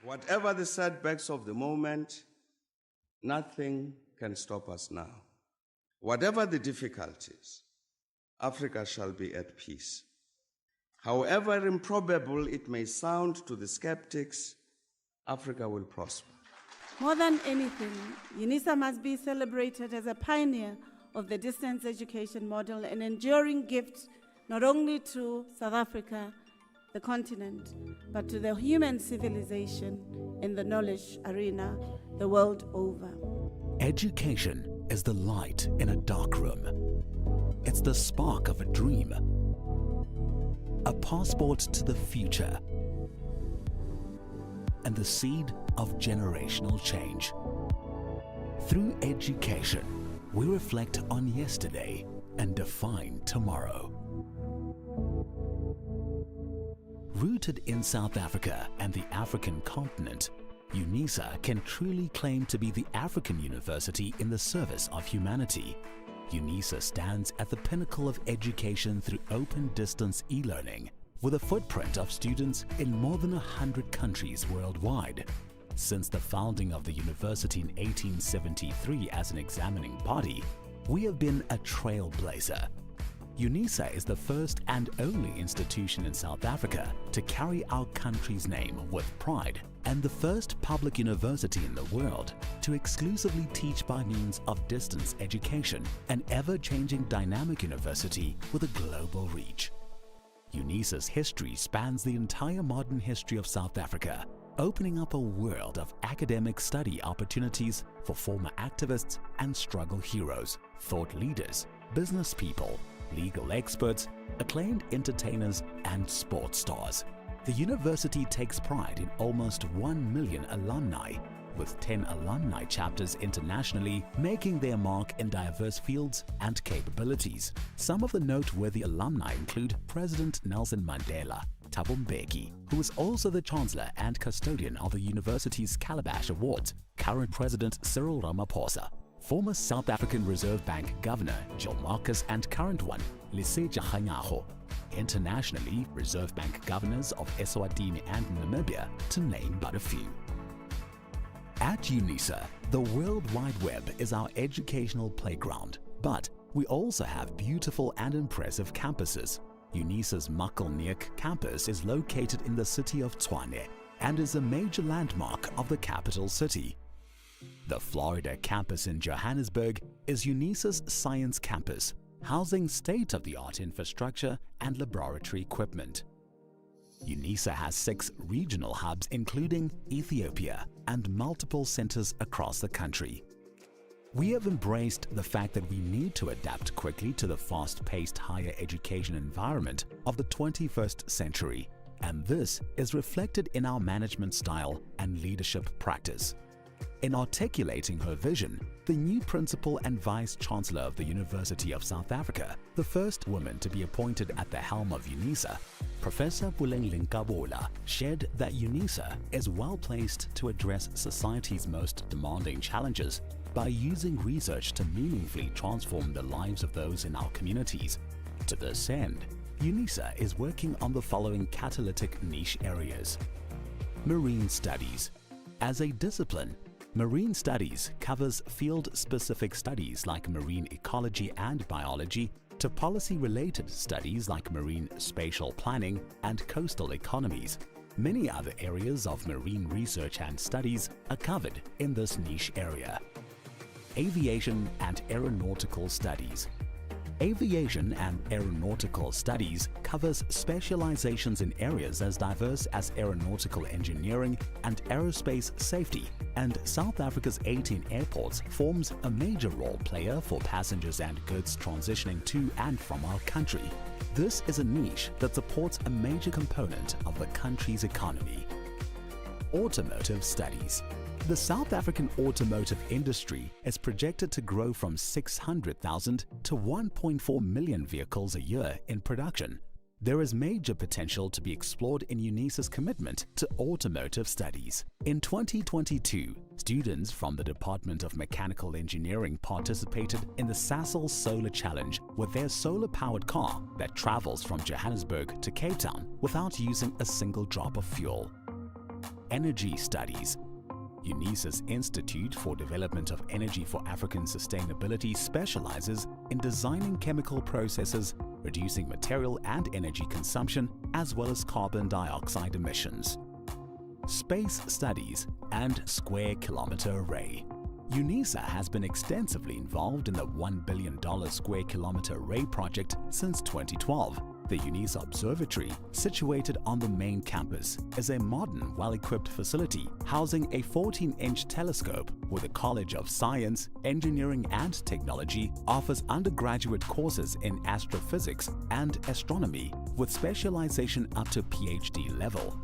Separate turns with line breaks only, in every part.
Whatever the setbacks of the moment, nothing can stop us now. Whatever the difficulties, Africa shall be at peace. However improbable it may sound to the skeptics, Africa will prosper.
More than anything, Unisa must be celebrated as a pioneer of the distance education model, an enduring gift not only to South Africa, the continent, but to the human civilization in the knowledge arena the world over.
Education is the light in a dark room. It's the spark of a dream, a passport to the future, and the seed of generational change. Through education, we reflect on yesterday and define tomorrow. Rooted in South Africa and the African continent, Unisa can truly claim to be the African university in the service of humanity. Unisa stands at the pinnacle of education through open distance e-learning, with a footprint of students in more than 100 countries worldwide. Since the founding of the university in 1873 as an examining body, we have been a trailblazer. Unisa is the first and only institution in South Africa to carry our country's name with pride, and the first public university in the world to exclusively teach by means of distance education, an ever-changing dynamic university with a global reach. Unisa's history spans the entire modern history of South Africa, opening up a world of academic study opportunities for former activists and struggle heroes, thought leaders, business people, legal experts, acclaimed entertainers, and sports stars. The university takes pride in almost 1 million alumni, with 10 alumni chapters internationally, making their mark in diverse fields and capabilities. Some of the noteworthy alumni include President Nelson Mandela, Thabo Mbeki, who is also the Chancellor and custodian of the university's Calabash Awards, current President Cyril Ramaphosa, former South African Reserve Bank Governor Jill Marcus, and current one, Lesetja Kganyago. Internationally, Reserve Bank governors of Eswatini and Namibia, to name but a few. At Unisa, the World Wide Web is our educational playground, but we also have beautiful and impressive campuses. Unisa's Muckleneuk campus is located in the city of Tshwane and is a major landmark of the capital city. The Florida campus in Johannesburg is Unisa's science campus, housing state-of-the-art infrastructure and laboratory equipment. Unisa has 6 regional hubs including Ethiopia and multiple centers across the country. We have embraced the fact that we need to adapt quickly to the fast-paced higher education environment of the 21st century, and this is reflected in our management style and leadership practice. In articulating her vision, the new Principal and Vice-Chancellor of the University of South Africa, the first woman to be appointed at the helm of Unisa, Professor Buleng shared that Unisa is well placed to address society's most demanding challenges by using research to meaningfully transform the lives of those in our communities. To this end, Unisa is working on the following catalytic niche areas. Marine Studies. As a discipline, Marine Studies covers field-specific studies like marine ecology and biology to policy-related studies like marine spatial planning and coastal economies. Many other areas of marine research and studies are covered in this niche area. Aviation and Aeronautical Studies. Aviation and Aeronautical Studies covers specializations in areas as diverse as aeronautical engineering and aerospace safety, and South Africa's 18 airports forms a major role player for passengers and goods transitioning to and from our country. This is a niche that supports a major component of the country's economy. Automotive Studies. The South African automotive industry is projected to grow from 600,000 to 1.4 million vehicles a year in production. There is major potential to be explored in Unisa's commitment to automotive studies. In 2022, students from the Department of Mechanical Engineering participated in the Sasol Solar Challenge with their solar-powered car that travels from Johannesburg to Cape Town without using a single drop of fuel. energy studies. Unisa's Institute for Development of Energy for African Sustainability specializes in designing chemical processes, reducing material and energy consumption, as well as carbon dioxide emissions. Space studies and Square Kilometer Array. Unisa has been extensively involved in the $1 billion Square Kilometer Array project since 2012. The Unisa Observatory, situated on the main campus, is a modern, well-equipped facility housing a 14-inch telescope where the College of Science, Engineering and Technology offers undergraduate courses in astrophysics and astronomy with specialization up to PhD level.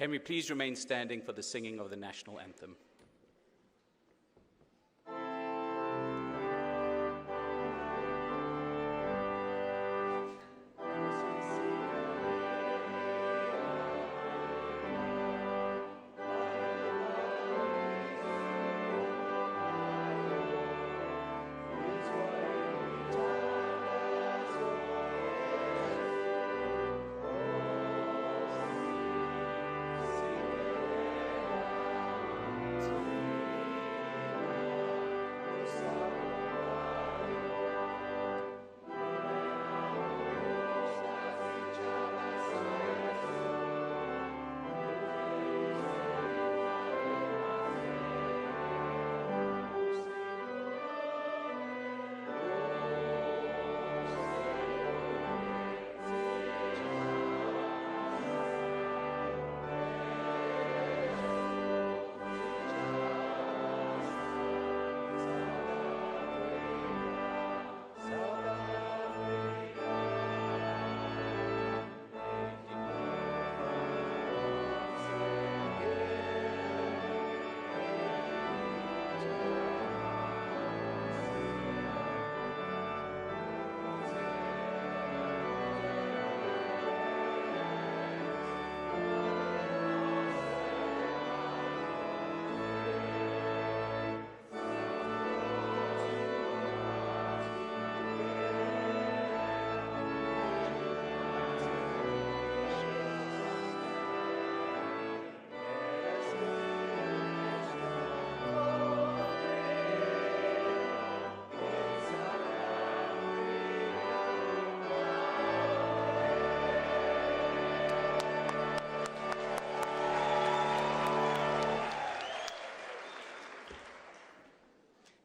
Can we please remain standing for the singing of the national anthem?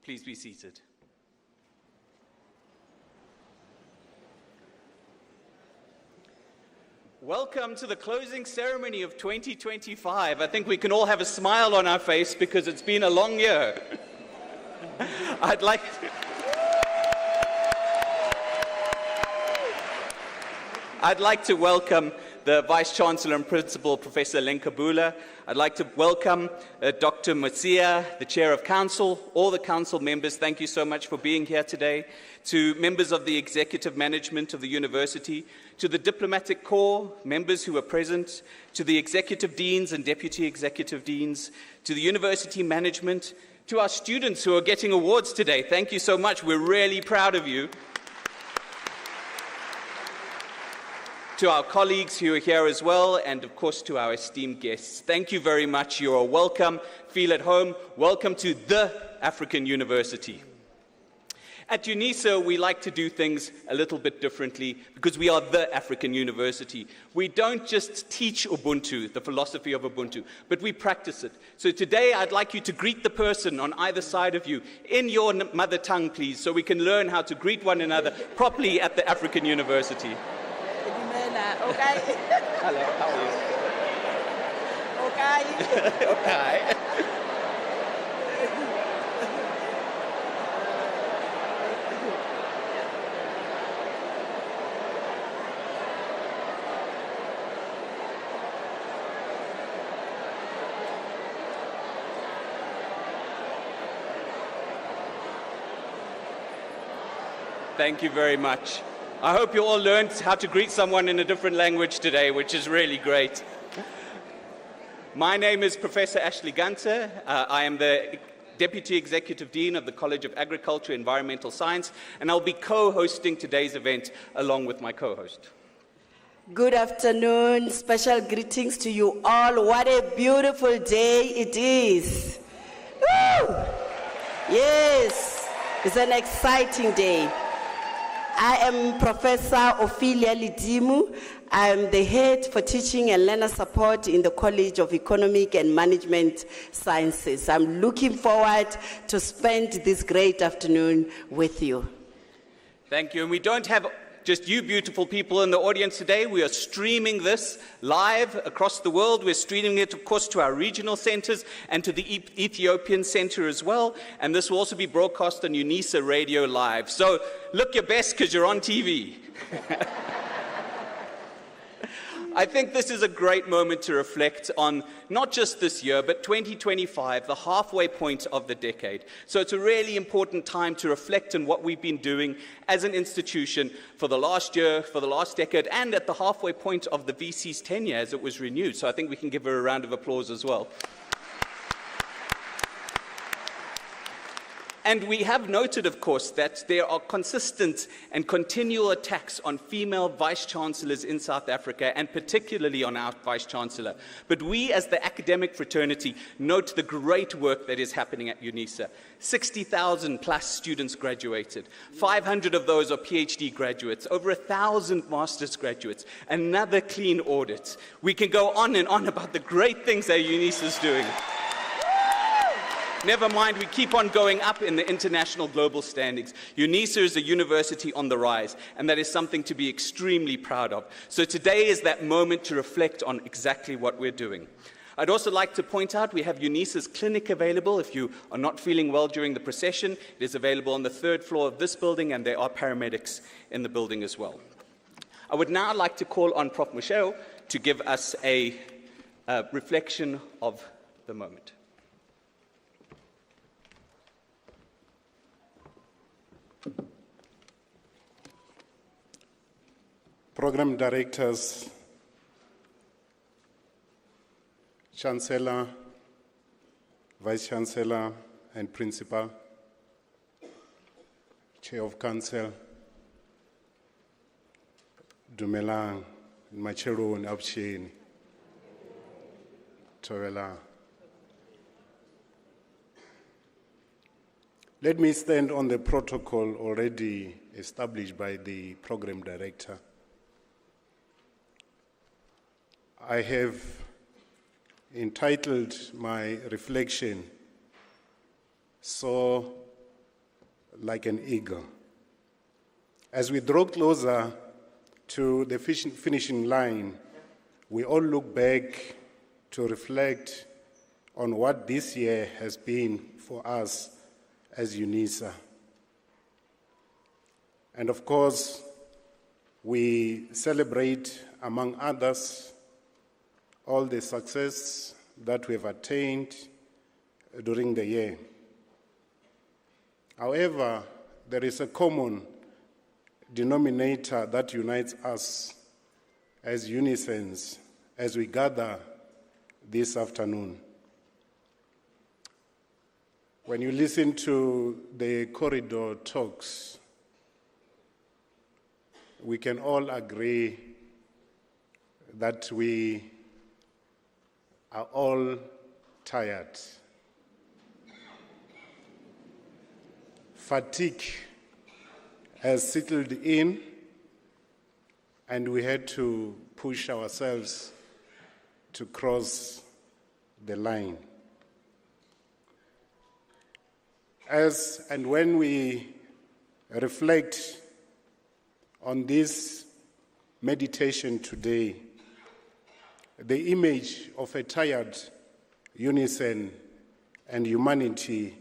Please be seated. Welcome to the closing ceremony of 2025. I think we can all have a smile on our face because it's been a long year. I'd like to welcome the Vice-Chancellor and Principal, Professor Lenkabula. I'd like to welcome Dr. Matsia, the Chair of Council, all the Council members. Thank you so much for being here today. To members of the Executive Management of the University, to the Diplomatic Corps, members who are present, to the Executive Deans and Deputy Executive Deans, to the University Management, to our students who are getting awards today. Thank you so much. We're really proud of you. To our colleagues who are here as well, and of course to our esteemed guests. Thank you very much. You are welcome. Feel at home. Welcome to the African University. At Unisa, we like to do things a little bit differently because we are the African University. We don't just teach Ubuntu, the philosophy of Ubuntu, but we practice it. So today, I'd like you to greet the person on either side of you in your mother tongue, please, so we can learn how to greet one another properly at the African University.
Okay.
Hello, how are you?
Okay.
Okay. Thank you very much. I hope you all learned how to greet someone in a different language today, which is really great. My name is Professor Ashley Gunter. I am the Deputy Executive Dean of the College of Agriculture and Environmental Science, and I'll be co-hosting today's event along with my co-host.
Good afternoon. Special greetings to you all. What a beautiful day it is. Woo! Yes, it's an exciting day. I am Professor Ophelia Lidimu. I am the head for teaching and learner support in the College of Economic and Management Sciences. I'm looking forward to spend this great afternoon with you.
Thank you. And we don't have just you beautiful people in the audience today. We are streaming this live across the world. We're streaming it, of course, to our regional centers and to the Ethiopian center as well. And this will also be broadcast on Unisa Radio Live. So look your best because you're on TV. I think this is a great moment to reflect on not just this year, but 2025, the halfway point of the decade. So it's a really important time to reflect on what we've been doing as an institution for the last year, for the last decade, and at the halfway point of the VC's tenure as it was renewed. So I think we can give her a round of applause as well. And we have noted, of course, that there are consistent and continual attacks on female vice-chancellors in South Africa, and particularly on our vice-chancellor. But we, as the academic fraternity, note the great work that is happening at Unisa. 60,000 plus students graduated. 500 of those are PhD graduates, over 1,000 master's graduates, another clean audit. We can go on and on about the great things that Unisa is doing. Never mind, we keep on going up in the international global standings. Unisa is a university on the rise, and that is something to be extremely proud of. So today is that moment to reflect on exactly what we're doing. I'd also like to point out we have Unisa's clinic available. If you are not feeling well during the procession, it is available on the 3rd floor of this building, and there are paramedics in the building as well. I would now like to call on Prof. Musheo to give us a reflection of the moment.
Program directors, chancellor, vice chancellor, and principal, chair of council, Dumelang, Macheron, Abshin, Torela. Let me stand on the protocol already established by the program director. I have entitled my reflection, "Soar Like an Eagle." As we draw closer to the finishing line, we all look back to reflect on what this year has been for us as Unisa. And of course, we celebrate, among others, all the success that we have attained during the year. However, there is a common denominator that unites us as Unisans as we gather this afternoon. When you listen to the corridor talks, we can all agree that we are all tired. Fatigue has settled in, and we had to push ourselves to cross the line. As and when we reflect on this meditation today, the image of a tired Unisan and humanity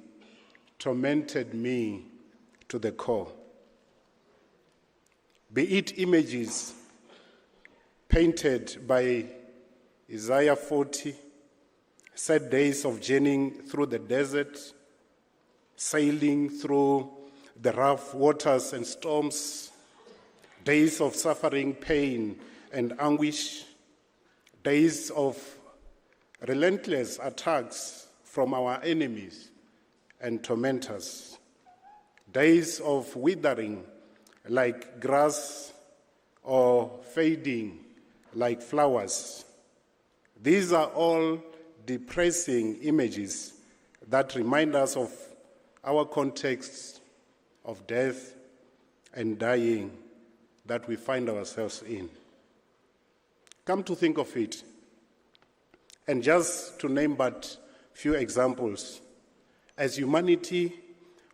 tormented me to the core. Be it images painted by Isaiah 40, sad days of journeying through the desert, sailing through the rough waters and storms, days of suffering, pain, and anguish, days of relentless attacks from our enemies and tormentors, days of withering like grass or fading like flowers. These are all depressing images that remind us of our context of death and dying that we find ourselves in. Come to think of it, and just to name but few examples, as humanity,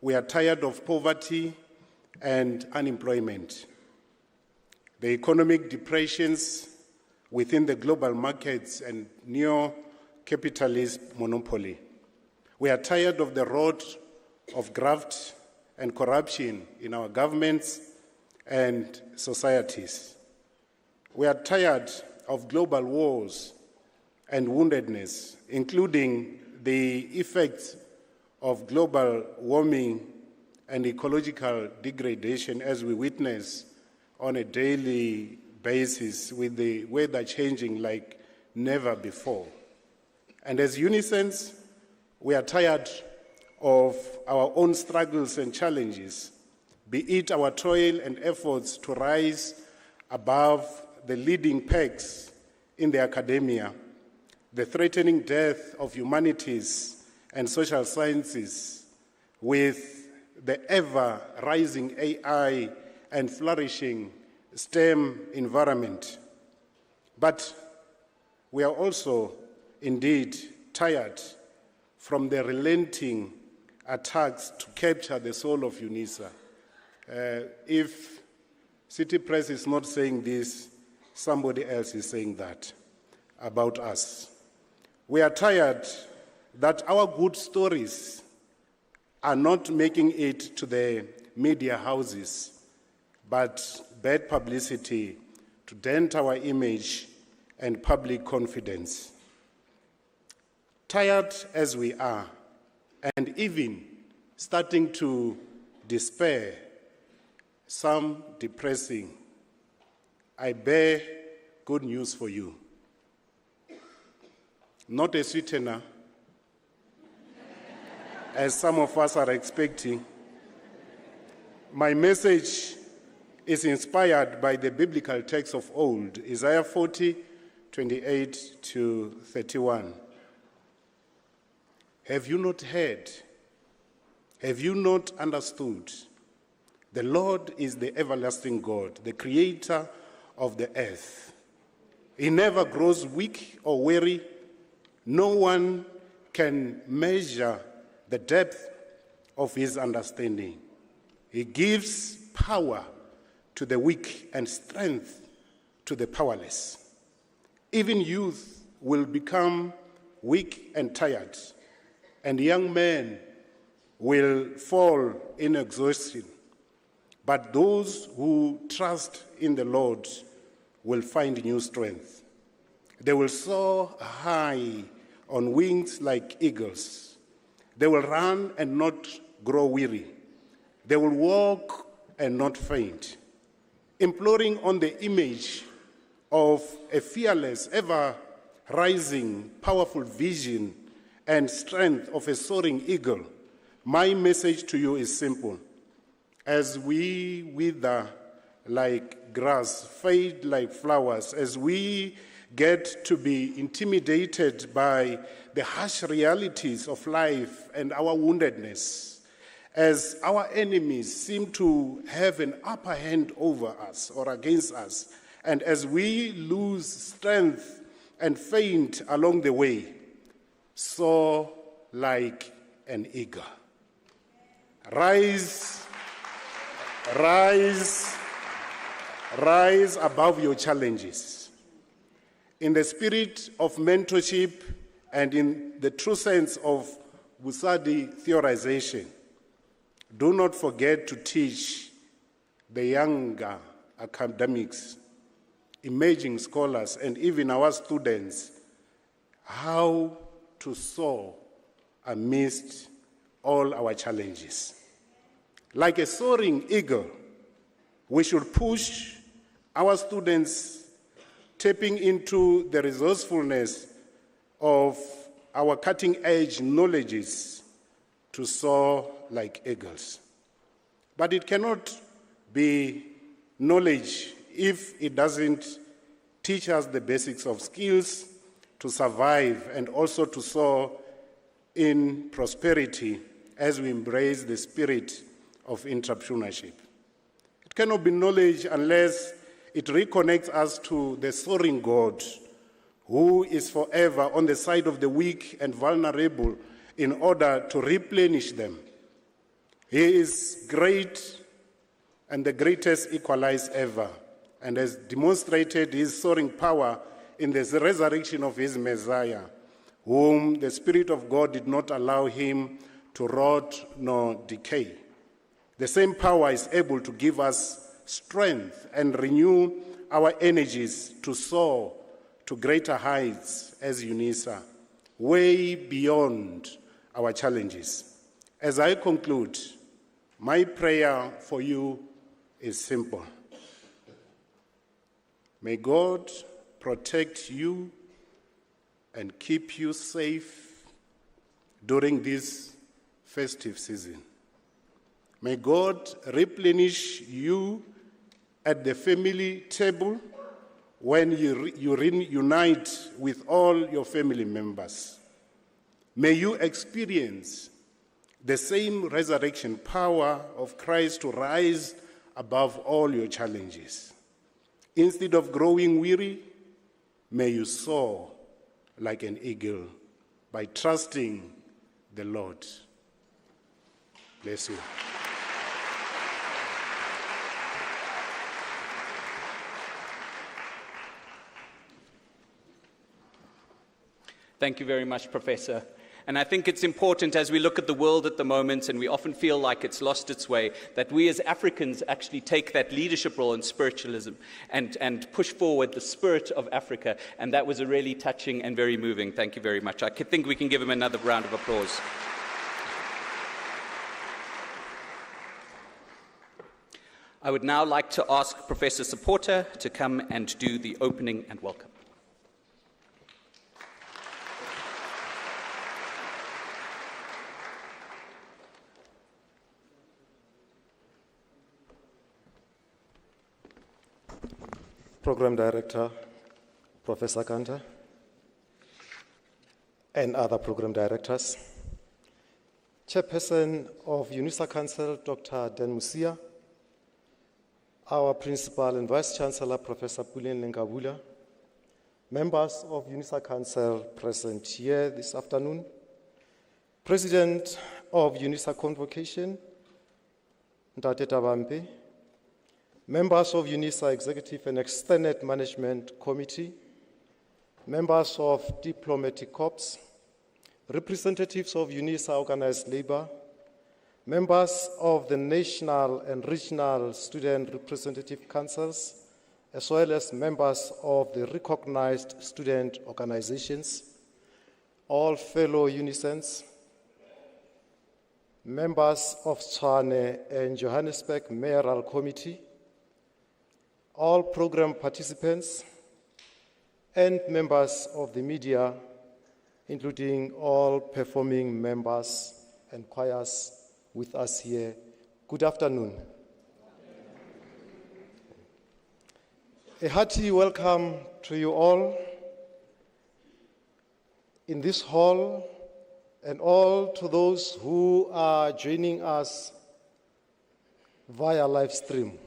we are tired of poverty and unemployment, the economic depressions within the global markets and neo-capitalist monopoly. We are tired of the road of graft and corruption in our governments and societies. We are tired of global wars and woundedness, including the effects of global warming and ecological degradation as we witness on a daily basis, with the weather changing like never before. And as Unisans, we are tired of our own struggles and challenges, be it our toil and efforts to rise above the leading pegs in the academia, the threatening death of humanities and social sciences, with the ever-rising AI and flourishing STEM environment. But we are also indeed tired from the relenting attacks to capture the soul of Unisa. If City Press is not saying this, somebody else is saying that about us. We are tired that our good stories are not making it to the media houses, but bad publicity to dent our image and public confidence. Tired as we are, and even starting to despair, some depressing, I bear good news for you. Not a sweetener, as some of us are expecting. My message is inspired by the biblical text of old, Isaiah 40, 28 to 31. Have you not heard? Have you not understood? The Lord is the everlasting God, the creator of the earth. He never grows weak or weary. No one can measure the depth of his understanding. He gives power to the weak and strength to the powerless. Even youth will become weak and tired, and young men will fall in exhaustion. But those who trust in the Lord will find new strength. They will soar high on wings like eagles. They will run and not grow weary. They will walk and not faint. Imploring on the image of a fearless, ever-rising, powerful vision and strength of a soaring eagle, my message to you is simple. As we wither like grass, fade like flowers, as we get to be intimidated by the harsh realities of life and our woundedness, as our enemies seem to have an upper hand over us or against us, and as we lose strength and faint along the way, soar like an eagle. Rise above your challenges. In the spirit of mentorship and in the true sense of Busadi theorization, do not forget to teach the younger academics, emerging scholars, and even our students how to soar amidst all our challenges. Like a soaring eagle, we should push our students, tapping into the resourcefulness of our cutting-edge knowledges to soar like eagles. But it cannot be knowledge if it doesn't teach us the basics of skills to survive and also to soar in prosperity as we embrace the spirit of entrepreneurship. It cannot be knowledge unless it reconnects us to the soaring God who is forever on the side of the weak and vulnerable in order to replenish them. He is great and the greatest equalizer ever, and has demonstrated his soaring power in the resurrection of his Messiah, whom the Spirit of God did not allow him to rot nor decay. The same power is able to give us strength and renew our energies to soar to greater heights as Unisa, way beyond our challenges. As I conclude, my prayer for you is simple. May God protect you and keep you safe during this festive season. May God replenish you at the family table when you reunite with all your family members. May you experience the same resurrection power of Christ to rise above all your challenges. Instead of growing weary, may you soar like an eagle by trusting the Lord. Bless you.
Thank you very much, Professor. And I think it's important as we look at the world at the moment, and we often feel like it's lost its way, that we as Africans actually take that leadership role in spiritualism and push forward the spirit of Africa. And that was a really touching and very moving. Thank you very much. I think we can give him another round of applause. I would now like to ask Professor Supporter to come and do the opening and welcome.
Program Director, Professor Kanta, and other program directors, Chairperson of Unisa Council, Dr. Dan Musia, our Principal and Vice Chancellor, Professor Pulin Lengabula, members of Unisa Council present here this afternoon, President of Unisa Convocation, Ntate Tabampe, members of Unisa Executive and Extended Management Committee, members of Diplomatic Corps, representatives of Unisa Organized Labor, members of the National and Regional Student Representative Councils, as well as members of the recognized student organizations, all fellow Unisans, members of Tshwane and Johannesburg Mayoral Committee, all program participants, and members of the media, including all performing members and choirs with us here. Good afternoon. A hearty welcome to you all in this hall and all to those who are joining us via live stream.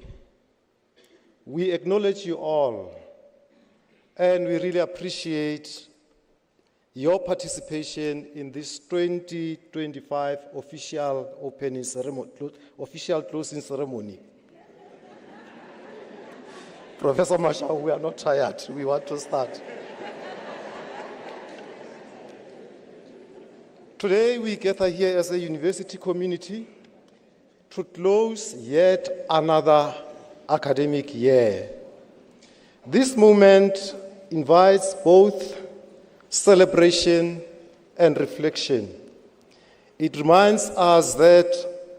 We acknowledge you all, and we really appreciate your participation in this 2025 official opening ceremony, official closing ceremony. Professor Mashau, we are not tired. We want to start. Today we gather here as a university community to close yet another academic year. This moment invites both celebration and reflection. It reminds us that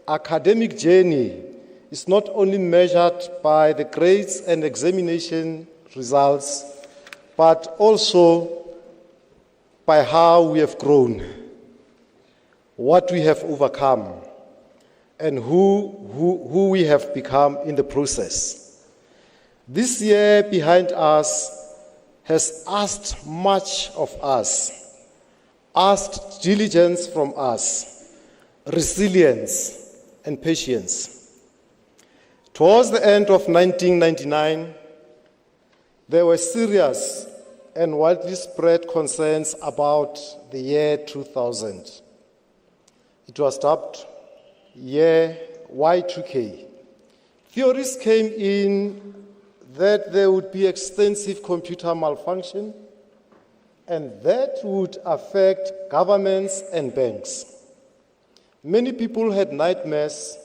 academic journey is not only measured by the grades and examination results, but also by how we have grown, what we have overcome, and who we have become in the process. This year behind us has asked much of us, asked diligence from us, resilience and patience. Towards the end of 1999, there were serious and widely spread concerns about the year 2000. It was dubbed year Y2K. Theories came in that there would be extensive computer malfunction and that would affect governments and banks. Many people had nightmares,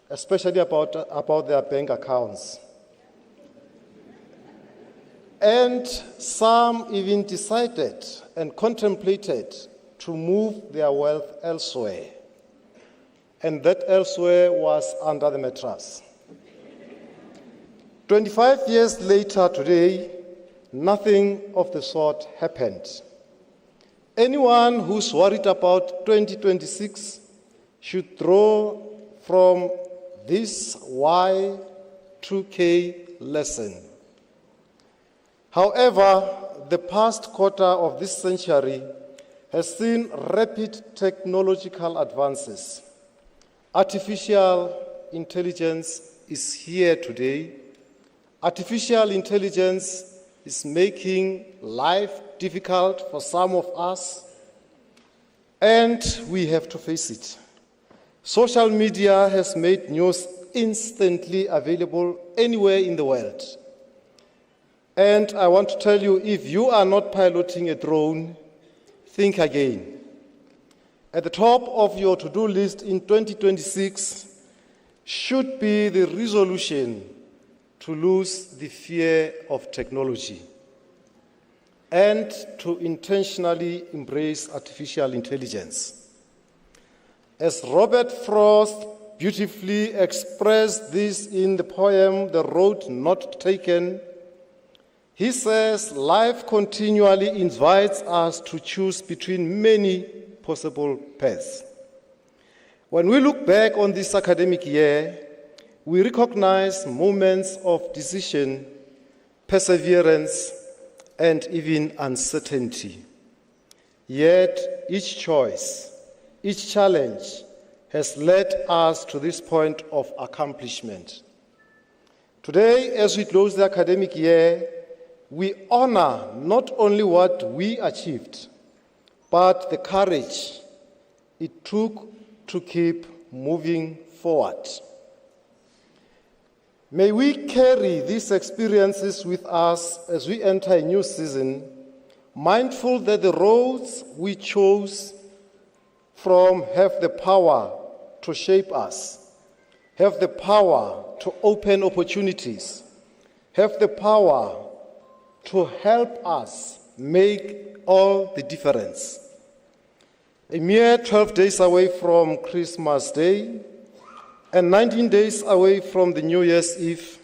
especially about their bank accounts. and some even decided and contemplated to move their wealth elsewhere. And that elsewhere was under the mattress. 25 years later today, nothing of the sort happened. Anyone who's worried about 2026 should draw from this Y2K lesson. However, the past quarter of this century has seen rapid technological advances. Artificial intelligence is here today. Artificial intelligence is making life difficult for some of us, and we have to face it. Social media has made news instantly available anywhere in the world. And I want to tell you, if you are not piloting a drone, think again. At the top of your to-do list in 2026 should be the resolution to lose the fear of technology and to intentionally embrace artificial intelligence. As Robert Frost beautifully expressed this in the poem, The Road Not Taken, he says, life continually invites us to choose between many possible paths. When we look back on this academic year, we recognize moments of decision, perseverance, and even uncertainty. Yet each choice, each challenge has led us to this point of accomplishment. Today, as we close the academic year, we honor not only what we achieved, but the courage it took to keep moving forward. May we carry these experiences with us as we enter a new season, mindful that the roads we chose from have the power to shape us, have the power to open opportunities, have the power to help us make all the difference. A mere 12 days away from Christmas Day and 19 days away from the New Year's Eve,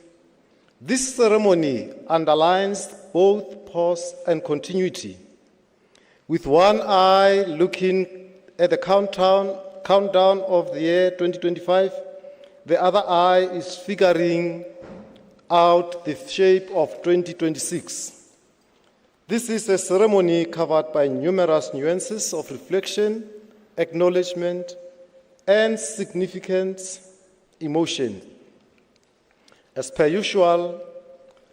this ceremony underlines both pause and continuity. With one eye looking at the countdown of the year 2025, the other eye is figuring out the shape of 2026. This is a ceremony covered by numerous nuances of reflection, acknowledgement, and significant emotion. As per usual,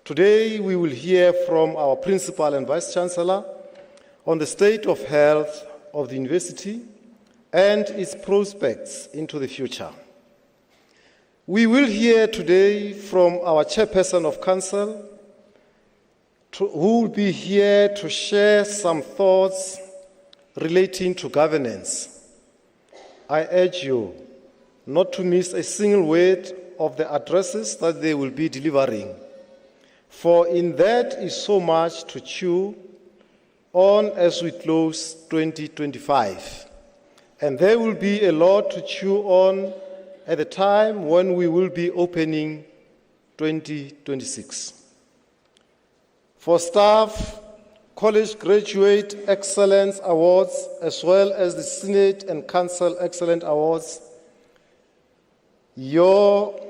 today we will hear from our Principal and Vice-Chancellor on the state of health of the university and its prospects into the future. We will hear today from our Chairperson of Council, who will be here to share some thoughts relating to governance. I urge you not to miss a single word of the addresses that they will be delivering, for in that is so much to chew on as we close 2025. And there will be a lot to chew on at the time when we will be opening 2026. For staff, College Graduate Excellence Awards, as well as the Senate and Council Excellence Awards, your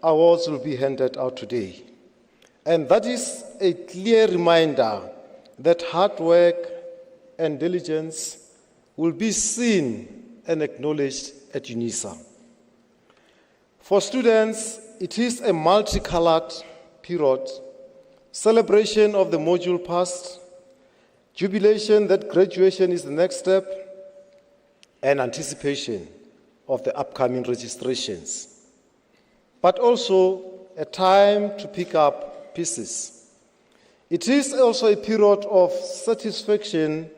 awards will be handed out today. And that is a clear reminder that hard work and diligence will be seen and acknowledged at Unisa. For students, it is a multicolored period, celebration of the module passed, jubilation that graduation is the next step, and anticipation of the upcoming registrations. But also a time to pick up pieces. It is also a period of satisfaction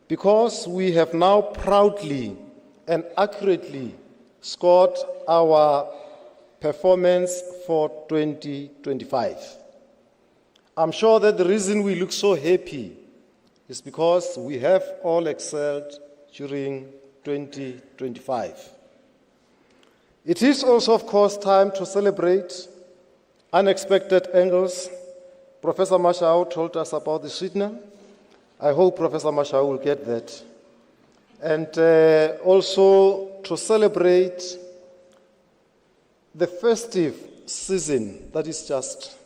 because we have now proudly and accurately scored our performance for 2025. I'm sure that the reason we look so happy is because we have all excelled during 2025. It is also, of course, time to celebrate unexpected angles. Professor Mashao told us about the sweetener. I hope Professor Mashao will get that. And also to celebrate the festive season that is just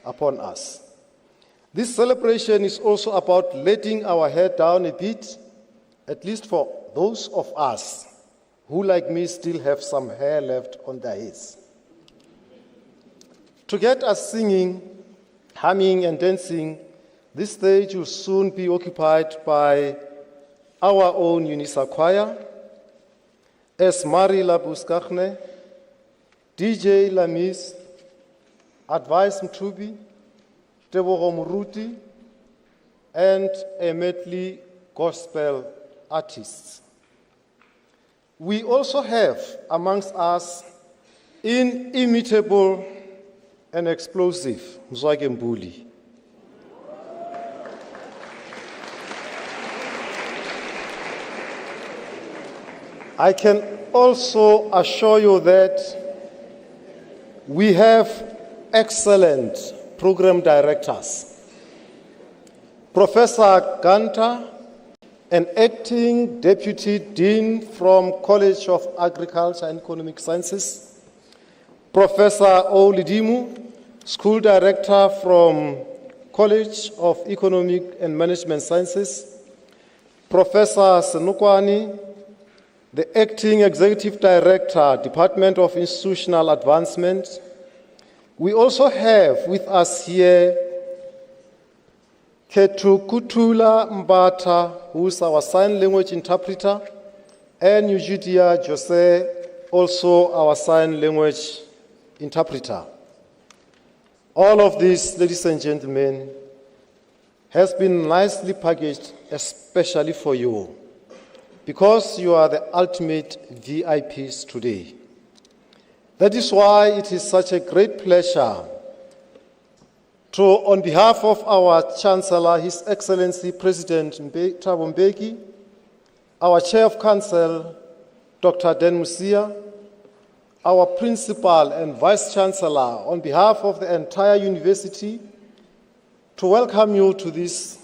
upon us. This celebration is also about letting our head down a bit, at least for those of us who, like me, still have some hair left on their heads. To get us singing, humming, and dancing, this stage will soon be occupied by our own Unisa choir, as Marie Labuskachne, DJ Lamis, Advice Mtubi, Tebogo Muruti, and a medley gospel artists. We also have amongst us inimitable and explosive Mzwake Mbuli. I can also assure you that we have excellent program directors. Professor Ganta, an acting deputy dean from College of Agriculture and Economic Sciences. Professor Oulidimu, school director from College of Economic and Management Sciences. Professor Senukwani, the acting executive director, Department of Institutional Advancement. We also have with us here Ketukutula Mbata, who is our sign language interpreter, and Eugenia Jose, also our sign language interpreter. All of this, ladies and gentlemen, has been nicely packaged especially for you, because you are the ultimate VIPs today. That is why it is such a great pleasure to, on behalf of our Chancellor, His Excellency President Thabo Mbeki, our Chair of Council, Dr. Dan Musia, our Principal and Vice Chancellor, on behalf of the entire university, to welcome you to this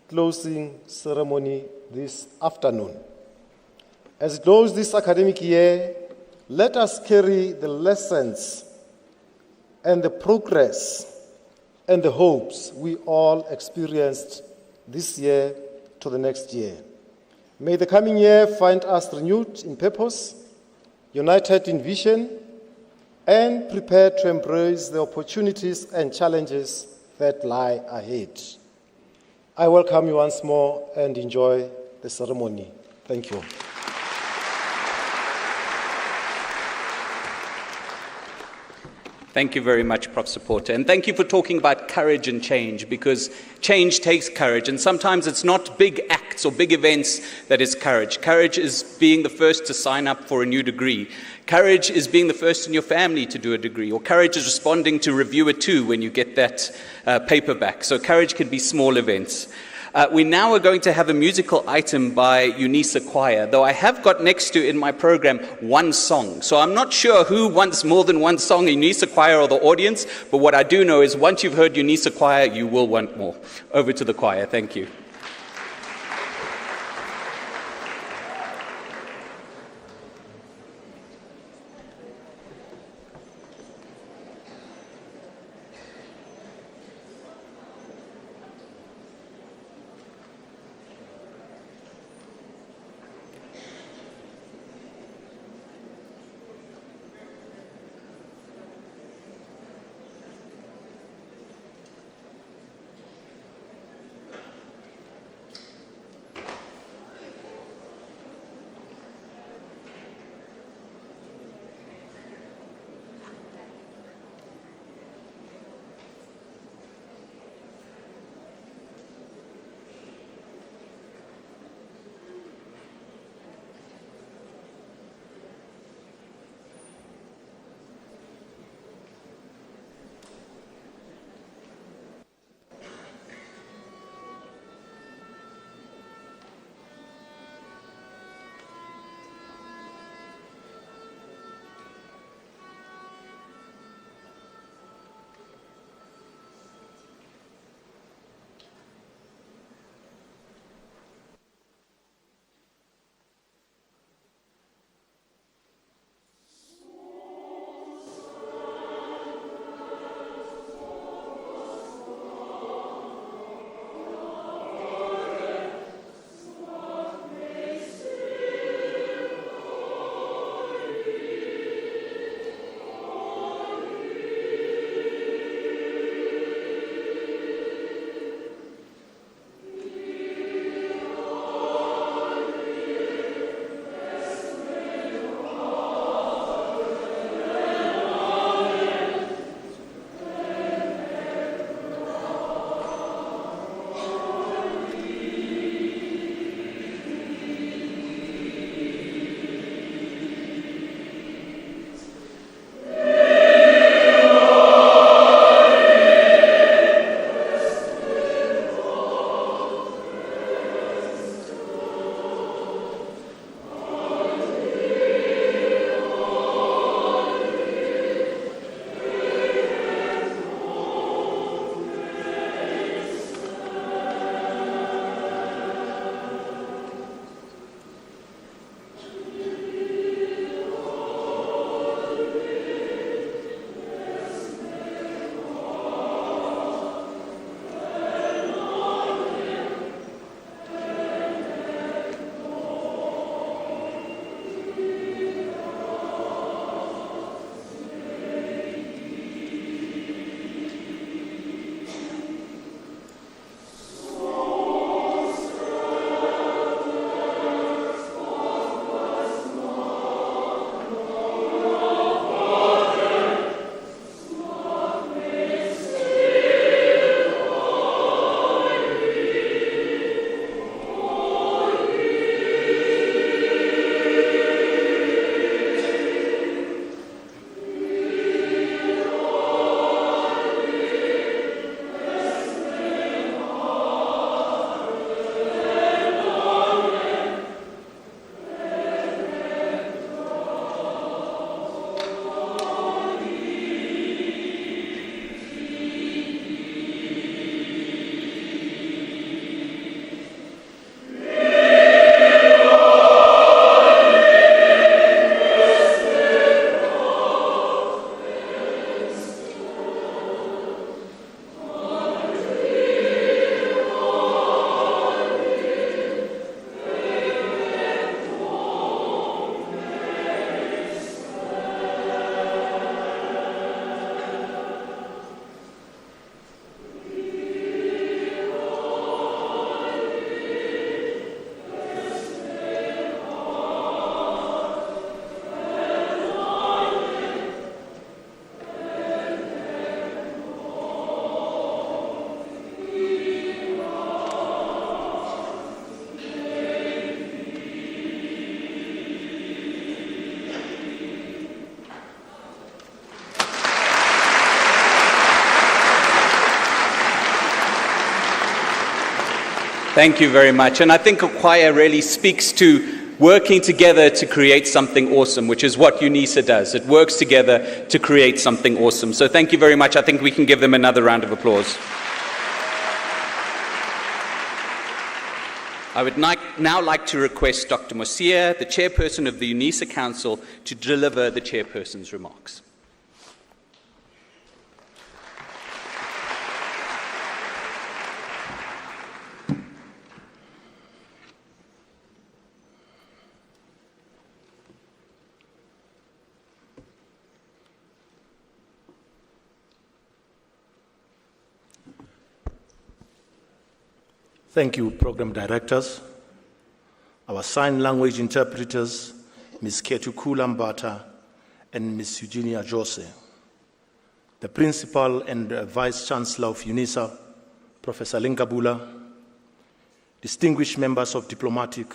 closing ceremony this afternoon. As it closes this academic year, let us carry the lessons and the progress and the hopes we all experienced this year to the next year. May the coming year find us renewed in purpose, united in vision, and prepared to embrace the opportunities and challenges that lie ahead. I welcome you once more and enjoy the ceremony. Thank you.
Thank you very much, Prof. Supporter. And thank you for talking about courage and change, because change takes courage. And sometimes it's not big acts or big events that is courage. Courage is being the first to sign up for a new degree. Courage is being the first in your family to do a degree. Or courage is responding to reviewer 2 when you get that paperback. So courage can be small events. We now are going to have a musical item by Unisa Choir, though I have got next to in my program one song. So I'm not sure who wants more than one song, Unisa Choir or the audience, but what I do know is once you've heard Unisa Choir, you will want more. Over to the choir. Thank you. Thank you very much. And I think a choir really speaks to working together to create something awesome, which is what Unisa does. It works together to create something awesome. So thank you very much. I think we can give them another round of applause. I would now like to request Dr. Mosia, the chairperson of the Unisa Council, to deliver the chairperson's remarks.
Thank you, program directors, our sign language interpreters, Ms. Ketu Kulambata and Ms. Eugenia Jose, the principal and vice chancellor of Unisa, Professor Lengabula, distinguished members of diplomatic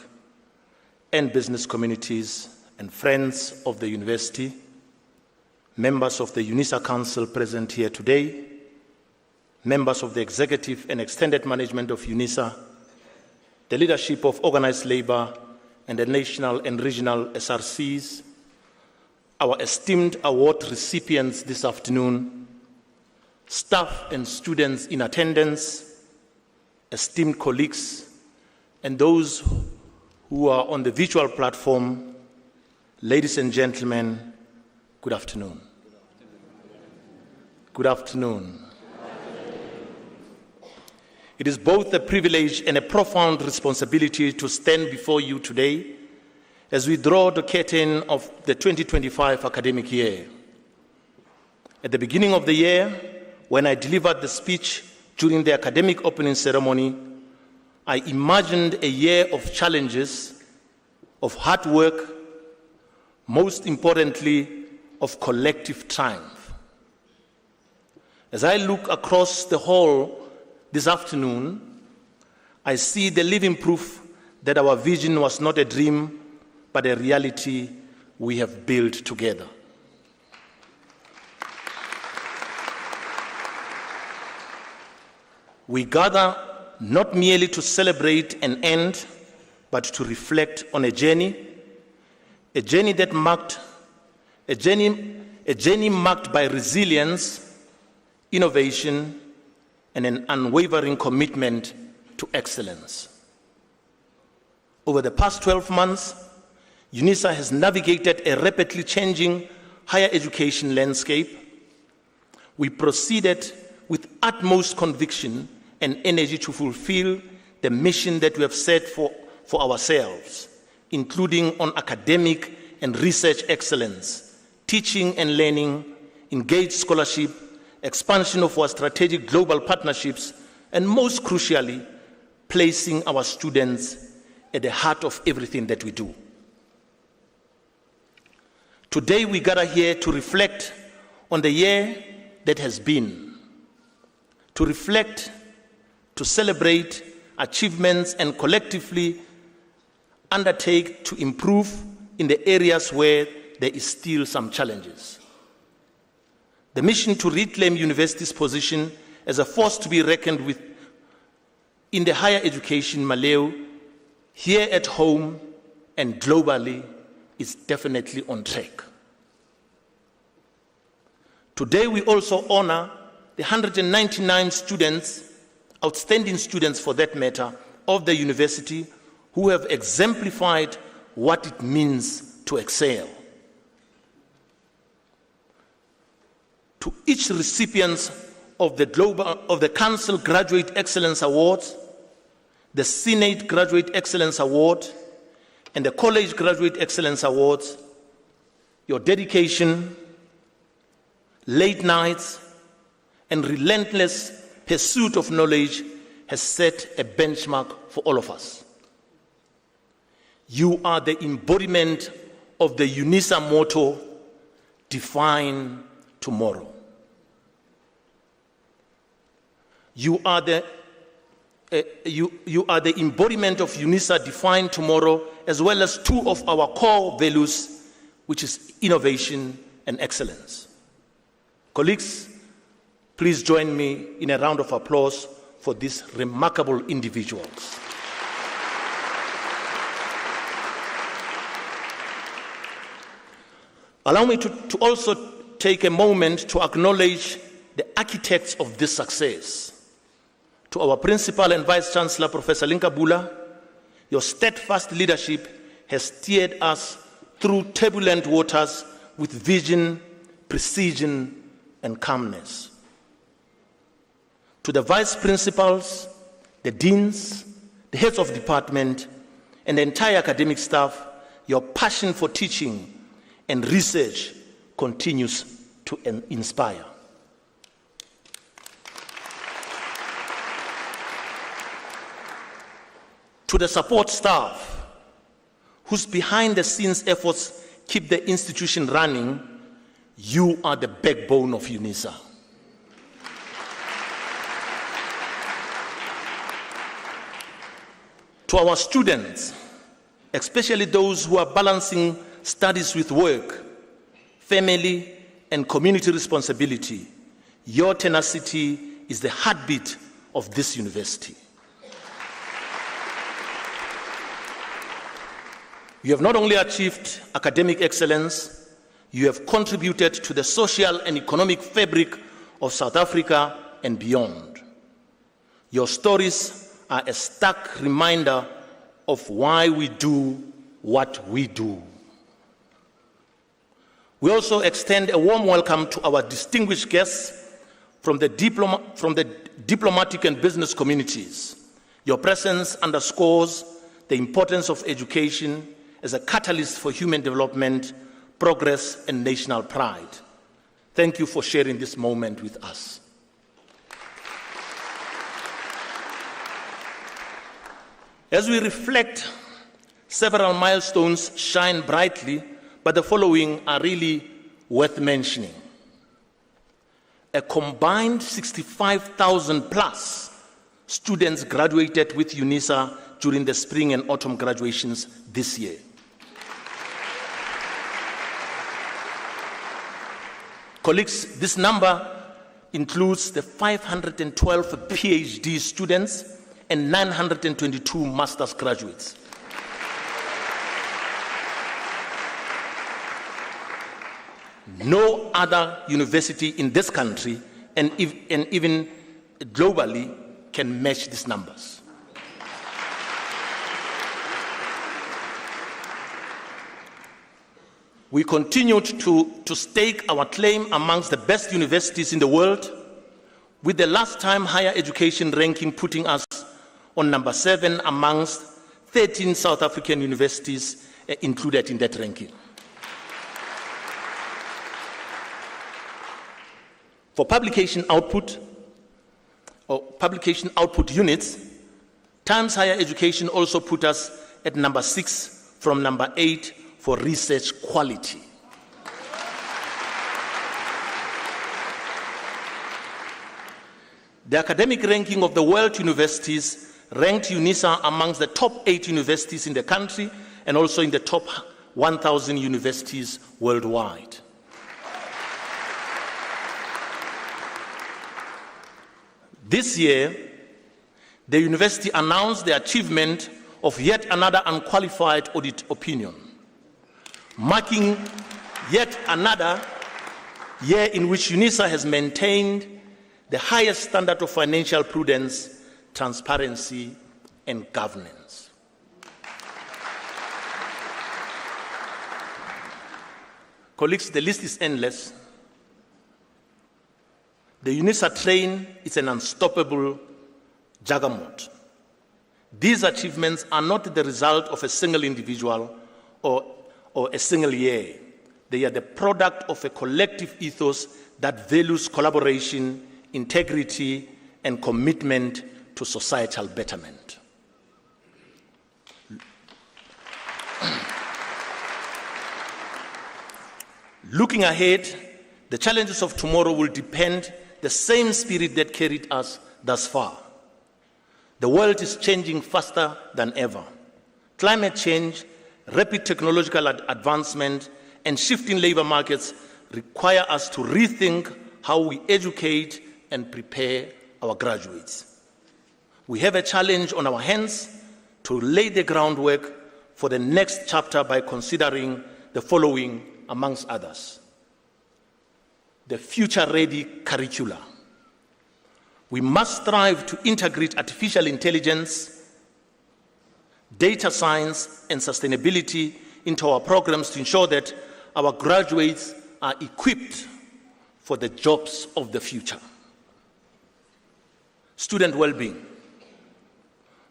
and business communities and friends of the university, members of the Unisa Council present here today, members of the executive and extended management of Unisa, the leadership of organized labor and the national and regional SRCs, our esteemed award recipients this afternoon, staff and students in attendance, esteemed colleagues, and those who are on the virtual platform, ladies and gentlemen, good afternoon. Good afternoon. It is both a privilege and a profound responsibility to stand before you today as we draw the curtain of the 2025 academic year. At the beginning of the year, when I delivered the speech during the academic opening ceremony, I imagined a year of challenges, of hard work, most importantly, of collective triumph. As I look across the hall this afternoon, I see the living proof that our vision was not a dream, but a reality we have built together. We gather not merely to celebrate an end, but to reflect on a journey that marked by resilience, innovation, and an unwavering commitment to excellence. Over the past 12 months, Unisa has navigated a rapidly changing higher education landscape. We proceeded with utmost conviction and energy to fulfill the mission that we have set for ourselves, including on academic and research excellence, teaching and learning, engaged scholarship, expansion of our strategic global partnerships, and most crucially, placing our students at the heart of everything that we do. Today, we gather here to reflect on the year that has been, to reflect, to celebrate achievements, and collectively undertake to improve in the areas where there is still some challenges. The mission to reclaim university's position as a force to be reckoned with in the higher education milieu, here at home and globally, is definitely on track. Today, we also honor the 199 students, outstanding students for that matter, of the university who have exemplified what it means to excel. To each recipient of the Council Graduate Excellence Awards, the Senate Graduate Excellence Award, and the College Graduate Excellence Awards, your dedication, late nights, and relentless pursuit of knowledge has set a benchmark for all of us. You are the embodiment of the Unisa motto, define tomorrow. You are the embodiment of Unisa, define tomorrow, as well as two of our core values, which is innovation and excellence. Colleagues, please join me in a round of applause for these remarkable individuals. Allow me to also take a moment to acknowledge the architects of this success. To our Principal and Vice Chancellor, Professor Linkabula, your steadfast leadership has steered us through turbulent waters with vision, precision, and calmness. To the Vice Principals, the Deans, the heads of department, and the entire academic staff, your passion for teaching and research continues to inspire. To the support staff, whose behind-the-scenes efforts keep the institution running, you are the backbone of Unisa. To our students, especially those who are balancing studies with work, family, and community responsibility, your tenacity is the heartbeat of this university. You have not only achieved academic excellence, you have contributed to the social and economic fabric of South Africa and beyond. Your stories are a stark reminder of why we do what we do. We also extend a warm welcome to our distinguished guests from the diplomatic and business communities. Your presence underscores the importance of education as a catalyst for human development, progress, and national pride. Thank you for sharing this moment with us. As we reflect, several milestones shine brightly, but the following are really worth mentioning. A combined 65,000 plus students graduated with Unisa during the spring and autumn graduations this year. Colleagues, this number includes the 512 PhD students and 922 master's graduates. No other university in this country and even globally can match these numbers. We continued to stake our claim amongst the best universities in the world, with the last time higher education ranking putting us on number 7 amongst 13 South African universities included in that ranking. For publication output units, Times Higher Education also put us at number 6 from number 8 for research quality. The academic ranking of the world universities ranked Unisa amongst the top 8 universities in the country and also in the top 1,000 universities worldwide. This year, the university announced the achievement of yet another unqualified audit opinion, marking yet another year in which Unisa has maintained the highest standard of financial prudence, transparency, and governance. Colleagues, the list is endless. The Unisa train is an unstoppable juggernaut. These achievements are not the result of a single individual or a single year. They are the product of a collective ethos that values collaboration, integrity, and commitment to societal betterment. Looking ahead, the challenges of tomorrow will depend on the same spirit that carried us thus far. The world is changing faster than ever. Climate change, rapid technological advancement, and shifting labor markets require us to rethink how we educate and prepare our graduates. We have a challenge on our hands to lay the groundwork for the next chapter by considering the following amongst others. The future-ready curricula. We must strive to integrate artificial intelligence, data science, and sustainability into our programs to ensure that our graduates are equipped for the jobs of the future. Student well-being.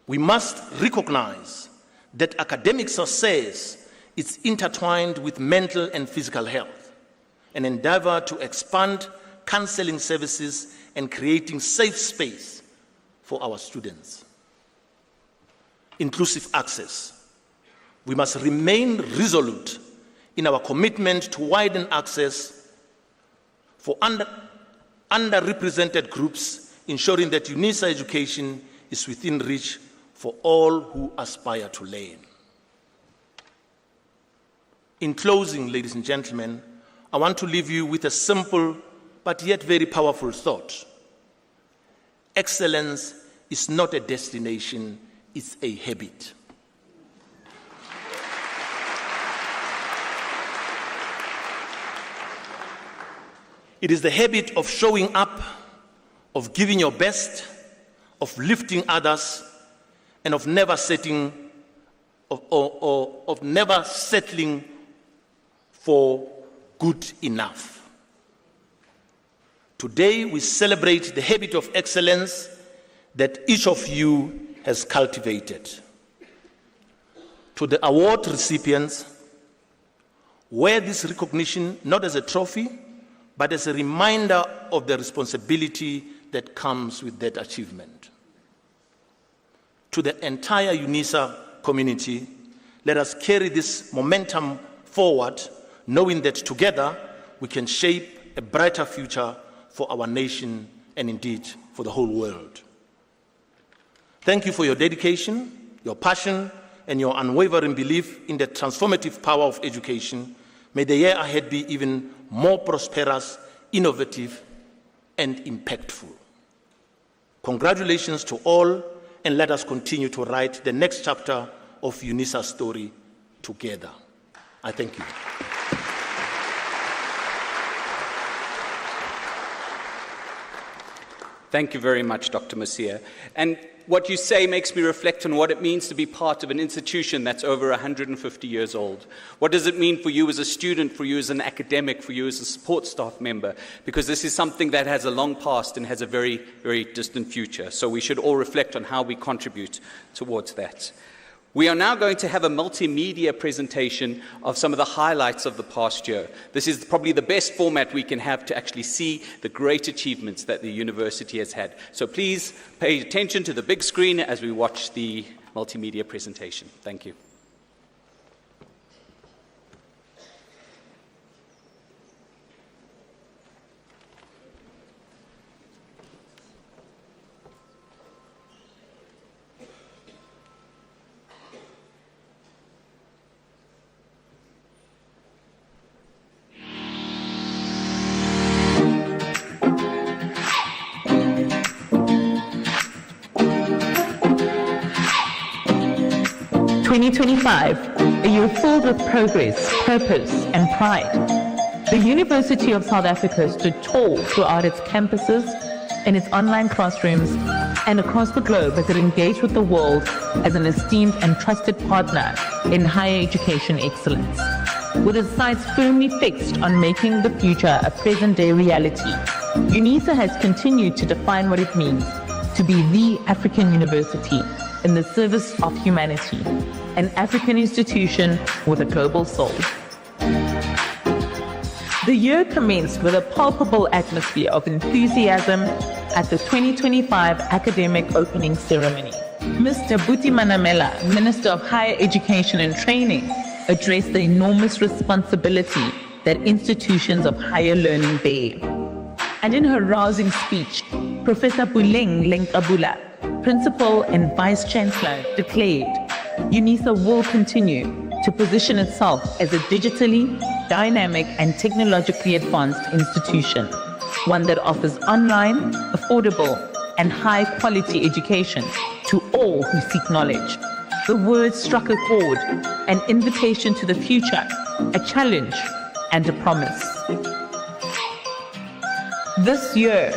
We must recognize that academic success is intertwined with mental and physical health, and endeavor to expand counseling services and creating safe space for our students. Inclusive access. We must remain resolute in our commitment to widen access for underrepresented groups, ensuring that Unisa education is within reach for all who aspire to learn. In closing, ladies and gentlemen, I want to leave you with a simple but yet very powerful thought. Excellence is not a destination, it's a habit. It is the habit of showing up, of giving your best, of lifting others, and of never settling for good enough. Today, we celebrate the habit of excellence that each of you has cultivated. To the award recipients, wear this recognition not as a trophy, but as a reminder of the responsibility that comes with that achievement. To the entire Unisa community, let us carry this momentum forward, knowing that together we can shape a brighter future for our nation and indeed for the whole world. Thank you for your dedication, your passion, and your unwavering belief in the transformative power of education. May the year ahead be even more prosperous, innovative, and impactful. Congratulations to all, and let us continue to write the next chapter of Unisa's story together. I thank you.
Thank you very much, Dr. Musia. And what you say makes me reflect on what it means to be part of an institution that's over 150 years old. What does it mean for you as a student, for you as an academic, for you as a support staff member? Because this is something that has a long past and has a very, very distant future. So we should all reflect on how we contribute towards that. We are now going to have a multimedia presentation of some of the highlights of the past year. This is probably the best format we can have to actually see the great achievements that the university has had. So please pay attention to the big screen as we watch the multimedia presentation. Thank you.
A year filled with progress, purpose, and pride. The University of South Africa stood tall throughout its campuses, in its online classrooms, and across the globe as it engaged with the world as an esteemed and trusted partner in higher education excellence. With its sights firmly fixed on making the future a present-day reality, Unisa has continued to define what it means to be the African university in the service of humanity, an African institution with a global soul. The year commenced with a palpable atmosphere of enthusiasm at the 2025 academic opening ceremony. Mr. Buti Manamela, Minister of Higher Education and Training, addressed the enormous responsibility that institutions of higher learning bear. And in her rousing speech, Professor Buleng Lenkabula, Principal and Vice Chancellor, declared, Unisa will continue to position itself as a digitally, dynamic and technologically advanced institution, one that offers online, affordable and high-quality education to all who seek knowledge. The words struck a chord, an invitation to the future, a challenge, and a promise. This year,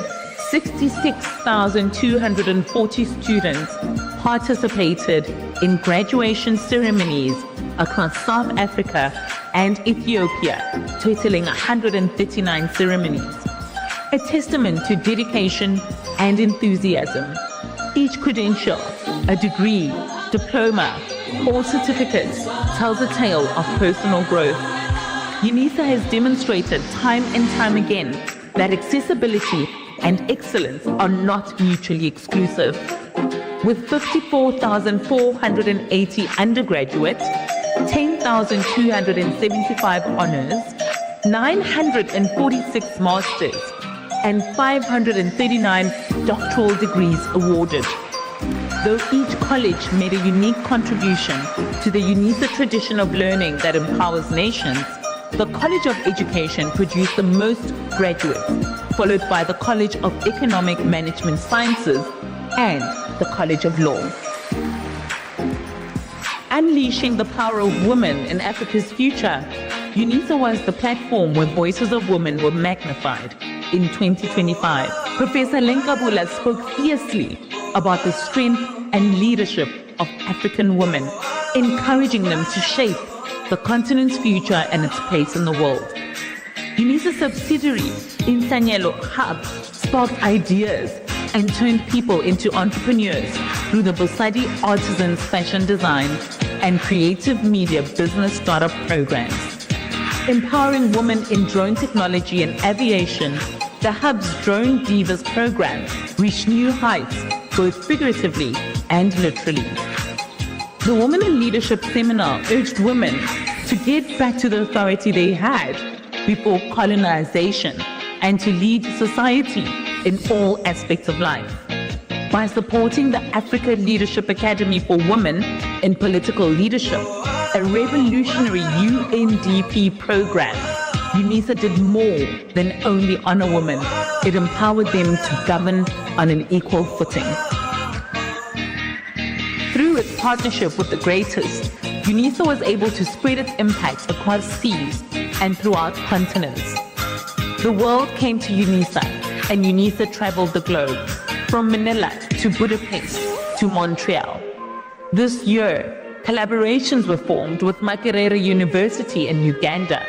66,240 students participated in graduation ceremonies across South Africa and Ethiopia, totaling 139 ceremonies. A testament to dedication and enthusiasm. Each credential, a degree, diploma, or certificate tells a tale of personal growth. Unisa has demonstrated time and time again that accessibility and excellence are not mutually exclusive. With 54,480 undergraduate, 10,275 honors, 946 masters, and 539 doctoral degrees awarded. Though each college made a unique contribution to the Unisa tradition of learning that empowers nations, the College of Education produced the most graduates, followed by the College of Economic Management Sciences and the College of Law. Unleashing the power of women in Africa's future, Unisa was the platform where voices of women were magnified. In 2025, Professor Lenkabula spoke fiercely about the strength and leadership of African women, encouraging them to shape the continent's future and its place in the world. Unisa's subsidiary, Insanyelo Hub, sparked ideas and turned people into entrepreneurs through the Bosadi Artisans Fashion Design and Creative Media Business Startup programs. Empowering women in drone technology and aviation, the Hub's Drone Divas program reached new heights, both figuratively and literally. The Women in Leadership seminar urged women to get back to the authority they had before colonization and to lead society in all aspects of life. By supporting the Africa Leadership Academy for Women in Political Leadership, a revolutionary UNDP program, Unisa did more than only honor women. It empowered them to govern on an equal footing. Through its partnership with the greatest, Unisa was able to spread its impact across seas and throughout continents. The world came to Unisa, and Unisa traveled the globe, from Manila to Budapest to Montreal. This year, collaborations were formed with Makerere University in Uganda,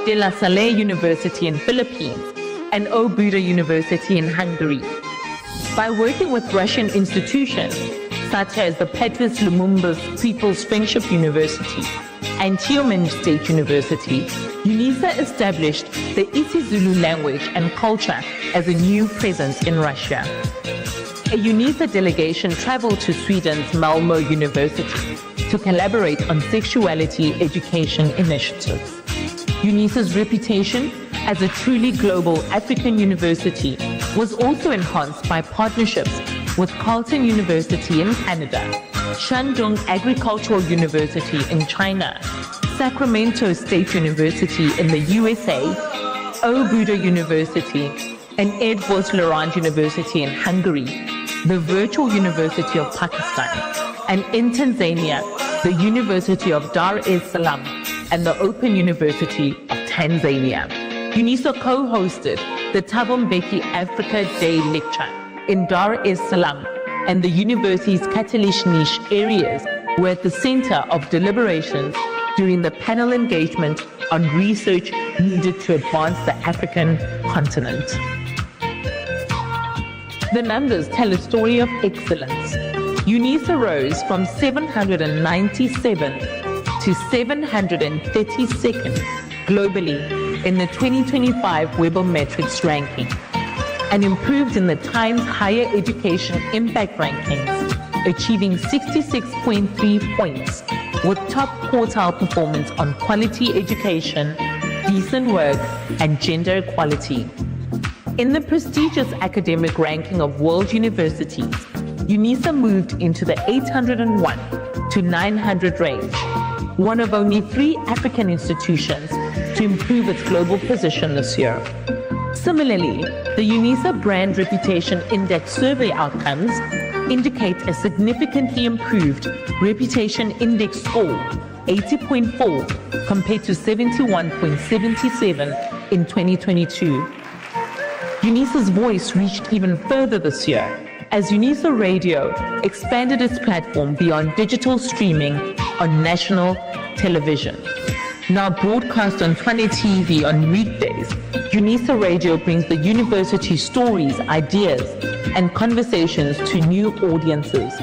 De La Salle University in Philippines, and Obuda University in Hungary. By working with Russian institutions, such as the Patrice Lumumba's People's Friendship University and Tiananmen State University, Unisa established the isiZulu language and culture as a new presence in Russia. A Unisa delegation traveled to Sweden's Malmö University to collaborate on sexuality education initiatives. Unisa's reputation as a truly global African university was also enhanced by partnerships with Carleton University in Canada, Shandong Agricultural University in China, Sacramento State University in the USA, Obuda University, and Edwards Laurent University in Hungary, the Virtual University of Pakistan, and in Tanzania, the University of Dar es Salaam and the Open University of Tanzania. Unisa co-hosted the Thabo Mbeki Africa Day Lecture in Dar es Salaam, and the university's Katalist niche areas were at the center of deliberations during the panel engagement on research needed to advance the African continent. The numbers tell a story of excellence. Unisa rose from 797 to 732nd globally in the 2025 Webometrics ranking, and improved in the Times Higher Education Impact Rankings, achieving 66.3 points with top quartile performance on quality education, decent work, and gender equality. In the prestigious academic ranking of world universities, Unisa moved into the 801 to 900 range, one of only 3 African institutions to improve its global position this year. Similarly, the Unisa Brand Reputation Index survey outcomes indicate a significantly improved Reputation Index score 80.4 compared to 71.77 in 2022. Unisa's voice reached even further this year as Unisa Radio expanded its platform beyond digital streaming on national television. Now broadcast on Tshwane TV on weekdays, Unisa Radio brings the university stories, ideas, and conversations to new audiences,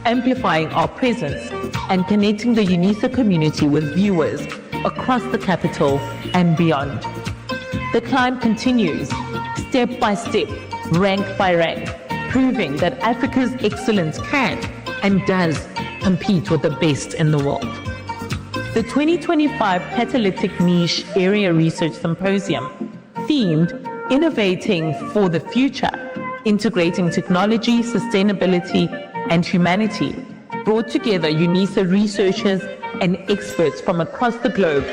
amplifying our presence and connecting the Unisa community with viewers across the capital and beyond. The climb continues, step by step, rank by rank, proving that Africa's excellence can and does compete with the best in the world. The 2025 Catalytic Niche Area Research Symposium, themed Innovating for the Future, Integrating Technology, Sustainability, and Humanity, brought together Unisa researchers and experts from across the globe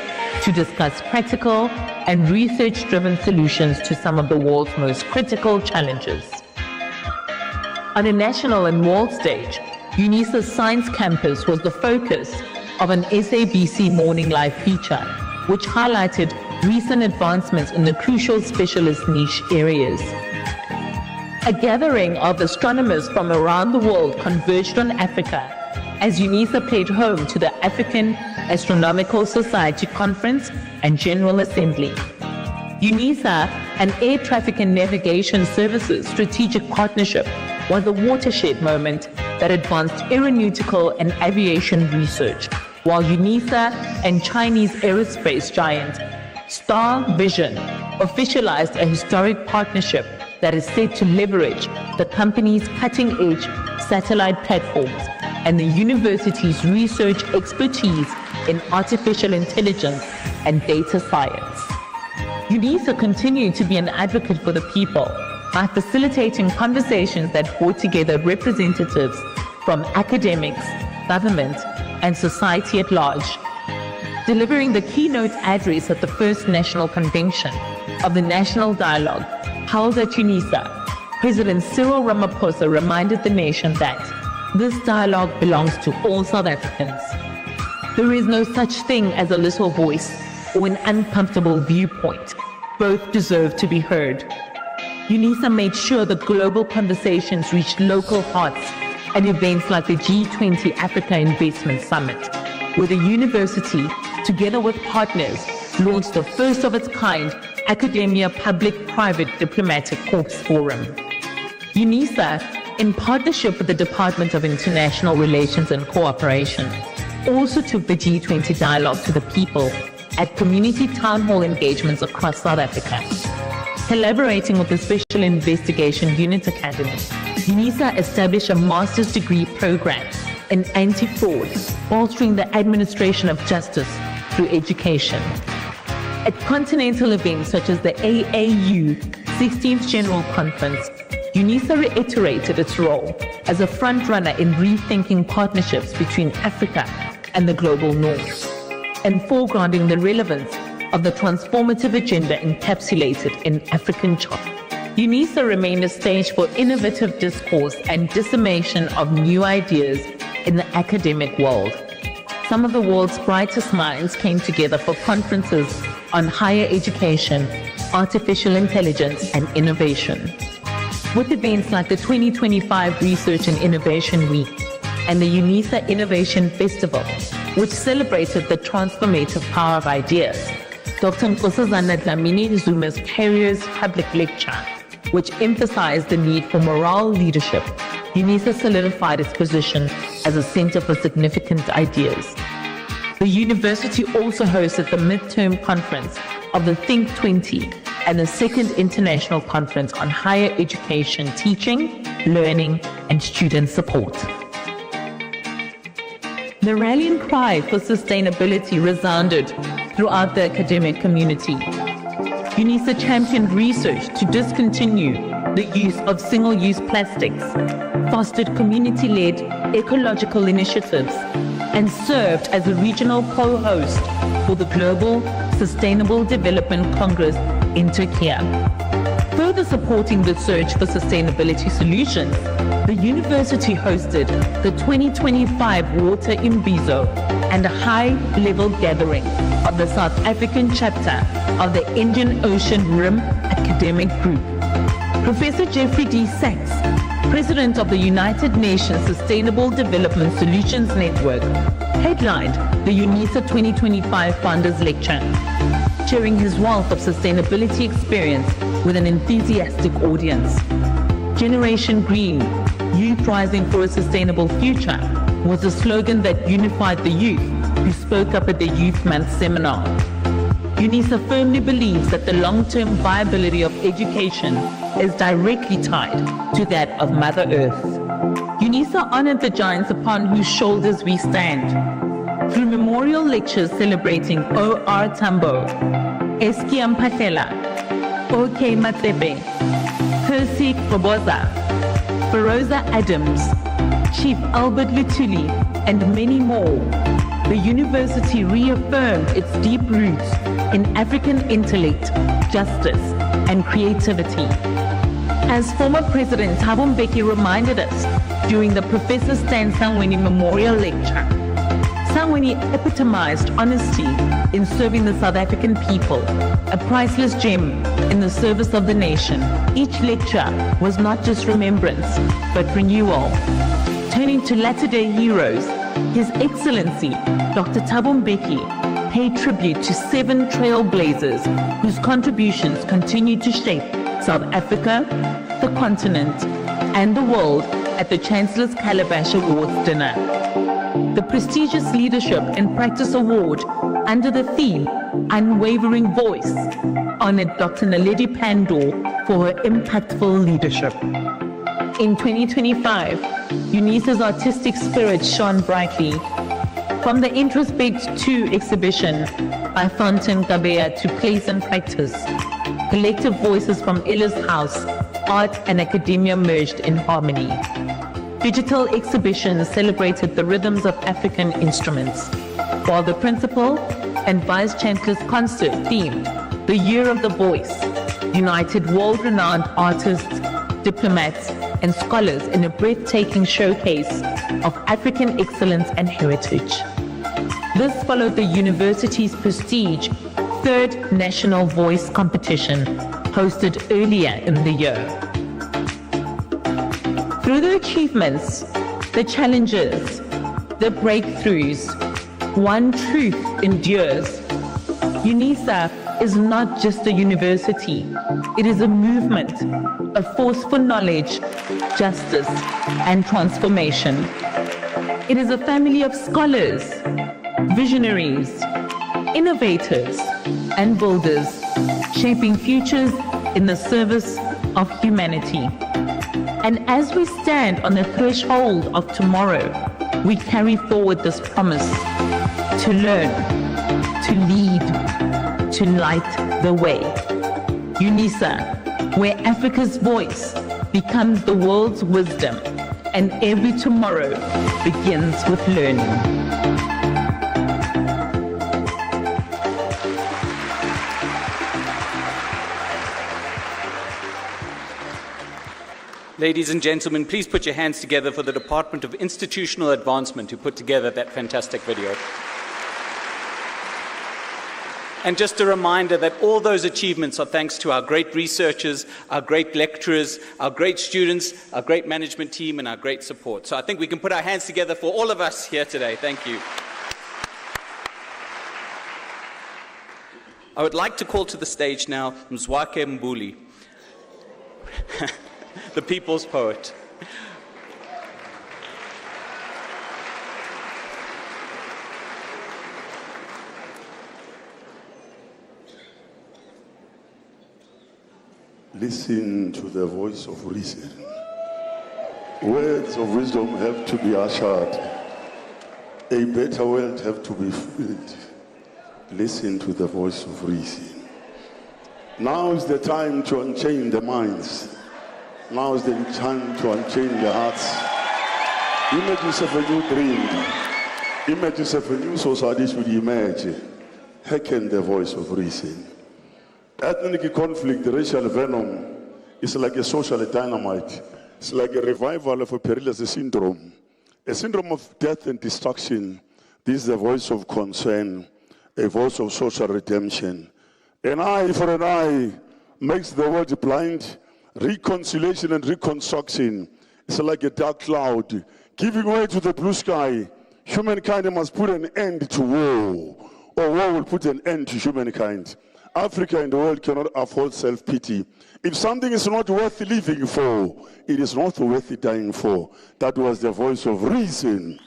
to discuss practical and research-driven solutions to some of the world's most critical challenges. On a national and world stage, Unisa's Science Campus was the focus of an SABC Morning Live feature, which highlighted recent advancements in the crucial specialist niche areas. A gathering of astronomers from around the world converged on Africa as Unisa played home to the African Astronomical Society Conference and General Assembly. Unisa and Air Traffic and Navigation Services strategic partnership was a watershed moment that advanced aeronautical and aviation research, while Unisa and Chinese aerospace giant Star Vision officialized a historic partnership that is set to leverage the company's cutting-edge satellite platforms and the university's research expertise in artificial intelligence and data science. Unisa continued to be an advocate for the people by facilitating conversations that brought together representatives from academics, government, and society at large. Delivering the keynote address at the first national convention of the National Dialogue held at Unisa, President Cyril Ramaphosa reminded the nation that this dialogue belongs to all South Africans. There is no such thing as a little voice or an uncomfortable viewpoint. Both deserve to be heard. Unisa made sure the global conversations reached local hearts at events like the G20 Africa Investment Summit, where the university, together with partners, launched the first of its kind Academia Public-Private Diplomatic Corps Forum. Unisa, in partnership with the Department of International Relations and Cooperation, also took the G20 dialogue to the people at community town hall engagements across South Africa. Collaborating with the Special Investigation Unit Academy, Unisa established a master's degree program in anti-fraud, bolstering the administration of justice through education. At continental events such as the AAU 16th General Conference, Unisa reiterated its role as a front-runner in rethinking partnerships between Africa and the global north, and foregrounding the relevance of the transformative agenda encapsulated in African Charter. Unisa remained a stage for innovative discourse and dissemination of new ideas in the academic world. Some of the world's brightest minds came together for conferences on higher education, artificial intelligence, and innovation. With events like the 2025 Research and Innovation Week and the Unisa Innovation Festival, which celebrated the transformative power of ideas, Dr. Nkosazana Dlamini Zuma's Carriers Public Lecture, which emphasized the need for moral leadership, Unisa solidified its position as a center for significant ideas. The university also hosted the midterm conference of the Think 20 and the second international conference on higher education teaching, learning, and student support. The rallying cry for sustainability resounded throughout the academic community. Unisa championed research to discontinue the use of single-use plastics, fostered community-led ecological initiatives, and served as a regional co-host for the Global Sustainable Development Congress in Turkey. Further supporting the search for sustainability solutions, the university hosted the 2025 Water Imbizo and a high-level gathering of the South African chapter of the Indian Ocean Rim Academic Group. Professor Jeffrey D. Sachs, President of the United Nations Sustainable Development Solutions Network, headlined the Unisa 2025 Founders Lecture, sharing his wealth of sustainability experience with an enthusiastic audience. Generation Green, Youth Rising for a Sustainable Future, was the slogan that unified the youth who spoke up at the Youth Month seminar. Unisa firmly believes that the long-term viability of education is directly tied to that of Mother Earth. Unisa honored the giants upon whose shoulders we stand through memorial lectures celebrating O.R. Tambo, Eski Mphahlele, O.K. Matsepe, Percy Roboza, Feroza Adams, Chief Albert Lutuli, and many more. The university reaffirmed its deep roots in African intellect, justice, and creativity. As former President Thabo Mbeki reminded us during the Professor Stan Sangweni Memorial Lecture, Sangweni epitomized honesty in serving the South African people, a priceless gem in the service of the nation. Each lecture was not just remembrance, but renewal. Turning to latter-day heroes, His Excellency Dr. Thabo Mbeki paid tribute to 7 trailblazers whose contributions continue to shape South Africa, the continent, and the world at the Chancellor's Calabash Awards dinner. The prestigious Leadership and Practice Award under the theme Unwavering Voice honored Dr. Naledi Pandor for her impactful leadership. In 2025, Unisa's artistic spirit shone brightly. From the Introspect 2 exhibition by Fountain Gabea to Place and Practice, collective voices from Ella's House, art and academia merged in harmony. Digital exhibitions celebrated the rhythms of African instruments, while the Principal and Vice Chancellor's concert themed the Year of the Voice united world-renowned artists, diplomats, and scholars in a breathtaking showcase of African excellence and heritage. This followed the university's prestige 3rd National Voice Competition, hosted earlier in the year. Through the achievements, the challenges, the breakthroughs, one truth endures. Unisa is not just a university, it is a movement, a force for knowledge, justice, and transformation. It is a family of scholars, visionaries, innovators, and builders, shaping futures in the service of humanity. And as we stand on the threshold of tomorrow, we carry forward this promise to learn, to lead, to light the way. Unisa, where Africa's voice becomes the world's wisdom, and every tomorrow begins with learning.
Ladies and gentlemen, please put your hands together for the Department of Institutional Advancement who put together that fantastic video. And just a reminder that all those achievements are thanks to our great researchers, our great lecturers, our great students, our great management team, and our great support. So I think we can put our hands together for all of us here today. Thank you. I would like to call to the stage now Mzwakhe Mbuli, the people's poet.
Listen to the voice of reason. Words of wisdom have to be ushered. A better world have to be filled. Listen to the voice of reason. Now is the time to unchain the minds. Now is the time to unchain the hearts. Imagine yourself a new dream. Imagine yourself a new society should emerge. Hearken the voice of reason. Ethnic conflict, racial venom, is like a social dynamite. It's like a revival of a perilous syndrome. A syndrome of death and destruction This is a voice of concern, a voice of social redemption. An eye for an eye makes the world blind. Reconciliation and reconstruction is like a dark cloud giving way to the blue sky. Humankind must put an end to war, or war will put an end to humankind. Africa and the world cannot afford self-pity. If something is not worth living for, it is not worth dying for. That was the voice of reason.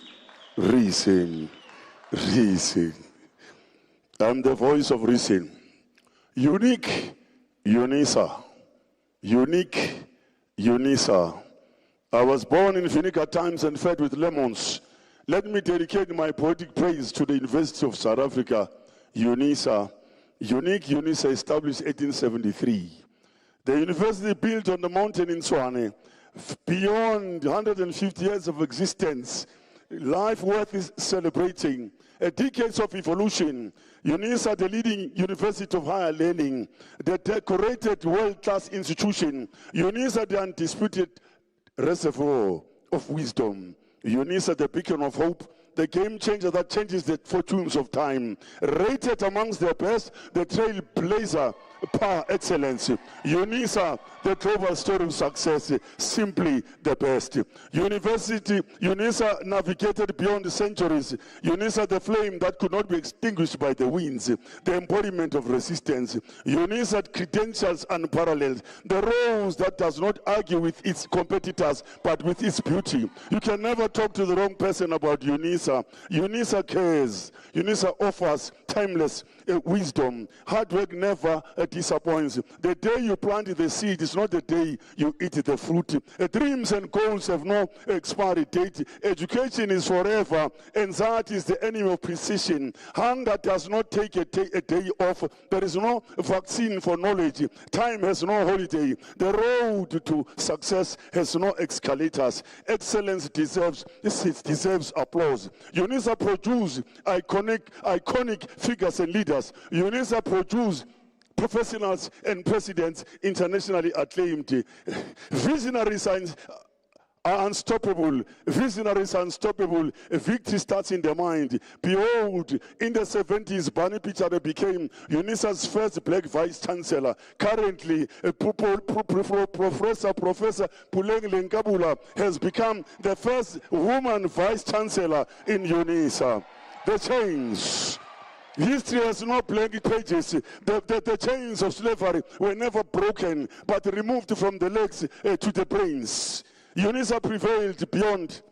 Reason. Reason. I'm the voice of reason. Unique Unisa. Unique Unisa. I was born in Vinegar times and fed with lemons. Let me dedicate my poetic praise to the University of South Africa, Unisa. Unique Unisa, established 1873. The university built on the mountain in Tshwane, beyond 150 years of existence, life worth celebrating, decades of evolution. Unisa, the leading university of higher learning, the decorated world-class institution. Unisa, the undisputed reservoir of wisdom. Unisa, the beacon of hope, the game changer that changes the fortunes of time. Rated amongst the best, the trailblazer par excellence. Unisa, the global story of success, simply the best. Unisa navigated beyond the centuries. Unisa, the flame that could not be extinguished by the winds, the embodiment of resistance. Unisa, credentials unparalleled, the rose that does not argue with its competitors, but with its beauty. You can never talk to the wrong person about Unisa. Unisa cares. Unisa offers timeless wisdom. Hard work never disappoints. The day you plant the seed is not the day you eat the fruit. Dreams and goals have no expiry date. Education is forever. Anxiety is the enemy of precision. Hunger does not take a day off. There is no vaccine for knowledge. Time has no holiday. The road to success has no escalators. Excellence deserves applause. Unisa produce iconic figures and leaders. Unisa produce professionals and presidents internationally acclaimed. Visionaries are unstoppable. Visionaries are unstoppable. Victory starts in the mind. Behold, in the 70s, Barney Pichare became Unisa's first black vice chancellor. Currently, Professor Puleng Lenkabula has become the first woman vice chancellor in Unisa. The chains. History has no blank pages. The chains of slavery were never broken, but removed from the legs to the brains. Unisa prevailed beyond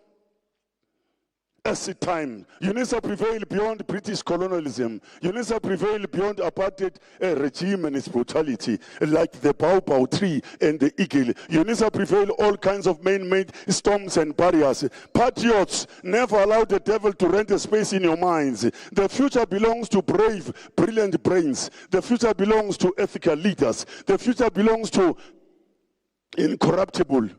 acid time. Unisa prevailed beyond British colonialism. Unisa prevailed beyond apartheid regime and its brutality, like the baobab tree and the eagle. Unisa prevailed all kinds of man-made storms and barriers. Patriots, never allow the devil to rent a space in your minds. The future belongs to brave, brilliant brains. The future belongs to ethical leaders. The future belongs to incorruptible,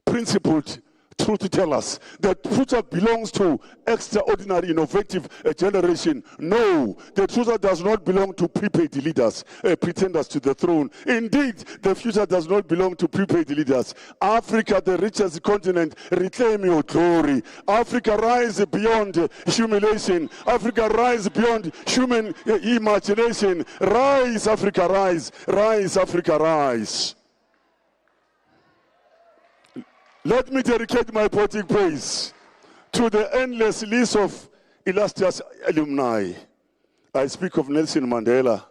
principled truth tellers. The future belongs to extraordinary, innovative generation. No, the future does not belong to prepaid leaders, pretenders to the throne. Indeed, the future does not belong to prepaid leaders. Africa, the richest continent, reclaim your glory. Africa, rise beyond humiliation. Africa, rise beyond human imagination. Rise, Africa, rise. Rise, Africa, rise. Let me dedicate my poetic praise to the endless list of illustrious alumni. I speak of Nelson Mandela.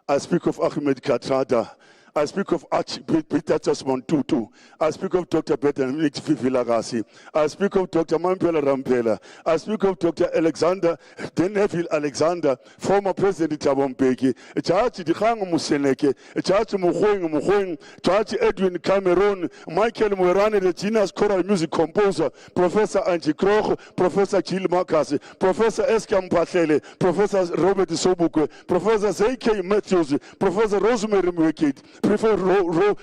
I speak of Ahmed Kathrada. I speak of Archbishop Desmond Tutu. I speak of Dr. Benedict Vilagasi. I speak of Dr. Mampela Rampela. I speak of Dr. Alexander Deneville Alexander, former President Thabo Mbeki, Judge Dikgang Moseneke, Judge Mogoeng, Judge Edwin Cameron, Michael Moerane, the genius choral music composer, Professor Angie Kroch, Professor Gil Marcus, Professor Eska Mpatlele, Professor Robert Sobukwe, Professor Z.K. Mathews, Professor Rosemary Mwekit, Prefer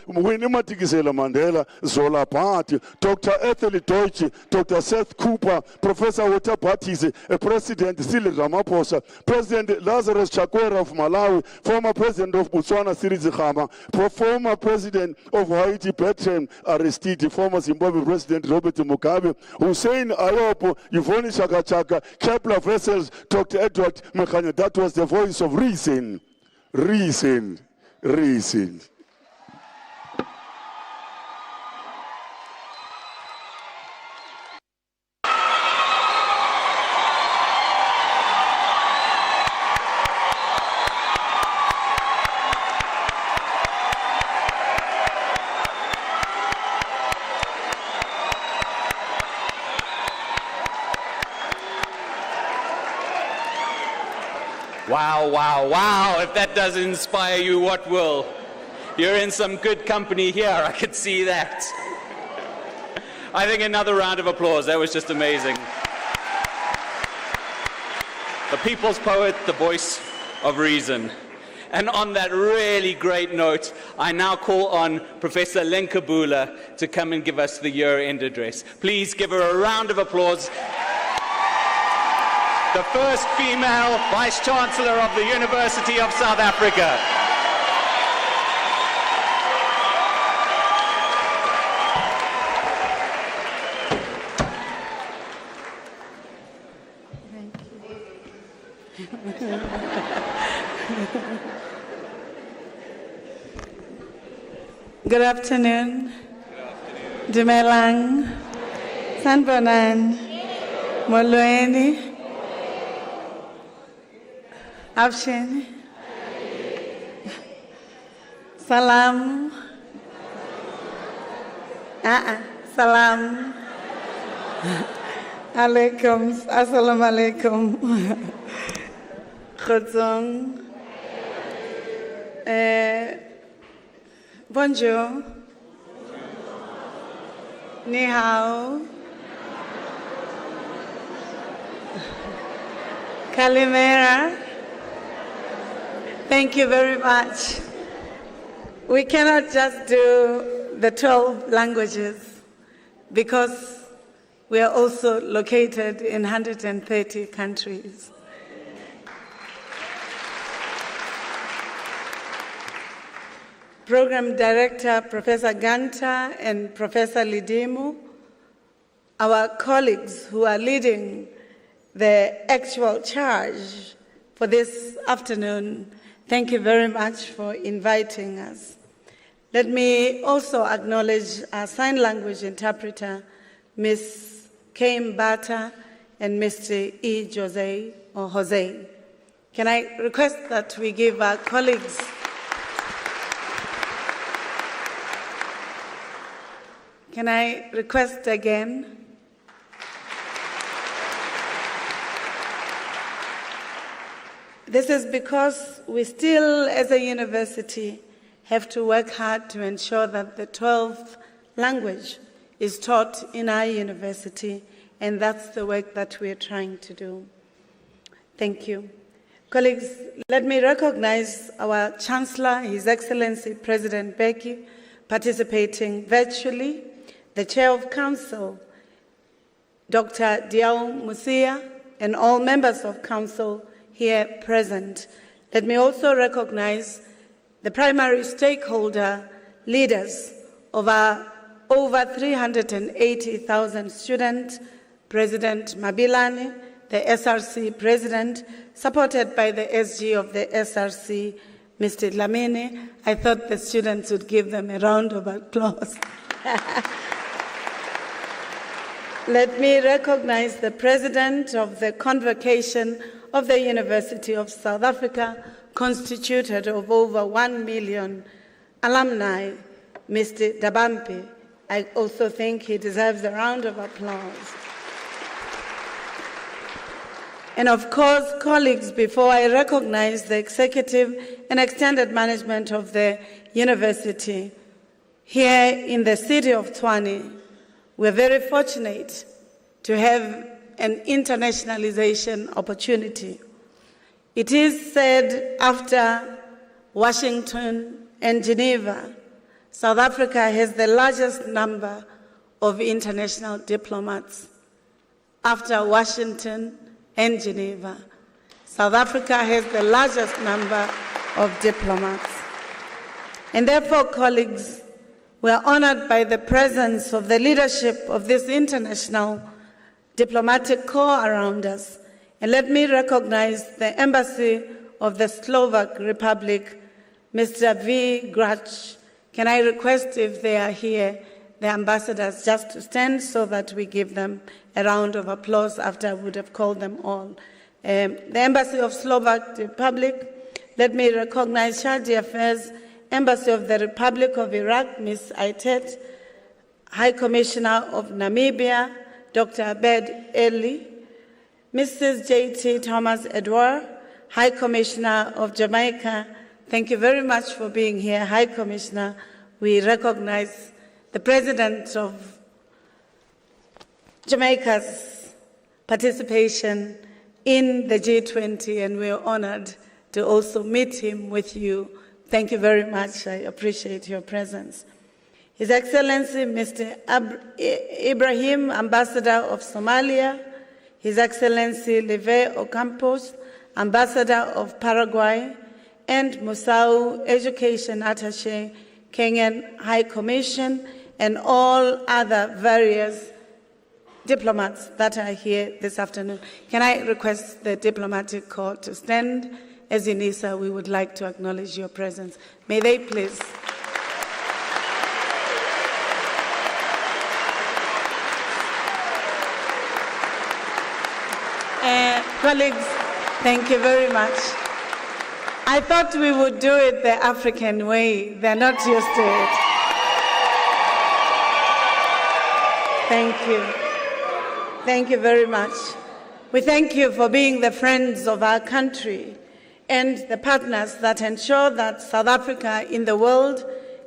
Winnie Madikizela-Mandela, Zola Party, Dr. Ethel Deutsch, Dr. Seth Cooper, Professor Walter Batisi, President Cyril Ramaphosa, President Lazarus Chakwera of Malawi, former President of Botswana Cyril Ramaphosa, former President of Haiti Bertrand Aristide, former Zimbabwe President Robert Mugabe, Hussein Ayopo, Yvonne Chaka Chaka, Kepler Vessels, Dr. Edward Mekanya. That was the voice of reason. Reason. Reason.
Wow, wow, wow. If that doesn't inspire you, what will? You're in some good company here, I could see that. I think another round of applause. That was just amazing. The people's poet, the voice of reason. And on that really great note, I now call on Professor Lenkabula to come and give us the year-end address. Please give her a round of applause. The first female Vice-Chancellor of the University of South Africa.
Good afternoon. Dumelang. Sanbonan. Molweni. Afshin. Salam. Salam. Alaikum. Assalamu alaikum. Khudzong. Bonjour. Ni hao. Kalimera. Thank you very much. We cannot just do the 12 languages because we are also located in 130 countries. Program Director Professor Ganta and Professor Lidimu, our colleagues who are leading the actual charge for this afternoon, thank you very much for inviting us. Let me also acknowledge our sign language interpreter, Ms. Kay Mbata and Mr. E. Jose or Jose. Can I request that we give our colleagues Can I request again? This is because we still, as a university, have to work hard to ensure that the 12th language is taught in our university, and that's the work that we're trying to do. Thank you. Colleagues, let me recognize our Chancellor, His Excellency President Beki, participating virtually, the Chair of Council, Dr. Diao Musia, and all members of Council here present. Let me also recognize the primary stakeholder leaders of our over 380,000 students, President Mabilani, the SRC President, supported by the SG of the SRC, Mr. Dlamini. I thought the students would give them a round of applause. Let me recognize the President of the Convocation of the University of South Africa, constituted of over 1 million alumni, Mr. Dabampi. I also think he deserves a round of applause. And of course, colleagues, before I recognize the executive and extended management of the university, here in the city of Tshwane, we're very fortunate to have an internationalization opportunity. It is said after Washington and Geneva, South Africa has the largest number of international diplomats. After Washington and Geneva, South Africa has the largest number of diplomats. And therefore, colleagues, we are honored by the presence of the leadership of this international diplomatic corps around us. And let me recognize the Embassy of the Slovak Republic, Mr. V. Grach. Can I request, if they are here, the ambassadors just to stand so that we give them a round of applause after I would have called them all. The Embassy of Slovak Republic, let me recognize Charge d'Affaires, Embassy of the Republic of Iraq, Ms. Aitet, High Commissioner of Namibia, Dr. Abed Eli, Mrs. J.T. Thomas Edward, High Commissioner of Jamaica. Thank you very much for being here, High Commissioner. We recognize the President of Jamaica's participation in the G20, and we are honored to also meet him with you. Thank you very much. I appreciate your presence. His Excellency, Mr. Ibrahim, Ambassador of Somalia, His Excellency Leve Ocampos, Ambassador of Paraguay, and Musau, Education Attaché, Kenyan High Commission, and all other various diplomats that are here this afternoon. Can I request the diplomatic corps to stand? As Unisa, we would like to acknowledge your presence. May they please. Colleagues, thank you very much. I thought we would do it the African way. They're not used to it. Thank you. Thank you very much. We thank you for being the friends of our country and the partners that ensure that South Africa in the world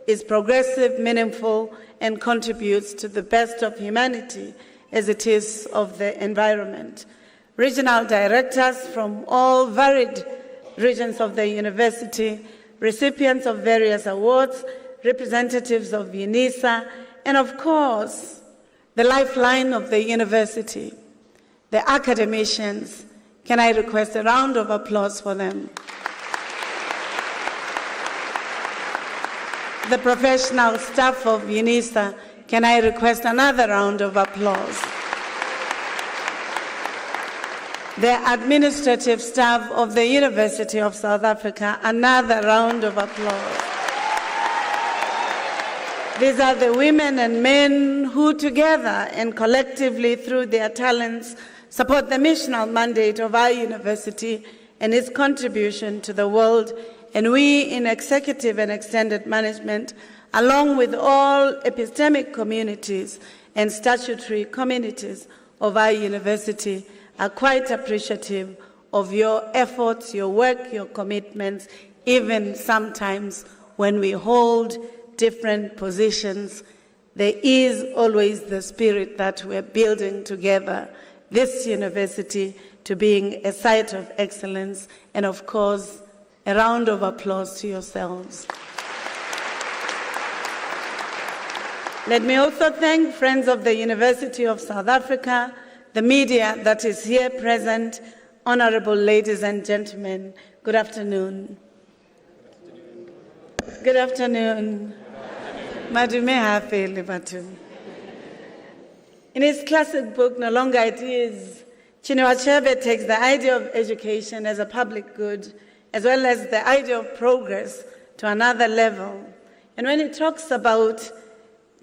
is progressive, meaningful, and contributes to the best of humanity as it is of the environment. Regional directors from all varied regions of the university, recipients of various awards, representatives of Unisa, and of course, the lifeline of the university, the academicians. Can I request a round of applause for them? The professional staff of Unisa, can I request another round of applause? The administrative staff of the University of South Africa, another round of applause. These are the women and men who together and collectively through their talents support the missional mandate of our university and its contribution to the world, and we in executive and extended management, along with all epistemic communities and statutory communities of our university, are quite appreciative of your efforts, your work, your commitments, even sometimes when we hold different positions. There is always the spirit that we're building together this university to being a site of excellence, and of course, a round of applause to yourselves. Let me also thank friends of the University of South Africa, the media that is here present, honorable ladies and gentlemen, good afternoon. Good afternoon. Madume hafe lebatu. In his classic book, No Longer It Is, Chinua Achebe takes the idea of education as a public good, as well as the idea of progress, to another level. And when he talks about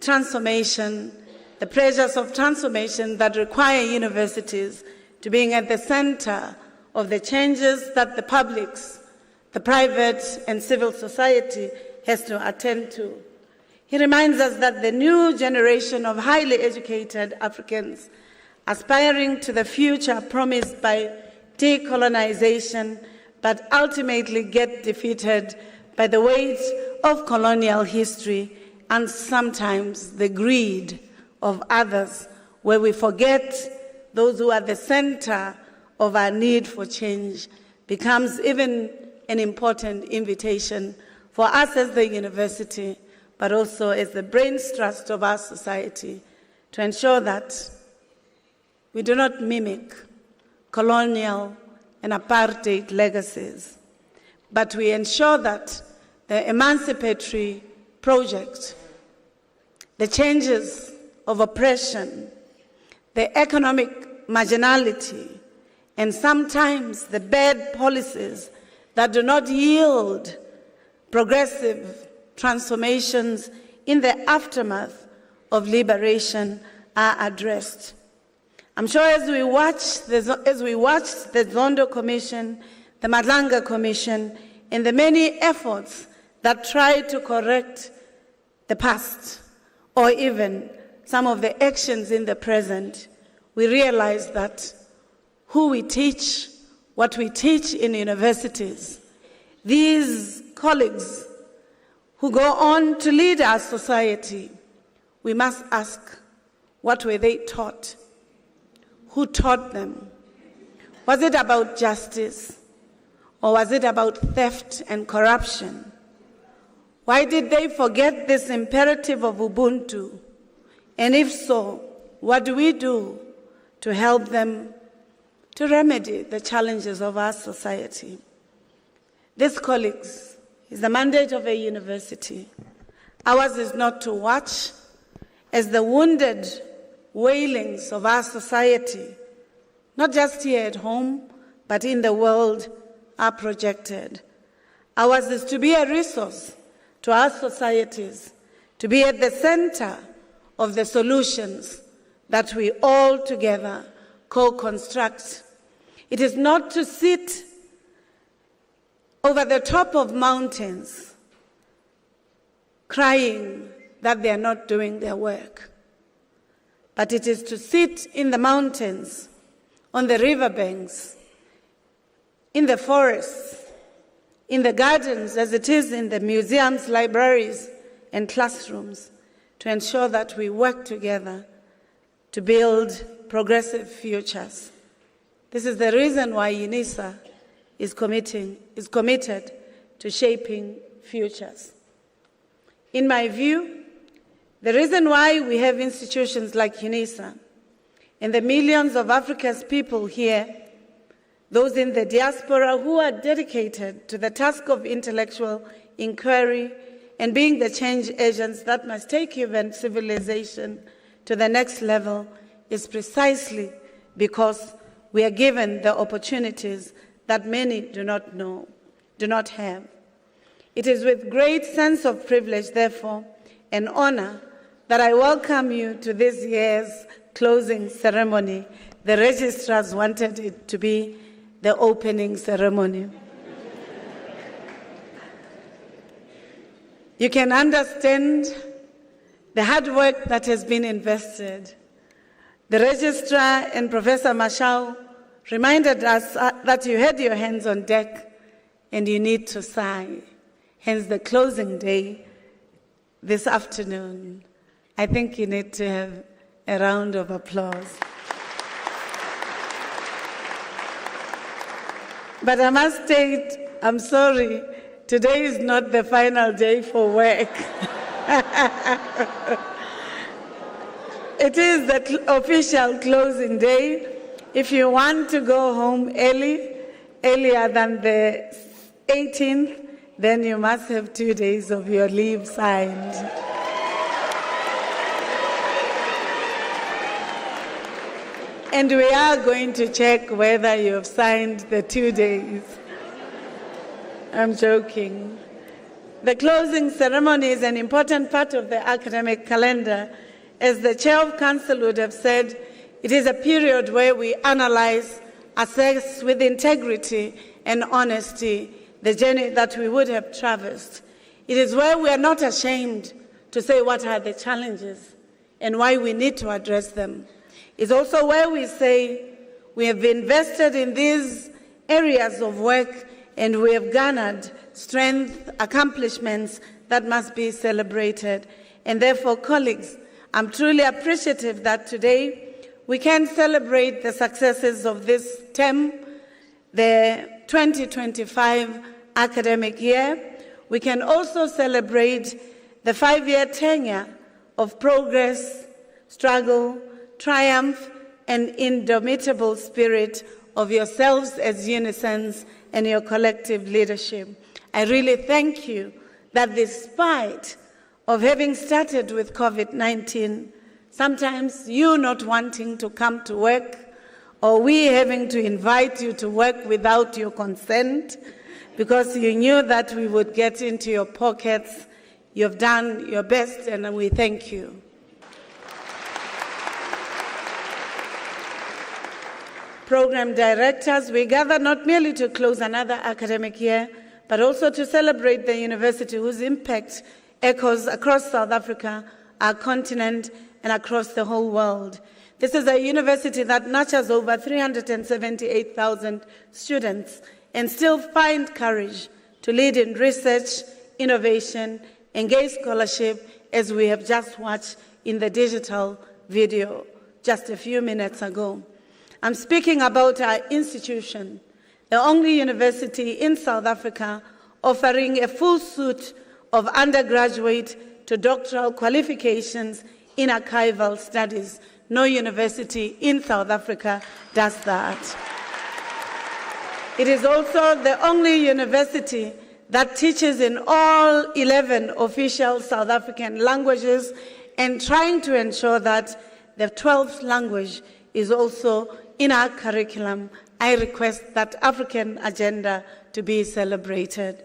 transformation, the pressures of transformation that require universities to being at the center of the changes that the publics, the private and civil society has to attend to. He reminds us that the new generation of highly educated Africans aspiring to the future promised by decolonization, but ultimately get defeated by the weight of colonial history and sometimes the greed of others, where we forget those who are the center of our need for change, becomes even an important invitation for us as the university, but also as the brains trust of our society, to ensure that we do not mimic colonial and apartheid legacies, but we ensure that the emancipatory project, the changes of oppression, the economic marginality, and sometimes the bad policies that do not yield progressive transformations in the aftermath of liberation are addressed. I'm sure as we watch the Zondo Commission, the Madlanga Commission, and the many efforts that try to correct the past, or even some of the actions in the present, we realize that who we teach, what we teach in universities, these colleagues who go on to lead our society, we must ask, what were they taught? Who taught them? Was it about justice, or was it about theft and corruption? Why did they forget this imperative of Ubuntu? And if so, what do we do to help them to remedy the challenges of our society? This, colleagues, is the mandate of a university. Ours is not to watch as the wounded wailings of our society, not just here at home, but in the world, are projected. Ours is to be a resource to our societies, to be at the center of the solutions that we all together co-construct. It is not to sit over the top of mountains crying that they are not doing their work, but it is to sit in the mountains, on the riverbanks, in the forests, in the gardens, as it is in the museums, libraries, and classrooms, to ensure that we work together to build progressive futures. This is the reason why Unisa is committed to shaping futures. In my view, the reason why we have institutions like Unisa and the millions of Africa's people here, those in the diaspora who are dedicated to the task of intellectual inquiry and being the change agents that must take human civilization to the next level, is precisely because we are given the opportunities that many do not have. It is with great sense of privilege, therefore, and honor that I welcome you to this year's closing ceremony. The registrars wanted it to be the opening ceremony. You can understand the hard work that has been invested. The registrar and Professor Mashau reminded us that you had your hands on deck and you need to sigh. Hence the closing day this afternoon. I think you need to have a round of applause. But I must state, I'm sorry, today is not the final day for work. It is the official closing day. If you want to go home earlier than the 18th, then you must have 2 days of your leave signed. And we are going to check whether you have signed the 2 days. I'm joking. The closing ceremony is an important part of the academic calendar. As the Chair of Council would have said, it is a period where we analyze, assess with integrity and honesty the journey that we would have traversed. It is where we are not ashamed to say what are the challenges and why we need to address them. It's also where we say we have invested in these areas of work and we have garnered strength, accomplishments that must be celebrated. And therefore, colleagues, I'm truly appreciative that today we can celebrate the successes of this term, the 2025 academic year, we can also celebrate the 5-year tenure of progress, struggle, triumph, and indomitable spirit of yourselves as unisons and your collective leadership. I really thank you that despite of having started with COVID-19, sometimes you not wanting to come to work, or we having to invite you to work without your consent, because you knew that we would get into your pockets. You've done your best, and we thank you. Program directors, we gather not merely to close another academic year, but also to celebrate the university whose impact echoes across South Africa, our continent, and across the whole world. This is a university that nurtures over 378,000 students and still find courage to lead in research, innovation, engage scholarship, as we have just watched in the digital video just a few minutes ago. I'm speaking about our institution, the only university in South Africa offering a full suite of undergraduate to doctoral qualifications in archival studies. No university in South Africa does that. It is also the only university that teaches in all 11 official South African languages and trying to ensure that the 12th language is also in our curriculum. I request that African agenda to be celebrated.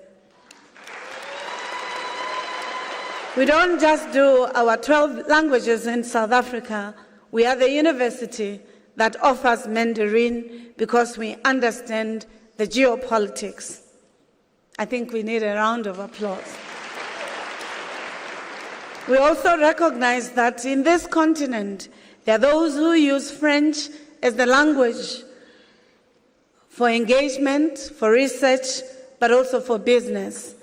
We don't just do our 12 languages in South Africa. We are the university that offers Mandarin because we understand the geopolitics. I think we need a round of applause. We also recognize that in this continent, there are those who use French as the language for engagement, for research, but also for business.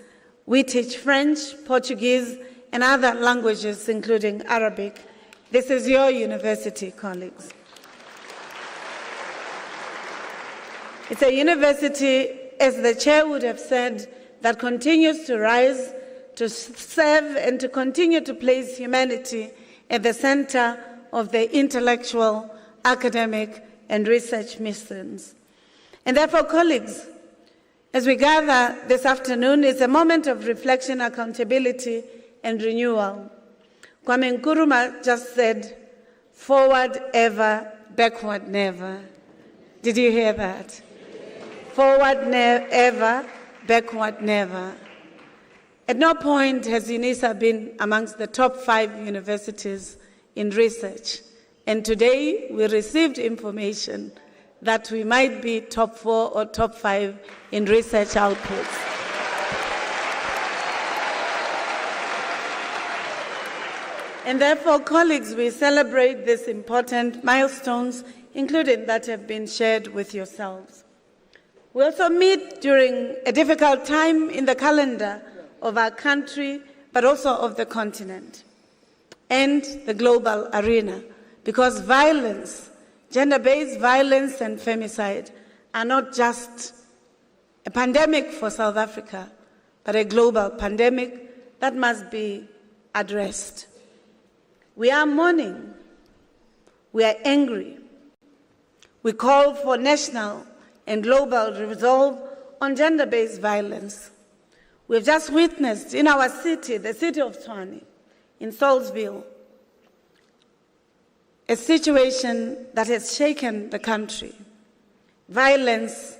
We teach French, Portuguese, and other languages, including Arabic. This is your university, colleagues. It's a university, as the chair would have said, that continues to rise, to serve, and to continue to place humanity at the center of the intellectual, academic, and research missions. And therefore, colleagues, as we gather this afternoon, it's a moment of reflection, accountability, and renewal. Kwame Nkrumah just said, "Forward ever, backward never." Did you hear that? Forward ever, backward never. At no point has Unisa been amongst the top 5 universities in research. And today we received information that we might be top 4 or top 5 in research outputs. And therefore, colleagues, we celebrate these important milestones, including that have been shared with yourselves. We also meet during a difficult time in the calendar of our country, but also of the continent and the global arena, because violence, gender-based violence and femicide are not just a pandemic for South Africa, but a global pandemic that must be addressed. We are mourning. We are angry. We call for national and global resolve on gender-based violence. We've just witnessed in our city, the city of Tshwane, in Salisbury, a situation that has shaken the country. Violence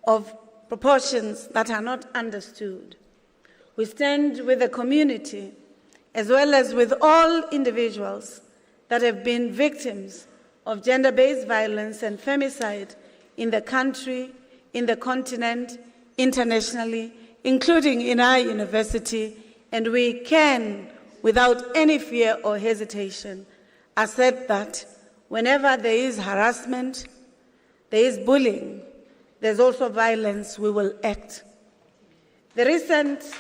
of proportions that are not understood. We stand with the community as well as with all individuals that have been victims of gender-based violence and femicide in the country, in the continent, internationally, including in our university, and we can, without any fear or hesitation, assert that whenever there is harassment, there is bullying, there's also violence, we will act. The recent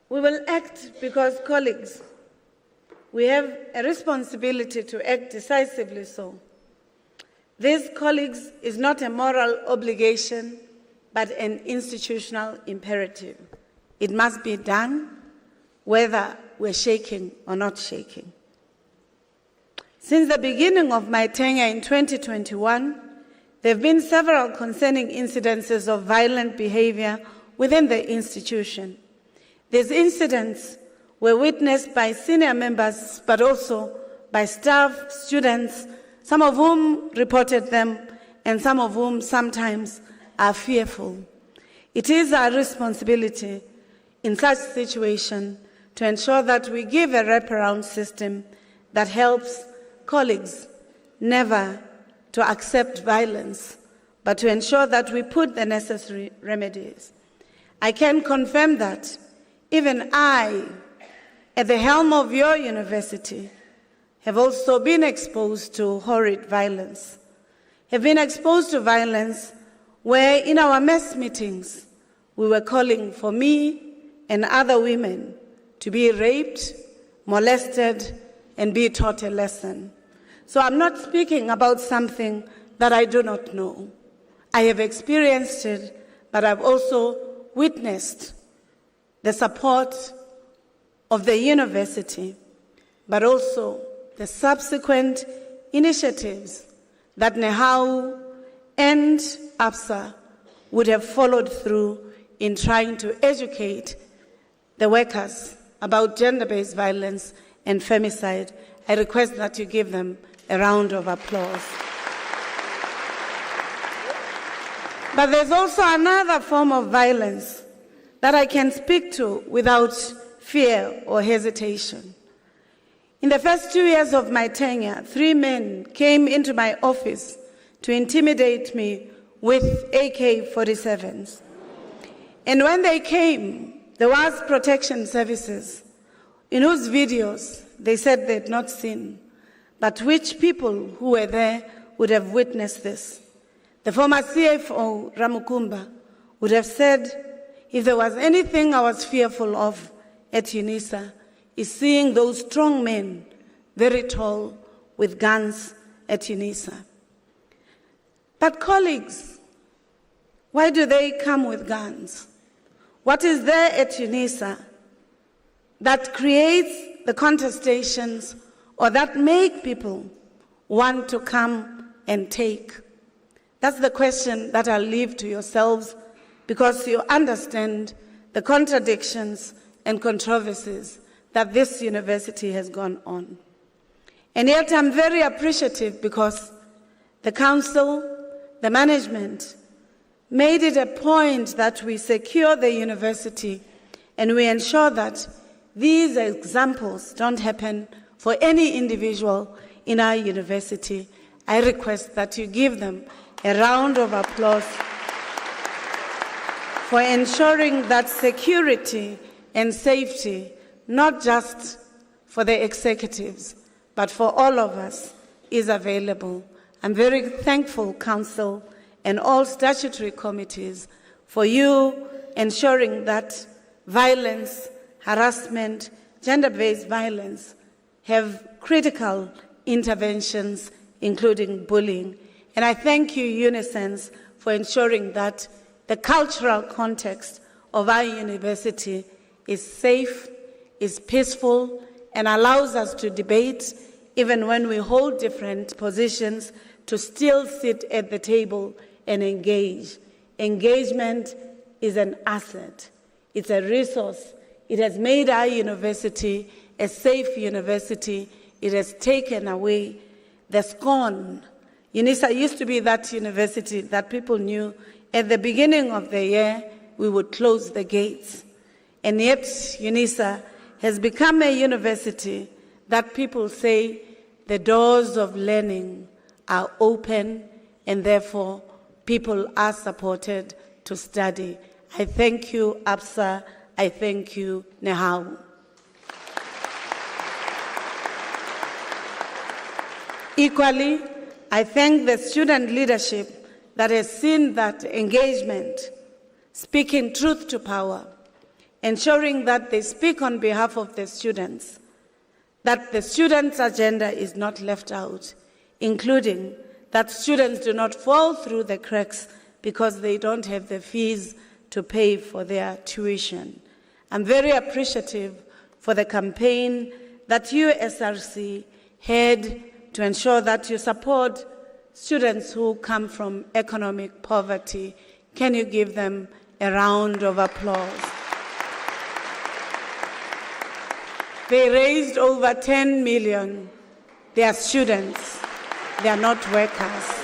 We will act because, colleagues, we have a responsibility to act decisively so. This, colleagues, is not a moral obligation, but an institutional imperative. It must be done whether we're shaking or not shaking. Since the beginning of my tenure in 2021, there have been several concerning incidences of violent behavior within the institution. These incidents were witnessed by senior members, but also by staff, students, some of whom reported them, and some of whom sometimes are fearful. It is our responsibility in such situation to ensure that we give a wraparound system that helps colleagues never to accept violence, but to ensure that we put the necessary remedies. I can confirm that even I, at the helm of your university, have also been exposed to horrid violence, have been exposed to violence where in our mess meetings we were calling for me and other women to be raped, molested, and be taught a lesson. So I'm not speaking about something that I do not know. I have experienced it, but I've also witnessed the support of the university, but also the subsequent initiatives that NEHAU and APSA would have followed through in trying to educate the workers about gender-based violence and femicide. I request that you give them a round of applause. But there's also another form of violence that I can speak to without fear or hesitation. In the first 2 years of my tenure, 3 men came into my office to intimidate me with AK-47s. And when they came, there was protection services in whose videos they said they'd not seen, but which people who were there would have witnessed this. The former CFO, Ramukumba, would have said, if there was anything I was fearful of at Unisa, is seeing those strong men, very tall, with guns at Unisa. But colleagues, why do they come with guns? What is there at Unisa that creates the contestations or that make people want to come and take? That's the question that I'll leave to yourselves, because you understand the contradictions and controversies that this university has gone on. And yet I'm very appreciative because the council, the management, made it a point that we secure the university and we ensure that these examples don't happen for any individual in our university. I request that you give them a round of applause for ensuring that security and safety, not just for the executives, but for all of us, is available. I'm very thankful, Council, and all statutory committees for you ensuring that violence, harassment, gender-based violence have critical interventions, including bullying. And I thank you, Unisens, for ensuring that the cultural context of our university is safe, is peaceful, and allows us to debate, even when we hold different positions, to still sit at the table and engage. Engagement is an asset. It's a resource. It has made our university a safe university. It has taken away the scorn. Unisa used to be that university that people knew at the beginning of the year we would close the gates. And yet Unisa has become a university that people say the doors of learning are open and therefore people are supported to study. I thank you, APSA. I thank you, NEHAU. Equally, I thank the student leadership that has seen that engagement, speaking truth to power, ensuring that they speak on behalf of the students, that the students' agenda is not left out, including that students do not fall through the cracks because they don't have the fees to pay for their tuition. I'm very appreciative for the campaign that you, SRC, had to ensure that you support students who come from economic poverty. Can you give them a round of applause? They raised over 10 million. They are students. They are not workers.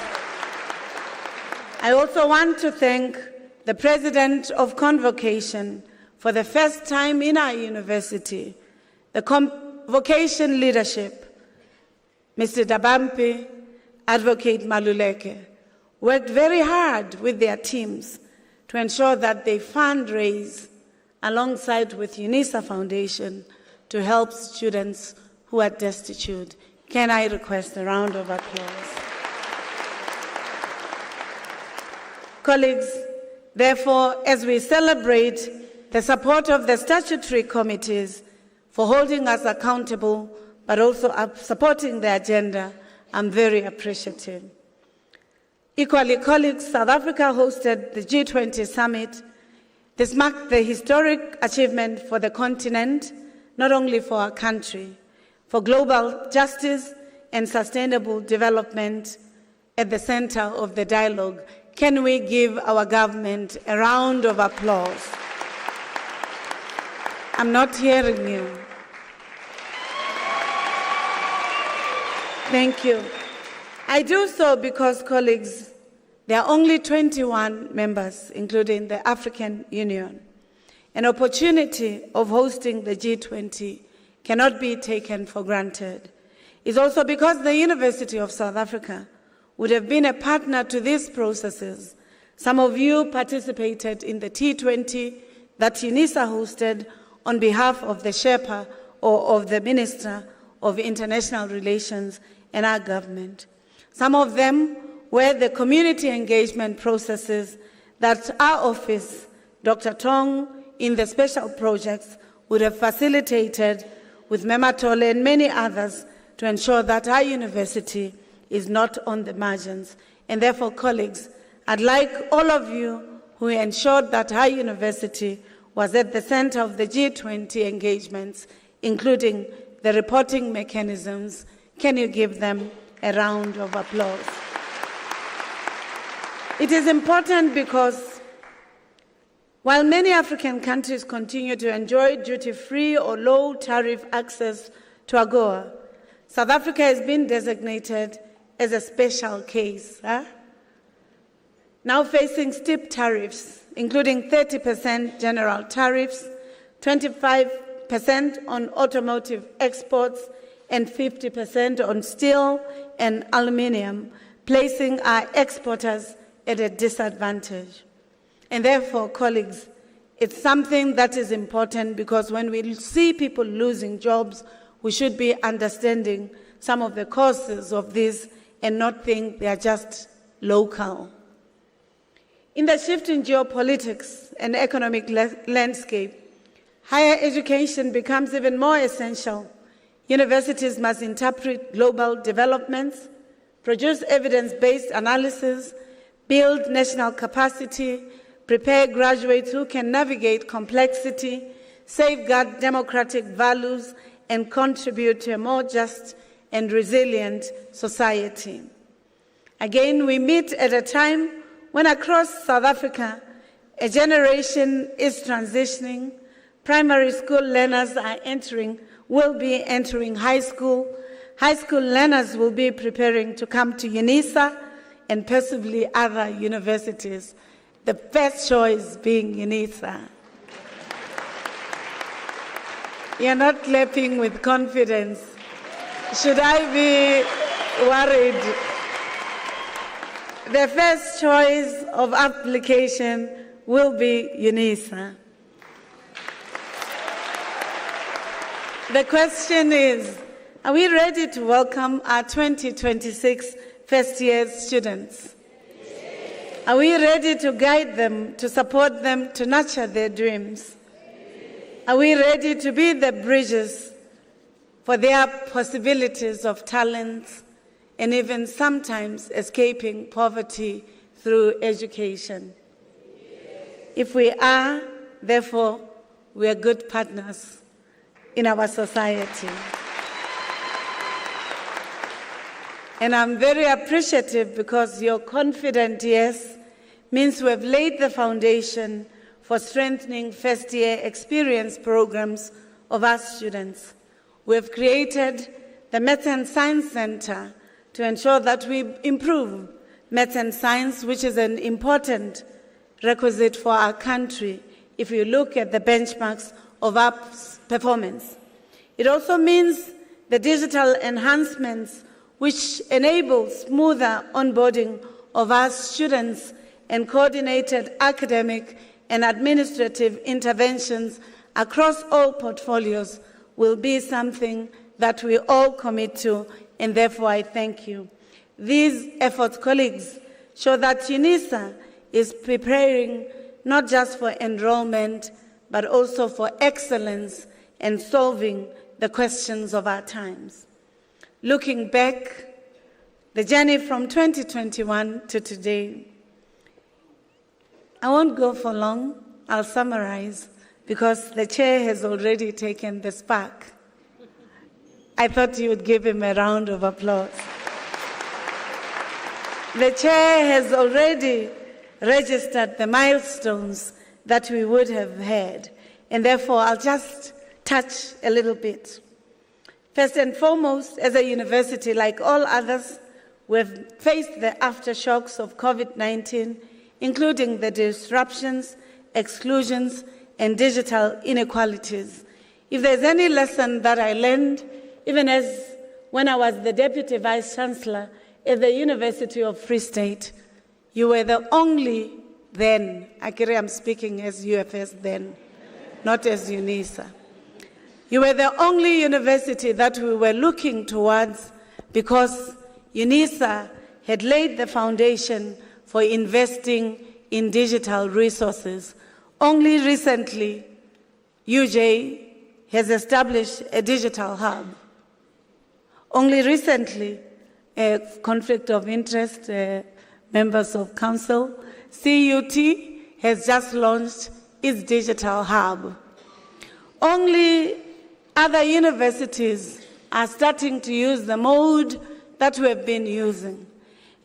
I also want to thank the President of Convocation for the first time in our university. The Convocation leadership, Mr. Dabampi, Advocate Maluleke, worked very hard with their teams to ensure that they fundraise alongside with Unisa Foundation to help students who are destitute. Can I request a round of applause? Colleagues, therefore, as we celebrate the support of the statutory committees for holding us accountable, but also supporting the agenda, I'm very appreciative. Equally, colleagues, South Africa hosted the G20 summit. This marked the historic achievement for the continent, not only for our country, for global justice and sustainable development at the center of the dialogue. Can we give our government a round of applause? I'm not hearing you. Thank you. I do so because, colleagues, there are only 21 members, including the African Union. An opportunity of hosting the G20 cannot be taken for granted. It's also because the University of South Africa would have been a partner to these processes. Some of you participated in the T20 that Unisa hosted on behalf of the Sherpa or of the Minister of International Relations and our government. Some of them were the community engagement processes that our office, Dr. Tong, in the special projects, would have facilitated with Mematole and many others to ensure that our university is not on the margins. And therefore, colleagues, I'd like all of you who ensured that our university was at the center of the G20 engagements, including the reporting mechanisms. Can you give them a round of applause? It is important because while many African countries continue to enjoy duty-free or low-tariff access to AGOA, South Africa has been designated as a special case, now facing steep tariffs, including 30% general tariffs, 25% on automotive exports, and 50% on steel and aluminium, placing our exporters at a disadvantage. And therefore, colleagues, it's something that is important because when we see people losing jobs, we should be understanding some of the causes of this and not think they are just local. In the shift in geopolitics and economic landscape, higher education becomes even more essential. Universities must interpret global developments, produce evidence-based analysis, build national capacity, prepare graduates who can navigate complexity, safeguard democratic values, and contribute to a more just and resilient society. Again, we meet at a time when across South Africa, a generation is transitioning. Primary school learners will be entering high school. High school learners will be preparing to come to Unisa and possibly other universities. The first choice being Unisa. You're not clapping with confidence. Should I be worried? The first choice of application will be Unisa. The question is, are we ready to welcome our 2026 first-year students? Are we ready to guide them, to support them, to nurture their dreams? Are we ready to be the bridges for their possibilities of talents and even sometimes escaping poverty through education. If we are, therefore, we are good partners in our society. And I'm very appreciative because your confident yes means we have laid the foundation for strengthening first-year experience programs of our students. We have created the Maths and Science Center to ensure that we improve maths and science, which is an important requisite for our country if you look at the benchmarks of our performance. It also means the digital enhancements which enable smoother onboarding of our students and coordinated academic and administrative interventions across all portfolios will be something that we all commit to, and therefore I thank you. These efforts, colleagues, show that Unisa is preparing not just for enrollment, but also for excellence and solving the questions of our times. Looking back, the journey from 2021 to today, I won't go for long, I'll summarize, because the chair has already taken the spark. I thought you would give him a round of applause. The chair has already registered the milestones that we would have had, and therefore I'll just touch a little bit. First and foremost, as a university, like all others, we've faced the aftershocks of COVID-19, including the disruptions, exclusions, and digital inequalities. If there's any lesson that I learned, even as when I was the Deputy Vice Chancellor at the University of Free State, you were the only then, I'm speaking as UFS then, not as Unisa. You were the only university that we were looking towards because Unisa had laid the foundation for investing in digital resources. Only recently, UJ has established a digital hub. Only recently, a conflict of interest, members of council, CUT has just launched its digital hub. Only other universities are starting to use the mode that we have been using.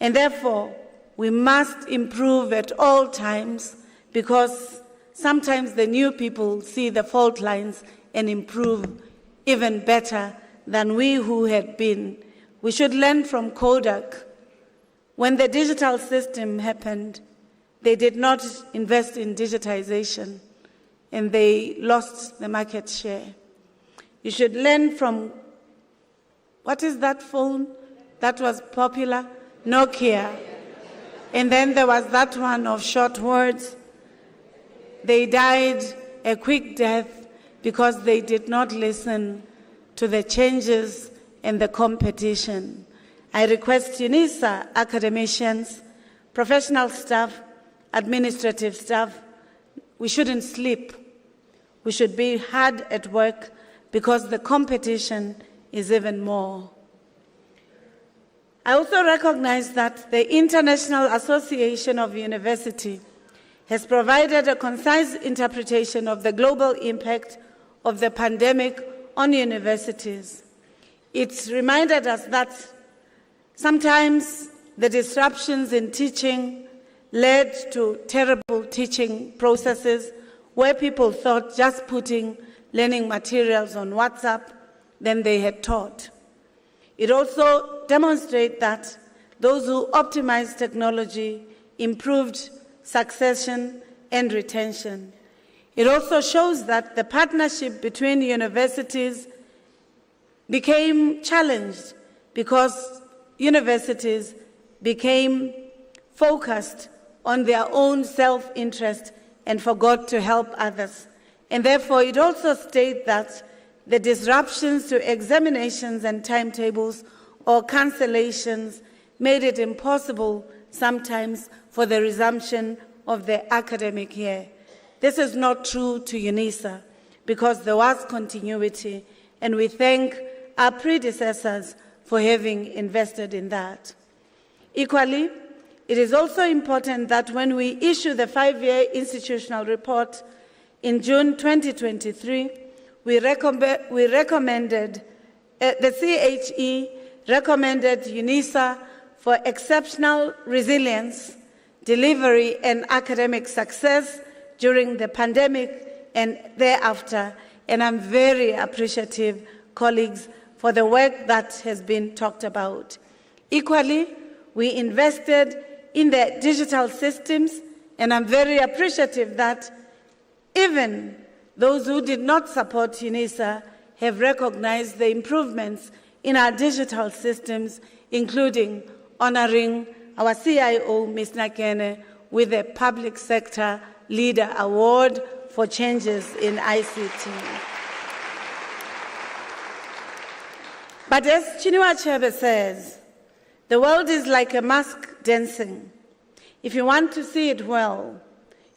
And therefore, we must improve at all times because sometimes the new people see the fault lines and improve even better than we who had been. We should learn from Kodak. When the digital system happened, they did not invest in digitization and they lost the market share. You should learn from, what is that phone that was popular? Nokia. And then there was that one of short words. They died a quick death because they did not listen to the changes and the competition. I request Unisa academicians, professional staff, administrative staff, we shouldn't sleep. We should be hard at work because the competition is even more. I also recognize that the International Association of University has provided a concise interpretation of the global impact of the pandemic on universities. It's reminded us that sometimes the disruptions in teaching led to terrible teaching processes where people thought just putting learning materials on WhatsApp, then they had taught. It also demonstrates that those who optimized technology improved succession and retention. It also shows that the partnership between universities became challenged because universities became focused on their own self-interest and forgot to help others. And therefore, it also states that the disruptions to examinations and timetables or cancellations made it impossible sometimes for the resumption of the academic year. This is not true to Unisa because there was continuity, and we thank our predecessors for having invested in that. Equally, it is also important that when we issue the 5-year institutional report in June 2023, the CHE recommended Unisa for exceptional resilience, delivery, and academic success during the pandemic and thereafter. And I'm very appreciative, colleagues, for the work that has been talked about. Equally, we invested in the digital systems, and I'm very appreciative that even those who did not support Unisa have recognized the improvements in our digital systems, including honoring our CIO, Ms. Nakene, with the Public Sector Leader Award for changes in ICT. But as Chinua Achebe says, the world is like a mask dancing. If you want to see it well,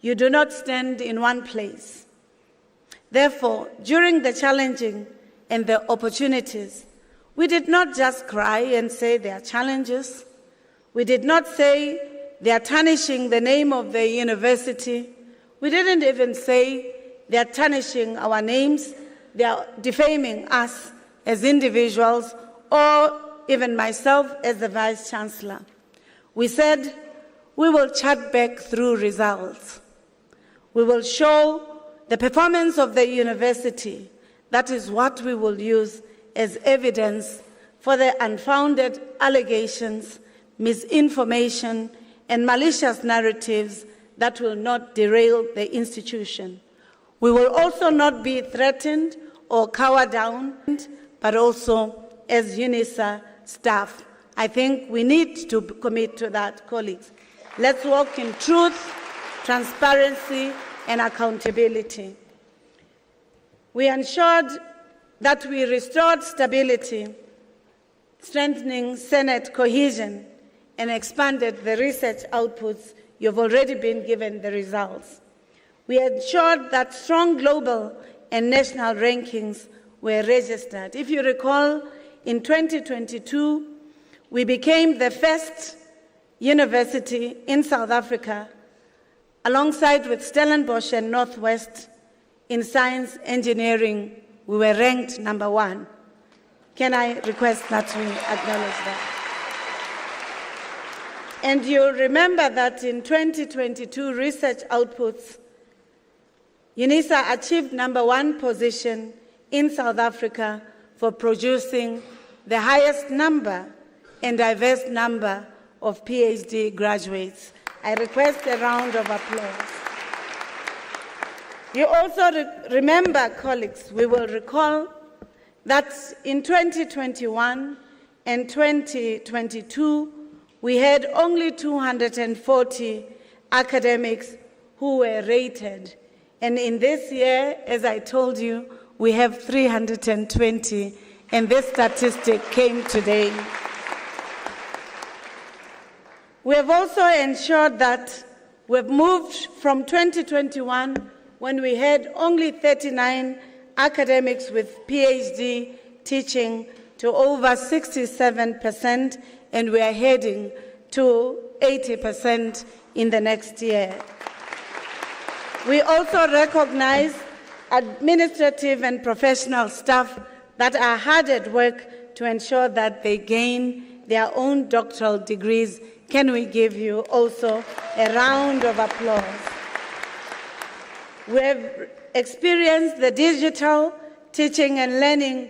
you do not stand in one place. Therefore, during the challenging and the opportunities, we did not just cry and say there are challenges. We did not say they are tarnishing the name of the university. We didn't even say they are tarnishing our names. They are defaming us as individuals, or even myself as the Vice Chancellor. We said we will chat back through results. We will show the performance of the university. That is what we will use as evidence for the unfounded allegations, misinformation, and malicious narratives that will not derail the institution. We will also not be threatened or cower down, but also as Unisa staff. I think we need to commit to that, colleagues. Let's work in truth, transparency, and accountability. We ensured that we restored stability, strengthening Senate cohesion, and expanded the research outputs. You've already been given the results. We ensured that strong global and national rankings were registered. If you recall, in 2022, we became the first university in South Africa, alongside with Stellenbosch and Northwest, in science engineering. We were ranked number 1. Can I request that we acknowledge that? And you remember that in 2022 research outputs, Unisa achieved number 1 position in South Africa for producing the highest number and diverse number of PhD graduates. I request a round of applause. You also remember, colleagues, we will recall that in 2021 and 2022, we had only 240 academics who were rated. And in this year, as I told you, we have 320, and this statistic came today. We have also ensured that we've moved from 2021, when we had only 39 academics with PhD teaching, to over 67%, and we are heading to 80% in the next year. We also recognize administrative and professional staff that are hard at work to ensure that they gain their own doctoral degrees. Can we give you also a round of applause? We have experienced the digital teaching and learning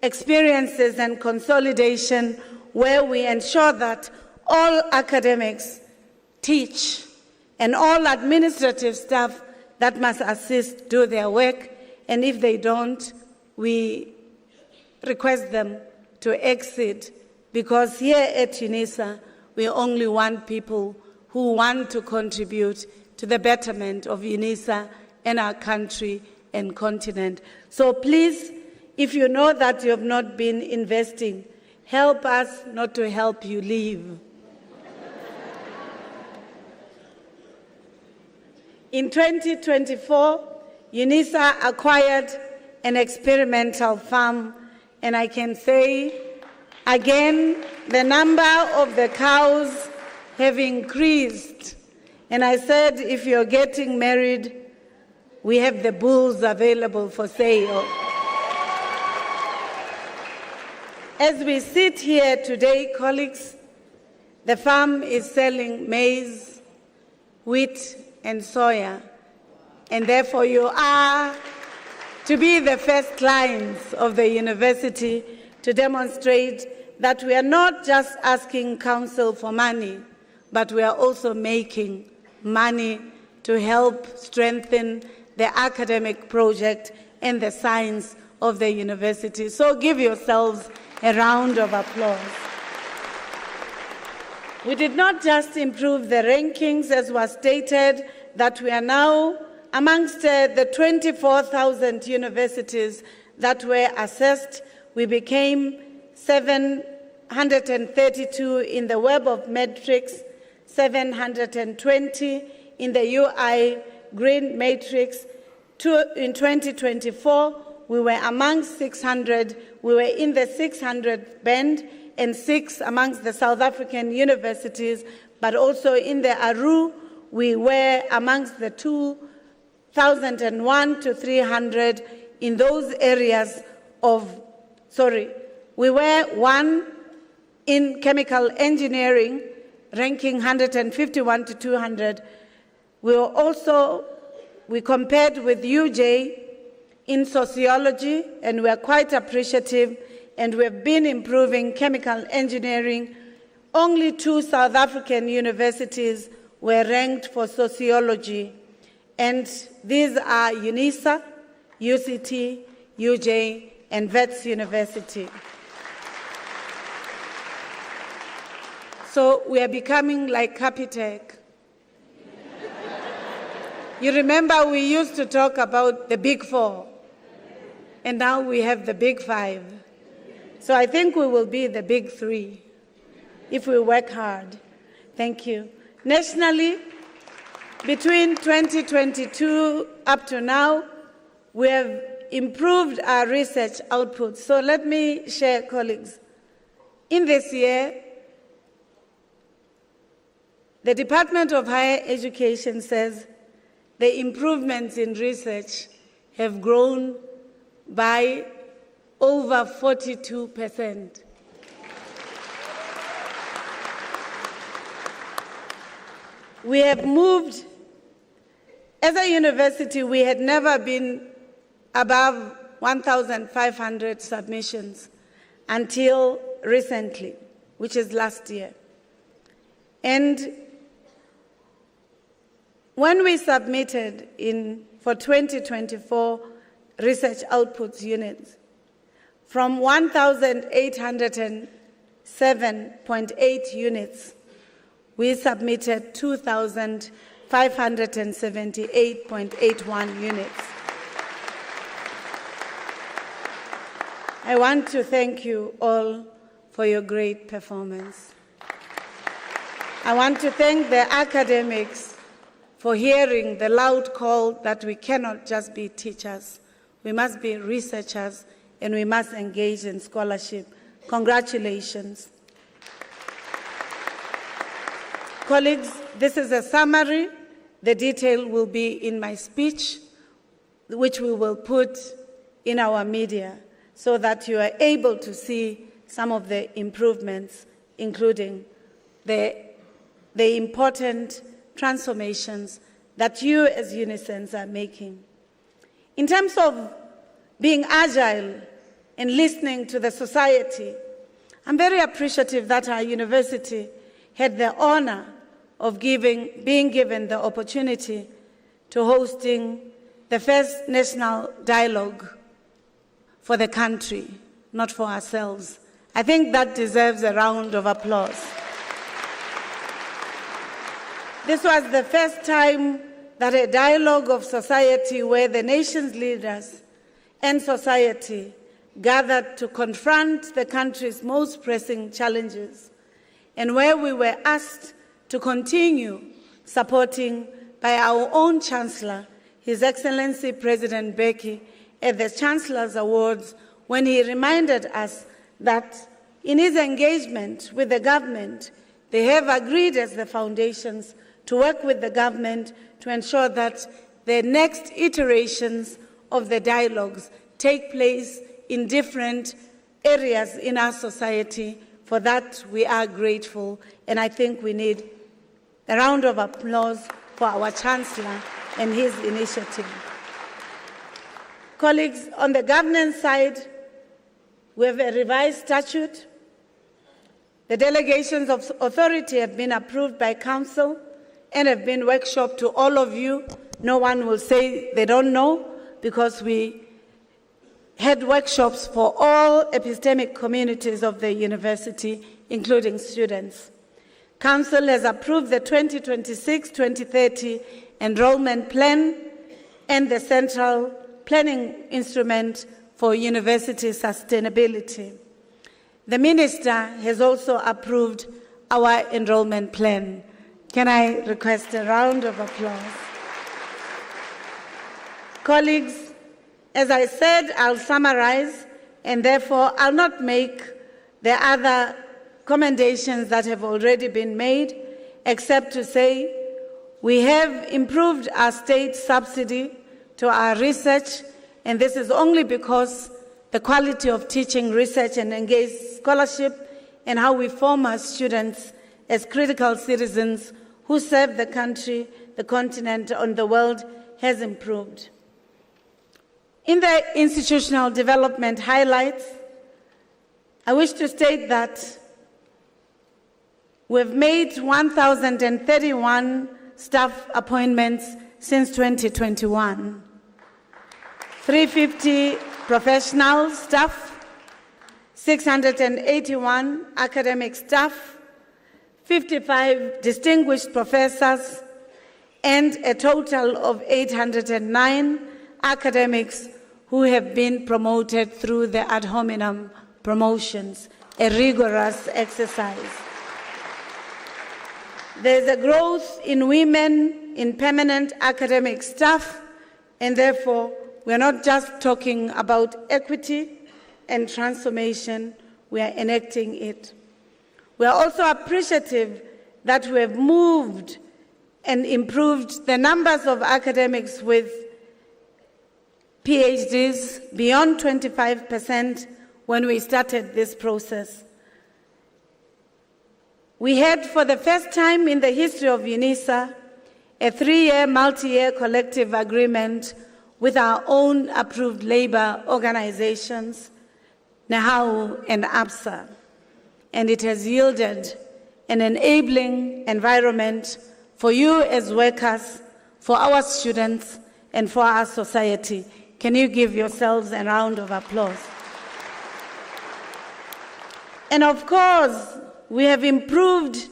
experiences and consolidation, where we ensure that all academics teach and all administrative staff that must assist do their work, and if they don't, we request them to exit, because here at Unisa, we only want people who want to contribute to the betterment of Unisa and our country and continent. So please, if you know that you have not been investing, help us not to help you leave. In 2024, Unisa acquired an experimental farm, and I can say Again, the number of the cows have increased. And I said, if you're getting married, we have the bulls available for sale. As we sit here today, colleagues, the farm is selling maize, wheat, and soya. And therefore, you are to be the first clients of the university to demonstrate that we are not just asking council for money, but we are also making money to help strengthen the academic project and the science of the university. So give yourselves a round of applause. We did not just improve the rankings, as was stated, that we are now amongst the 24,000 universities that were assessed. We became 732 in the Web of Metrics, 720 in the UI Green Matrix. In 2024, we were amongst 600. We were in the 600 band and 6 amongst the South African universities, but also in the ARU, we were amongst the 2001 to 300 in those areas we were 1 in chemical engineering, ranking 151 to 200. We compared with UJ in sociology, and we are quite appreciative, and we have been improving chemical engineering. Only 2 South African universities were ranked for sociology, and these are Unisa, UCT, UJ, and Wits University. So we are becoming like Capitec. You remember we used to talk about the big 4, and now we have the big 5. So I think we will be the big 3 if we work hard. Thank you. Nationally, between 2022 up to now, we have improved our research output. So let me share, colleagues. In this year, the Department of Higher Education says the improvements in research have grown by over 42%. We have moved, as a university, we had never been above 1,500 submissions until recently, which is last year. And when we submitted for 2024 research outputs units, from 1,807.8 units, we submitted 2,578.81 units. I want to thank you all for your great performance. I want to thank the academics for hearing the loud call that we cannot just be teachers, we must be researchers, and we must engage in scholarship. Congratulations. Colleagues, this is a summary. The detail will be in my speech, which we will put in our media, so that you are able to see some of the improvements, including the important transformations that you as Unisans are making. In terms of being agile and listening to the society, I'm very appreciative that our university had the honor of being given the opportunity to hosting the first national dialogue for the country, not for ourselves. I think that deserves a round of applause. This was the first time that a dialogue of society where the nation's leaders and society gathered to confront the country's most pressing challenges, and where we were asked to continue supporting by our own Chancellor, His Excellency President Beki, at the Chancellor's Awards, when he reminded us that In his engagement with the government, they have agreed as the foundations to work with the government to ensure that the next iterations of the dialogues take place in different areas in our society. For that, we are grateful, and I think we need a round of applause for our Chancellor and his initiative. Colleagues, on the governance side, we have a revised statute. The delegations of authority have been approved by Council and have been workshopped to all of you. No one will say they don't know, because we had workshops for all epistemic communities of the university, including students. Council has approved the 2026-2030 enrollment plan and the central planning instrument for university sustainability. The Minister has also approved our enrollment plan. Can I request a round of applause? Colleagues, as I said, I'll summarize, and therefore I'll not make the other commendations that have already been made, except to say we have improved our state subsidy to our research, and this is only because the quality of teaching, research, and engaged scholarship, and how we form our students as critical citizens who serve the country, the continent, and the world has improved. In the institutional development highlights, I wish to state that we've made 1,031 staff appointments since 2021, 350 professional staff, 681 academic staff, 55 distinguished professors, and a total of 809 academics who have been promoted through the ad hominem promotions, a rigorous exercise. There's a growth in women in permanent academic staff, and therefore we're not just talking about equity and transformation, we are enacting it. We are also appreciative that we have moved and improved the numbers of academics with PhDs beyond 25% when we started this process. We had, for the first time in the history of Unisa, a 3-year, multi-year collective agreement with our own approved labor organizations, NAHAU and ABSA, and it has yielded an enabling environment for you as workers, for our students, and for our society. Can you give yourselves a round of applause? And of course, we have improved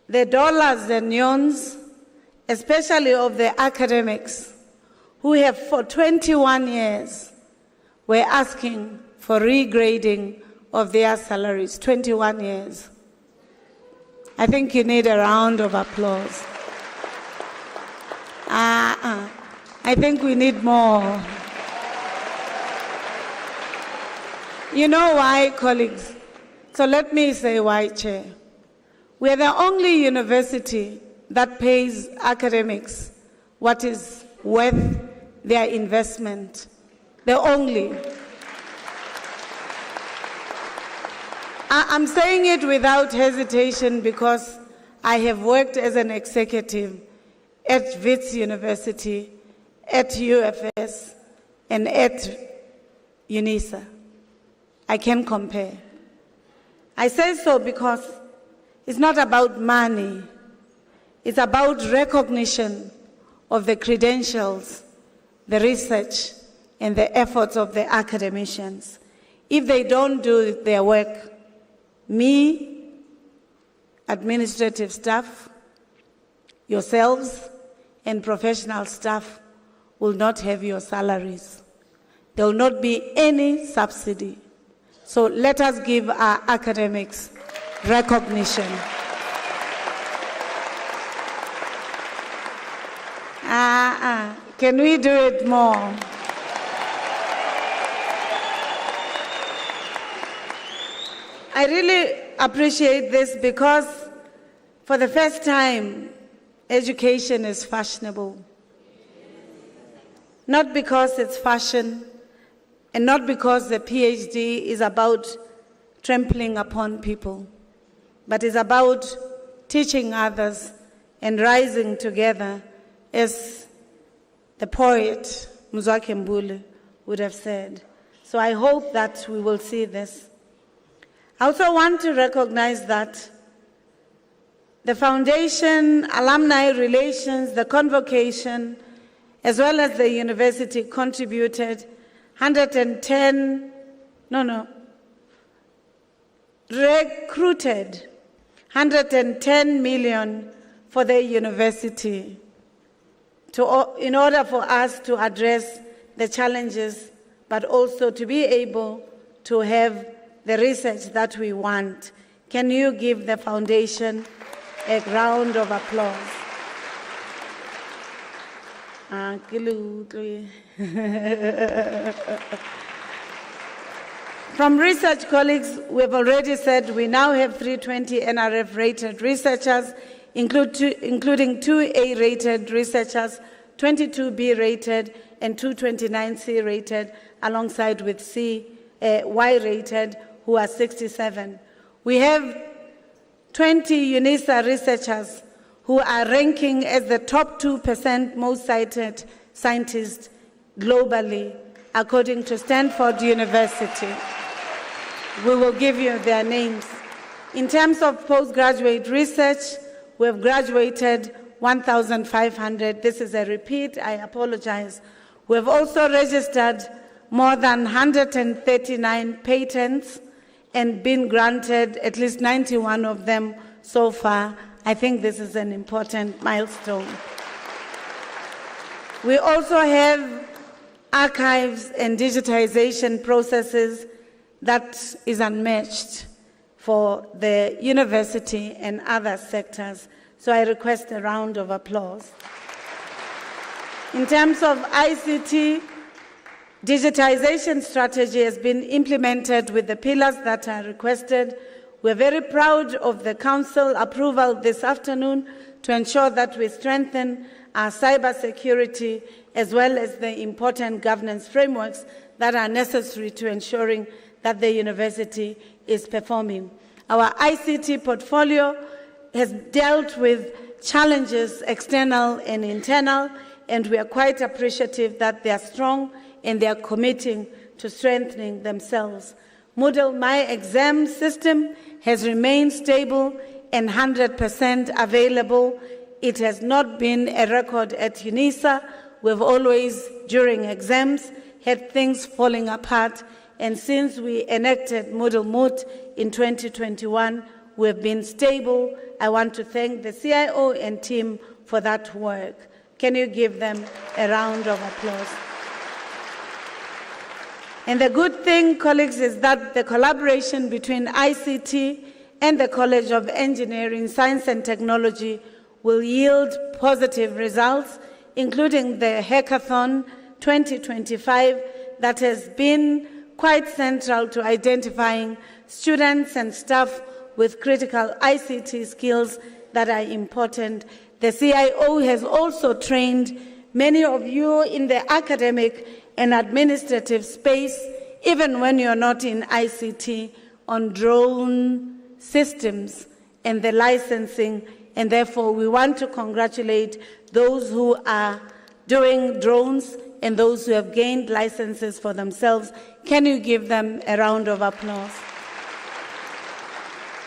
the dollars and yons, especially of the academics, who have for 21 years were asking for regrading of their salaries, 21 years. I think you need a round of applause. I think we need more. You know why, colleagues? So let me say why, Chair. We are the only university that pays academics what is worth their investment. The only. I'm saying it without hesitation because I have worked as an executive at Wits University, at UFS, and at Unisa. I can compare. I say so because it's not about money. It's about recognition of the credentials, the research, and the efforts of the academicians. If they don't do their work, me, administrative staff, yourselves, and professional staff will not have your salaries. There will not be any subsidy. So let us give our academics recognition. Can we do it more? I really appreciate this because for the first time, education is fashionable. Not because it's fashion, and not because the PhD is about trampling upon people, but is about teaching others and rising together, as the poet Muzwakhe Mbule would have said. So I hope that we will see this. I also want to recognize that the foundation, alumni relations, the convocation, as well as the university contributed recruited 110 million for the university in order for us to address the challenges, but also to be able to have the research that we want. Can you give the foundation a round of applause? From research colleagues, we've already said we now have 320 NRF-rated researchers, including 2 A-rated researchers, 22 B-rated, and 229 C-rated, alongside with Y-rated, who are 67. We have 20 Unisa researchers who are ranking as the top 2% most cited scientists globally, according to Stanford University. We will give you their names. In terms of postgraduate research, we have graduated 1,500. This is a repeat, I apologize. We have also registered more than 139 patents and been granted at least 91 of them so far. I think this is an important milestone. We also have archives and digitization processes that is unmatched for the university and other sectors. So I request a round of applause. In terms of ICT, digitization strategy has been implemented with the pillars that are requested. We're very proud of the Council approval this afternoon to ensure that we strengthen our cybersecurity as well as the important governance frameworks that are necessary to ensuring that the university is performing. Our ICT portfolio has dealt with challenges, external and internal, and we are quite appreciative that they are strong and they are committing to strengthening themselves. Moodle My Exam system has remained stable and 100% available. It has not been a record at Unisa. We've always, during exams, had things falling apart, and since we enacted Moodle Moot in 2021, we've been stable. I want to thank the CIO and team for that work. Can you give them a round of applause? And the good thing, colleagues, is that the collaboration between ICT and the College of Engineering, Science and Technology will yield positive results, including the Hackathon 2025 that has been quite central to identifying students and staff with critical ICT skills that are important. The CIO has also trained many of you in the academic and administrative space, even when you're not in ICT, on drone systems and the licensing, and therefore we want to congratulate those who are doing drones and those who have gained licenses for themselves. Can you give them a round of applause?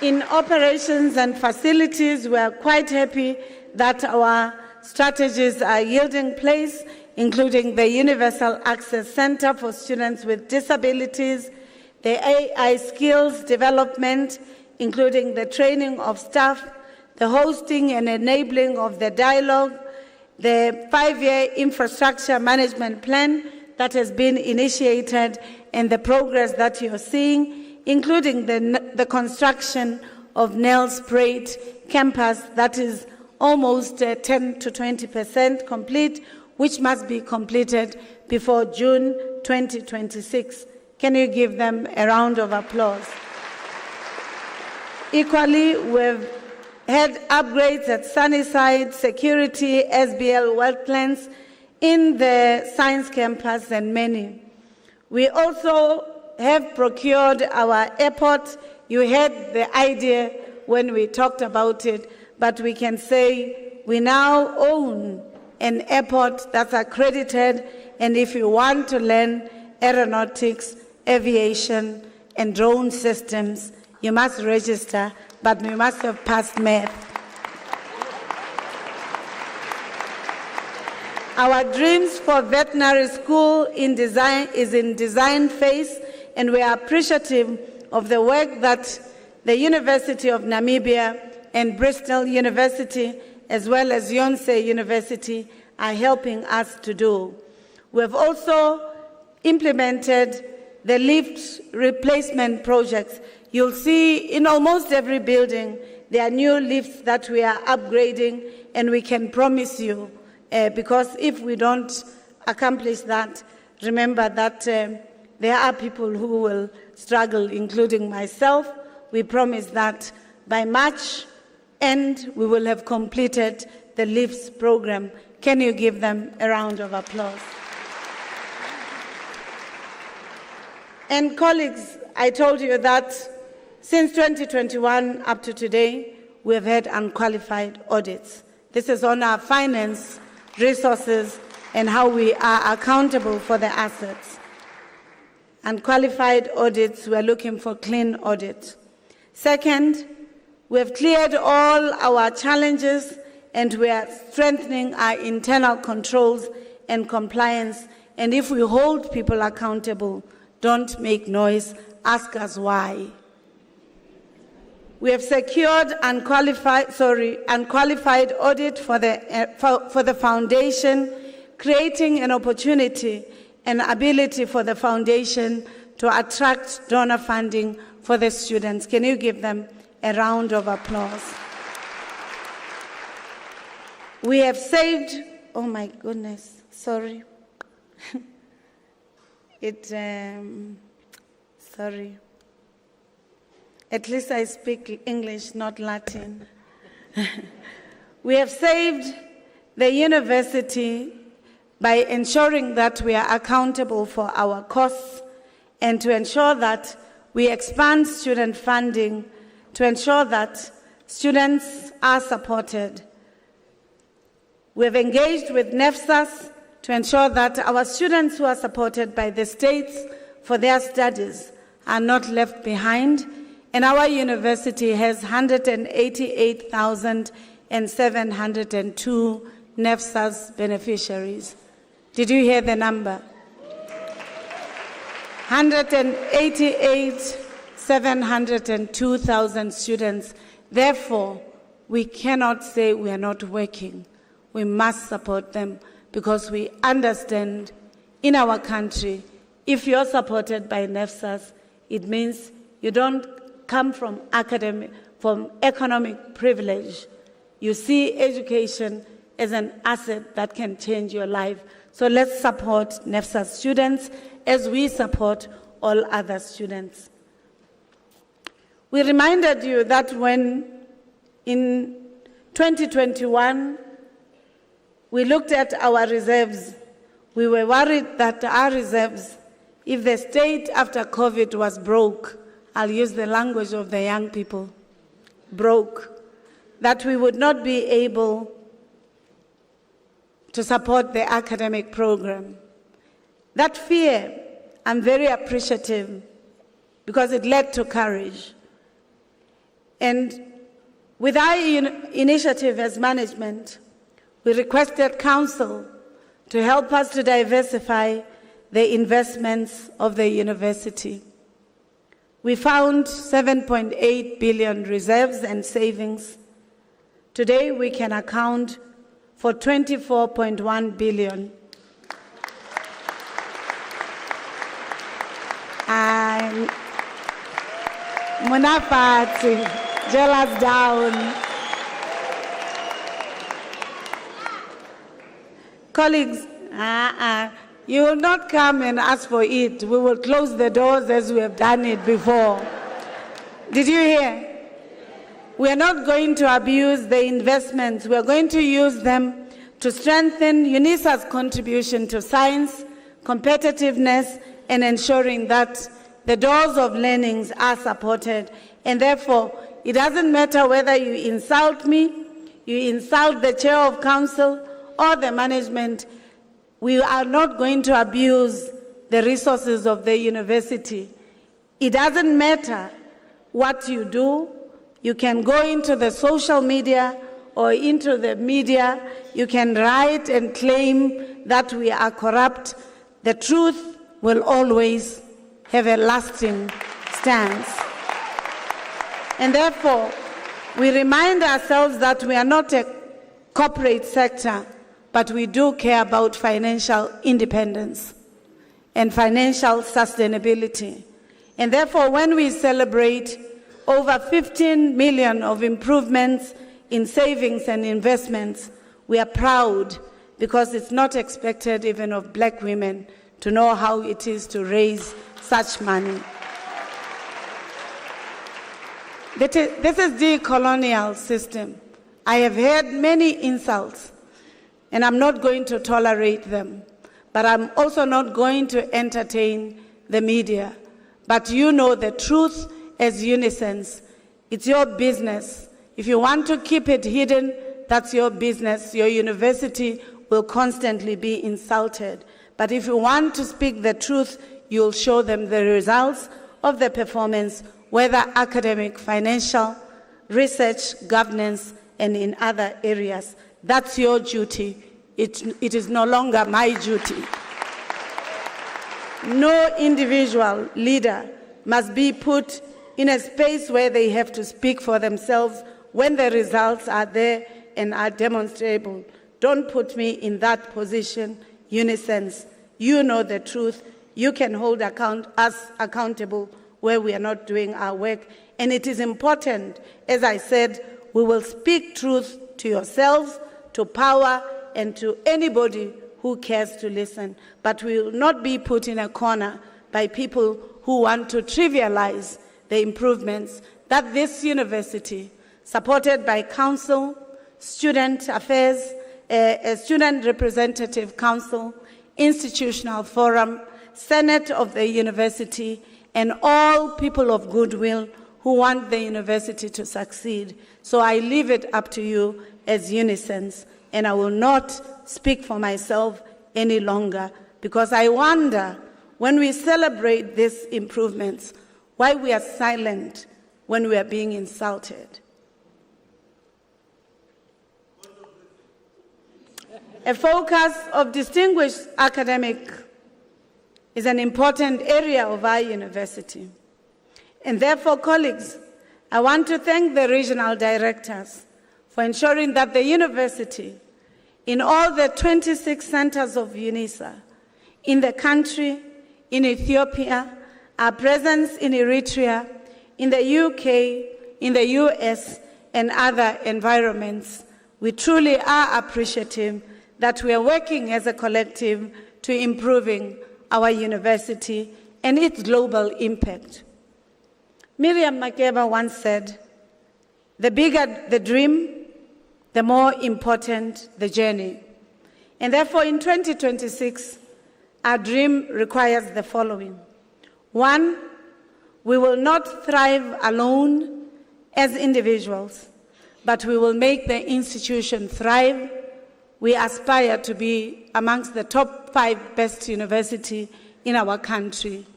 In operations and facilities, we are quite happy that our strategies are yielding place, including the Universal Access Center for Students with Disabilities, the AI skills development, including the training of staff, the hosting and enabling of the dialogue, the 5-year infrastructure management plan that has been initiated, and the progress that you're seeing, including the construction of Nelspruit campus that is almost 10 to 20% complete, which must be completed before June 2026. Can you give them a round of applause? Equally, we've had upgrades at Sunnyside, security, SBL work plans, in the science campus, and many. We also have procured our airport. You had the idea when we talked about it, but we can say we now own an airport that's accredited, and if you want to learn aeronautics, aviation, and drone systems, you must register, but you must have passed math. Our dreams for veterinary school is in design phase, and we are appreciative of the work that the University of Namibia and Bristol University, as well as Yonsei University, are helping us to do. We have also implemented the lift replacement projects. You'll see in almost every building there are new lifts that we are upgrading, and we can promise you, because if we don't accomplish that, remember that there are people who will struggle, including myself. We promise that by March end, we will have completed the lifts program. Can you give them a round of applause? And colleagues, I told you that since 2021 up to today, we have had unqualified audits. This is on our finance, resources, and how we are accountable for the assets. Unqualified audits, we are looking for clean audits. Second, we have cleared all our challenges, and we are strengthening our internal controls and compliance. And if we hold people accountable, don't make noise, ask us why. We have secured unqualified audit for the foundation, creating an opportunity and ability for the foundation to attract donor funding for the students. Can you give them a round of applause? We have saved, oh my goodness, sorry. Sorry. At least I speak English, not Latin. We have saved the university by ensuring that we are accountable for our costs, and to ensure that we expand student funding, to ensure that students are supported. We have engaged with NEFSAS to ensure that our students who are supported by the states for their studies are not left behind, and our university has 188,702 NEFSAS beneficiaries. Did you hear the number? 188,702,000 students. Therefore, we cannot say we are not working. We must support them, because we understand in our country, if you're supported by NEFSAS, it means you don't come from economic privilege. You see education as an asset that can change your life. So let's support NEFSAS students as we support all other students. We reminded you that when in 2021, we looked at our reserves. We were worried that our reserves, if the state after COVID was broke, I'll use the language of the young people, broke, that we would not be able to support the academic program. That fear, I'm very appreciative, because it led to courage. And with our initiative as management, we requested council to help us to diversify the investments of the university. We found 7.8 billion reserves and savings. Today we can account for 24.1 billion. Munafati, jealous down. Colleagues, you will not come and ask for it. We will close the doors as we have done it before. Did you hear? We are not going to abuse the investments. We are going to use them to strengthen Unisa's contribution to science, competitiveness, and ensuring that the doors of learnings are supported. And therefore, it doesn't matter whether you insult me, you insult the chair of council, or the management. We are not going to abuse the resources of the university. It doesn't matter what you do. You can go into the social media or into the media. You can write and claim that we are corrupt. The truth will always have a lasting stance. And therefore, we remind ourselves that we are not a corporate sector, but we do care about financial independence and financial sustainability. And therefore, when we celebrate over 15 million of improvements in savings and investments, we are proud because it's not expected even of black women to know how it is to raise such money. This is the colonial system. I have heard many insults, and I'm not going to tolerate them. But I'm also not going to entertain the media. But you know the truth as Unisans. It's your business. If you want to keep it hidden, that's your business. Your university will constantly be insulted. But if you want to speak the truth, you'll show them the results of the performance, whether academic, financial, research, governance, and in other areas. That's your duty. It is no longer my duty. No individual leader must be put in a space where they have to speak for themselves when the results are there and are demonstrable. Don't put me in that position, Unisans. You know the truth. You can hold us accountable where we are not doing our work. And it is important, as I said, we will speak truth to yourselves, to power, and to anybody who cares to listen. But we will not be put in a corner by people who want to trivialize the improvements that this university, supported by council, student affairs, a student representative council, institutional forum, senate of the university, and all people of goodwill who want the university to succeed. So I leave it up to you as Unisans, and I will not speak for myself any longer, because I wonder, when we celebrate these improvements, why we are silent when we are being insulted. A focus of distinguished academic is an important area of our university. And therefore, colleagues, I want to thank the regional directors for ensuring that the university, in all the 26 centers of Unisa, in the country, in Ethiopia, our presence in Eritrea, in the UK, in the US, and other environments, we truly are appreciative that we are working as a collective to improving our university and its global impact. Miriam Makeba once said, "The bigger the dream, the more important the journey." And therefore, in 2026, our dream requires the following. One, we will not thrive alone as individuals, but we will make the institution thrive. We aspire to be amongst the top 5 best universities in our country.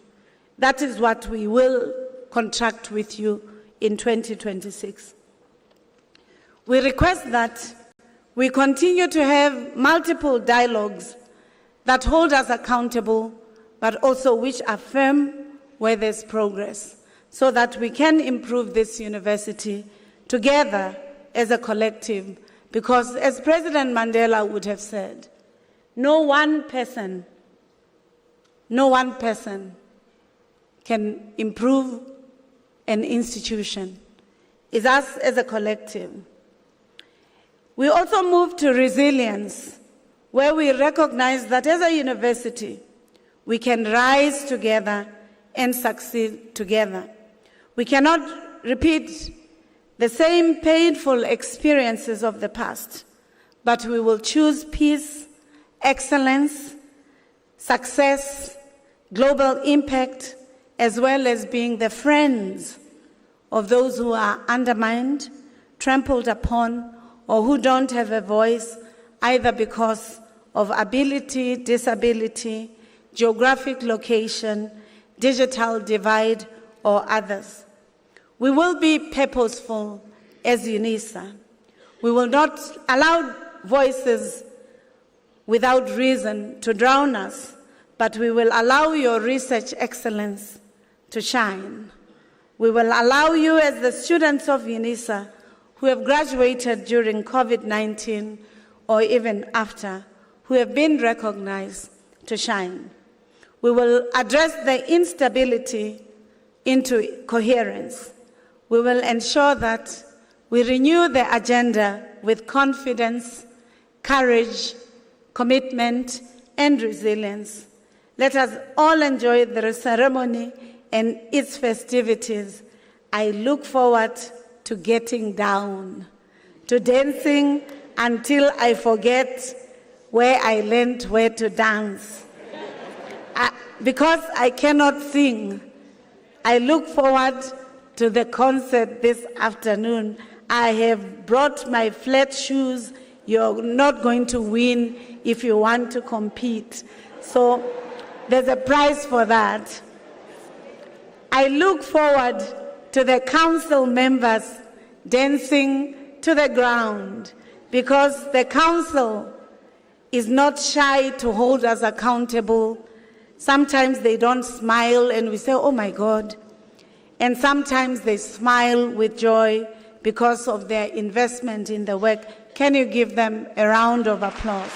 That is what we will contract with you in 2026. We request that we continue to have multiple dialogues that hold us accountable, but also which affirm where there's progress, so that we can improve this university together as a collective. Because as President Mandela would have said, no one person can improve an institution. It's us as a collective. We also move to resilience, where we recognize that as a university, we can rise together and succeed together. We cannot repeat the same painful experiences of the past, but we will choose peace, excellence, success, global impact, as well as being the friends of those who are undermined, trampled upon, or who don't have a voice, either because of ability, disability, geographic location, digital divide, or others. We will be purposeful as Unisa. We will not allow voices without reason to drown us, but we will allow your research excellence to shine. We will allow you, as the students of Unisa who have graduated during COVID-19 or even after, who have been recognized, to shine. We will address the instability into coherence. We will ensure that we renew the agenda with confidence, courage, commitment, and resilience. Let us all enjoy the ceremony and its festivities. I look forward to getting down, to dancing until I forget where I learned where to dance. Because I cannot sing, I look forward to the concert this afternoon. I have brought my flat shoes. You're not going to win if you want to compete. So there's a prize for that. I look forward to the council members dancing to the ground, because the council is not shy to hold us accountable. Sometimes they don't smile and we say, oh my God. And sometimes they smile with joy because of their investment in the work. Can you give them a round of applause?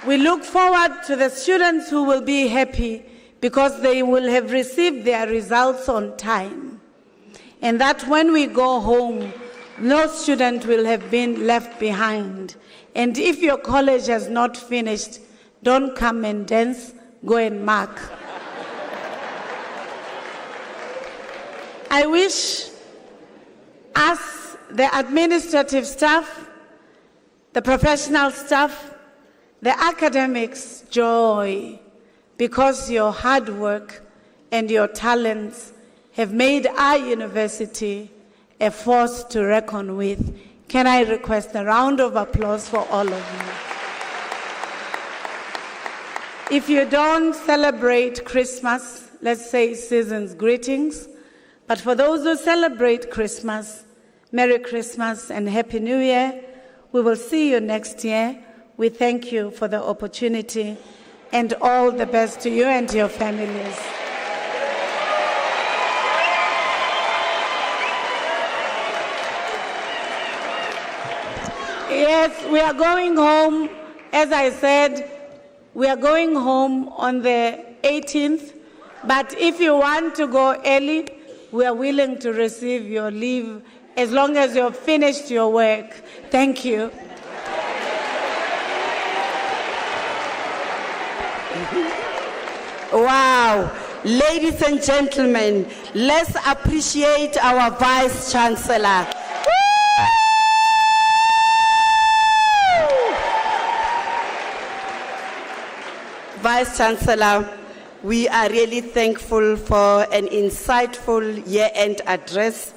We look forward to the students who will be happy because they will have received their results on time. And that when we go home, no student will have been left behind. And if your college has not finished, don't come and dance, go and mark. I wish us, the administrative staff, the professional staff, the academics, joy, because your hard work and your talents have made our university a force to reckon with. Can I request a round of applause for all of you? If you don't celebrate Christmas, let's say season's greetings, but for those who celebrate Christmas, Merry Christmas and Happy New Year. We will see you next year. We thank you for the opportunity, and all the best to you and your families. Yes, we are going home. As I said, we are going home on the 18th, but if you want to go early, we are willing to receive your leave as long as you've finished your work. Thank you.
Wow. Ladies and gentlemen, let's appreciate our Vice Chancellor. Vice Chancellor, we are really thankful for an insightful year-end address.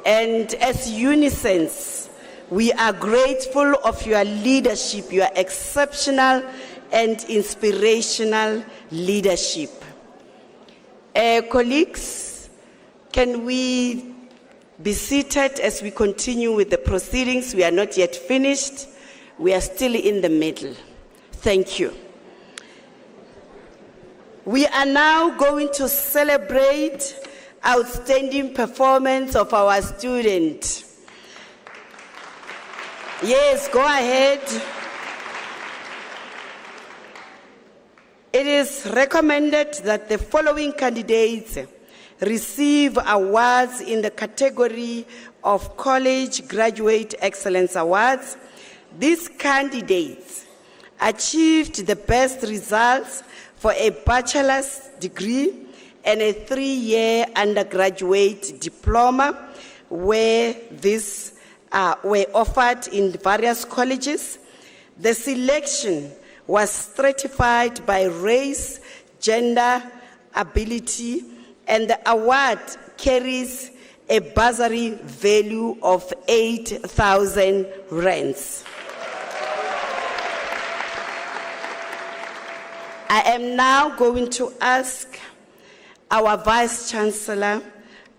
And as Unisans, we are grateful of your leadership, your exceptional and inspirational leadership. Colleagues, can we be seated as we continue with the proceedings? We are not yet finished. We are still in the middle. Thank you. We are now going to celebrate outstanding performance of our student. Yes, go ahead. It is recommended that the following candidates receive awards in the category of College Graduate Excellence Awards. These candidates achieved the best results for a bachelor's degree and a 3-year undergraduate diploma, where these were offered in various colleges. The selection was stratified by race, gender, ability, and the award carries a bursary value of 8,000 rands. I am now going to ask our Vice Chancellor,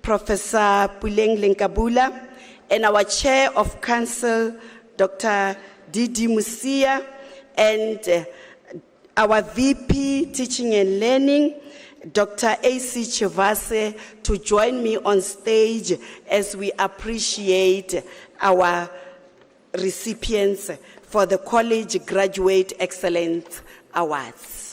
Professor Puleng Lenkabula, and our Chair of Council, Dr. Didi Musia, and our VP Teaching and Learning, Dr. A.C. Chivase, to join me on stage as we appreciate our recipients for the College Graduate Excellence Awards.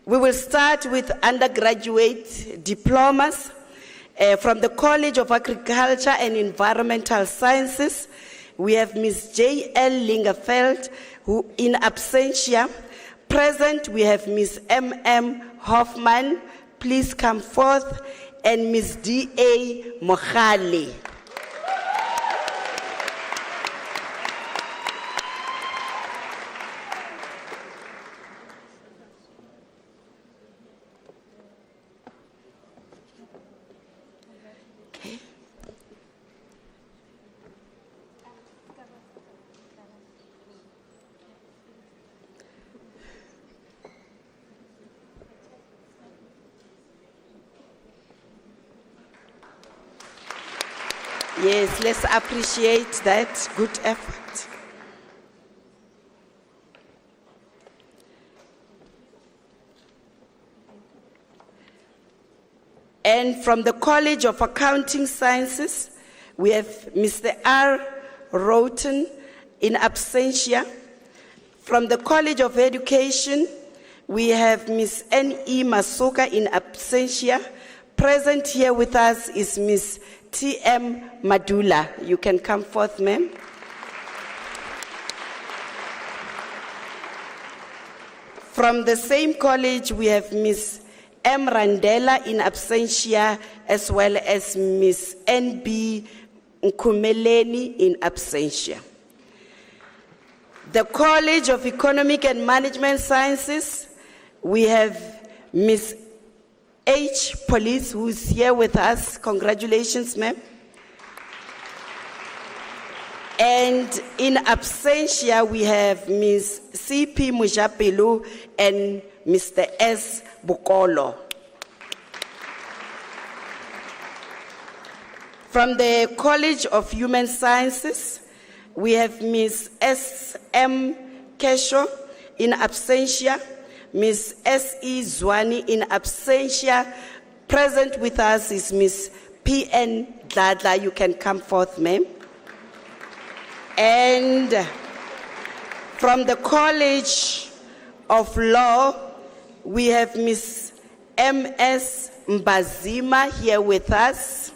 We will start with undergraduate diplomas from the College of Agriculture and Environmental Sciences. We have Ms. J.L. Lingerfeld, who in absentia. Present, we have Ms. M.M. Hoffman, please come forth, and Ms. D.A. Mohale. Yes, let's appreciate that good effort. And from the College of Accounting Sciences, we have Mr. R. Roten in absentia. From the College of Education, we have Ms. N.E. Masuka in absentia. Present here with us is Ms. T.M. Madula. You can come forth, ma'am. From the same college, we have Ms. M. Randela in absentia, as well as Ms. N.B. Nkumeleni in absentia. The College of Economic and Management Sciences, we have Ms. H. Police, who is here with us. Congratulations, ma'am. And in absentia, we have Ms. C.P. Mujapelu and Mr. S. Bukolo. From the College of Human Sciences, we have Ms. S. M. Kesho in absentia, Ms. S.E. Zwani in absentia. Present with us is Ms. P.N. Dladla. You can come forth, ma'am. And from the College of Law, we have Ms. M.S. Mbazima here with us.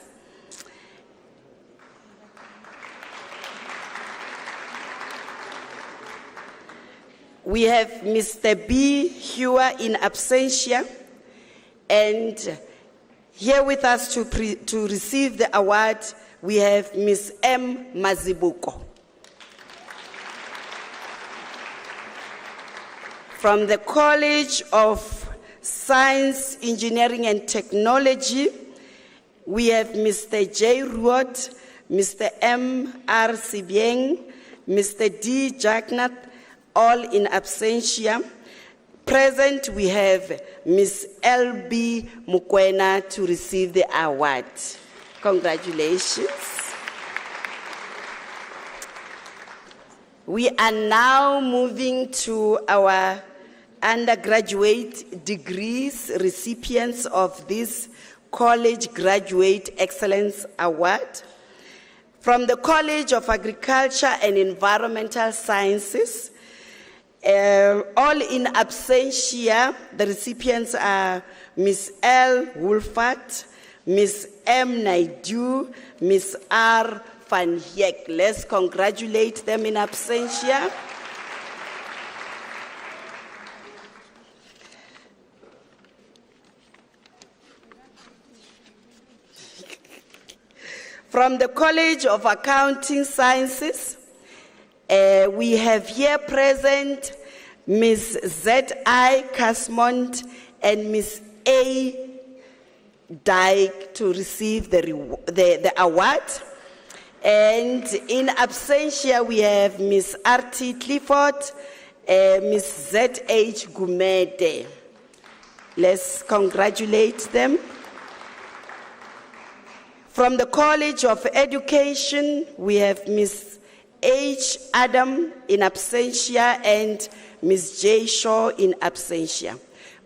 We have Mr. B. Hewer in absentia, and here with us to receive the award, we have Ms. M. Mazibuko. From the College of Science, Engineering and Technology, we have Mr. J. Ruot, Mr. M. R. Sibieng, Mr. D. Jacknath, all in absentia. Present, we have Ms. L.B. Mukwena to receive the award. Congratulations. We are now moving to our undergraduate degrees recipients of this College Graduate Excellence Award. From the College of Agriculture and Environmental Sciences, all in absentia, the recipients are Ms. L. Wolfert, Ms. M. Naidu, Ms. R. Van Heek. Let's congratulate them in absentia. From the College of Accounting Sciences, we have here present Ms. Z.I. Casmont and Ms. A. Dyke to receive the award. And in absentia, we have Ms. R.T. Clifford, Ms. Z.H. Gumede. Let's congratulate them. From the College of Education, we have Ms. H. Adam in absentia and Ms. J. Shaw in absentia.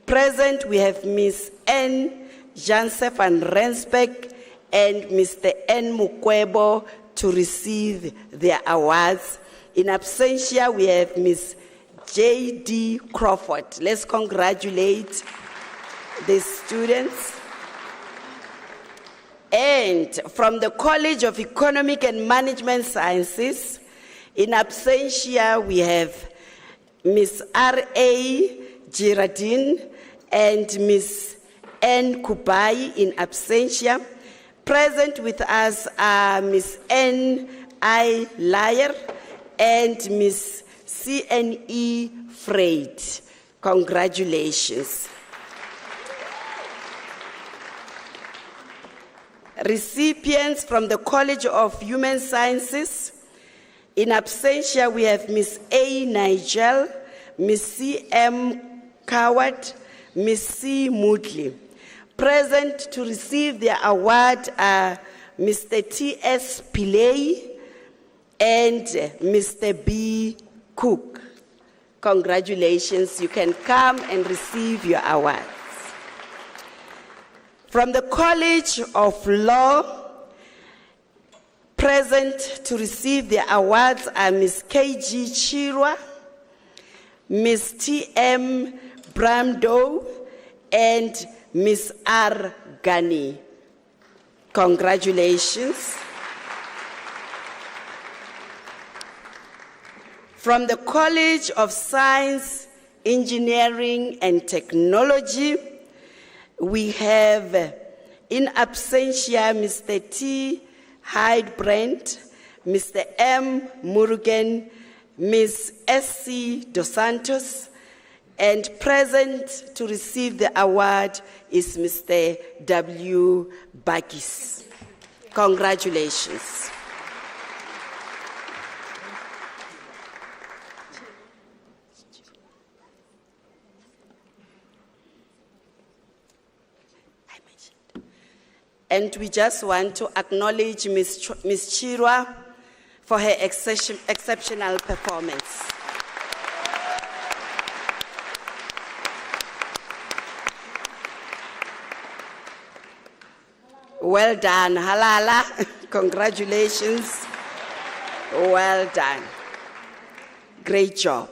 Present, we have Ms. N. Janse van Rensbeck and Mr. N. Mukwebo to receive their awards. In absentia, we have Ms. J. D. Crawford. Let's congratulate the students. And from the College of Economic and Management Sciences, in absentia, we have Ms. R.A. Girardin and Ms. N. Kubai in absentia. Present with us are Ms. N. I. Lyer and Ms. C.N.E. Freid. Congratulations. Recipients from the College of Human Sciences. In absentia, we have Ms. A. Nigel, Ms. C. M. Coward, Ms. C. Moodley. Present to receive their award are Mr. T. S. Pillay and Mr. B. Cook. Congratulations. You can come and receive your awards. From the College of Law, present to receive their awards are Ms. K.G. Chirwa, Ms. T.M. Bramdow, and Ms. R. Gani. Congratulations. From the College of Science, Engineering, and Technology, we have in absentia Mr. T. Hyde-Brent, Mr. M. Murugan, Ms. S.C. Dos Santos, and present to receive the award is Mr. W. Bakis. Congratulations. And we just want to acknowledge Ms. Chirwa for her exceptional performance. Well done, Halala. Congratulations. Well done. Great job.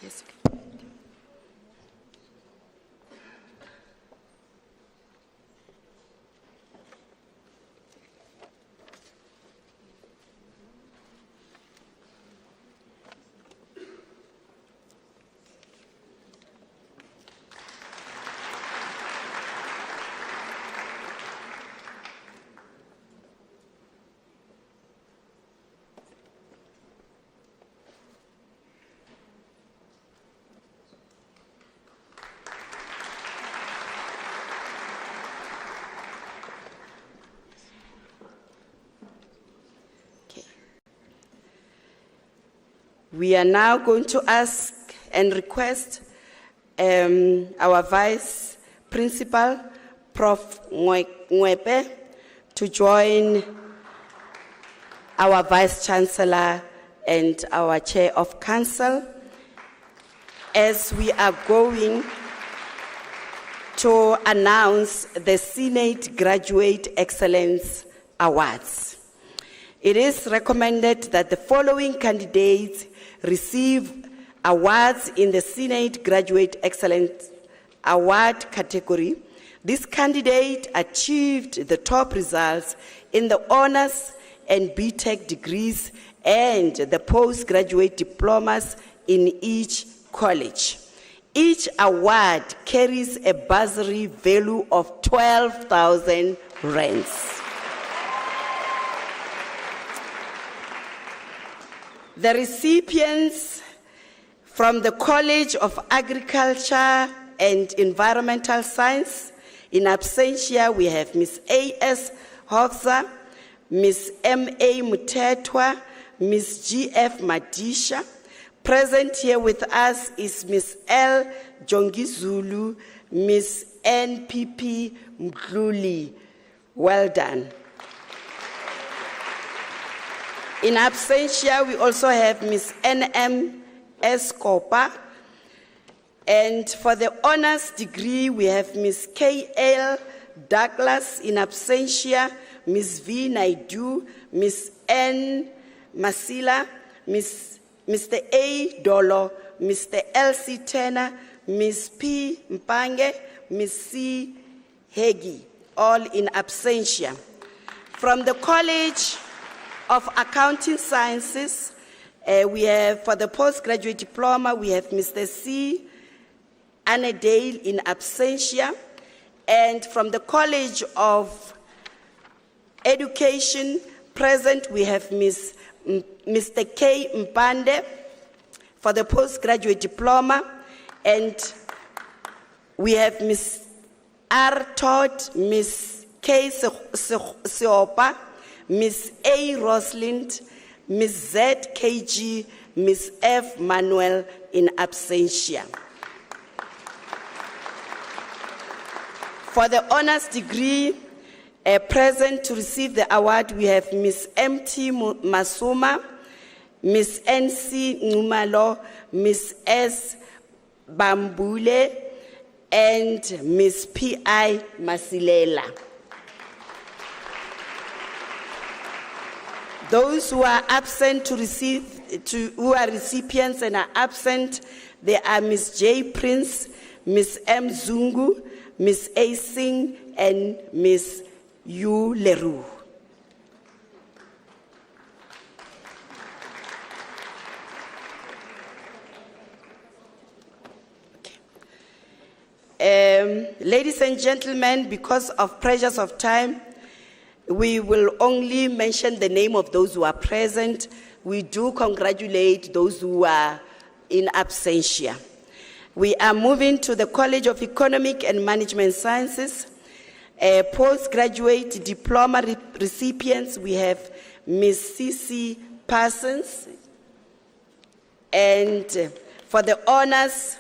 Yes. We are now going to ask and request our Vice Principal, Prof. Mwepe, to join our Vice Chancellor and our Chair of Council as we are going to announce the Senate Graduate Excellence Awards. It is recommended that the following candidates receive awards in the Senate Graduate Excellence Award category. This candidate achieved the top results in the honors and BTech degrees and the postgraduate diplomas in each college. Each award carries a bursary value of 12,000 rands. The recipients from the College of Agriculture and Environmental Science, in absentia, we have Ms. A.S. Hofza, Ms. M.A. Mutetwa, Ms. G.F. Madisha. Present here with us is Ms. L. Jongizulu, Ms. N.P.P. Mkluli. Well done. In absentia, we also have Ms. N.M. Escopa. And for the honors degree, we have Ms. K.L. Douglas. In absentia, Ms. V. Naidu, Ms. N. Masila, Mr. A. Dolo, Mr. L.C. Turner, Ms. P. Mpange, Ms. C. Hegi, all in absentia. From the College of Accounting Sciences, we have, for the postgraduate diploma, we have Mr. C. Annadale in absentia. And from the College of Education, present, we have Mr. K. Mpande for the postgraduate diploma. And we have Ms. R. Todd, Ms. K. Seopa, Ms. A. Rosalind, Ms. Z. KG, Ms. F. Manuel in absentia. For the honors degree, present to receive the award, we have Ms. M.T. Masuma, Ms. N.C. Numalo, Ms. S. Bambule, and Ms. P.I. Masilela. Those who are absent who are recipients and are absent, they are Ms. J. Prince, Ms. M. Zungu, Ms. A. Singh, and Ms. Yu Leroux. Ladies and gentlemen, because of pressures of time, we will only mention the name of those who are present. We do congratulate those who are in absentia. We are moving to the College of Economic and Management Sciences. Postgraduate diploma recipients, we have Ms. C.C. Parsons. And for the honors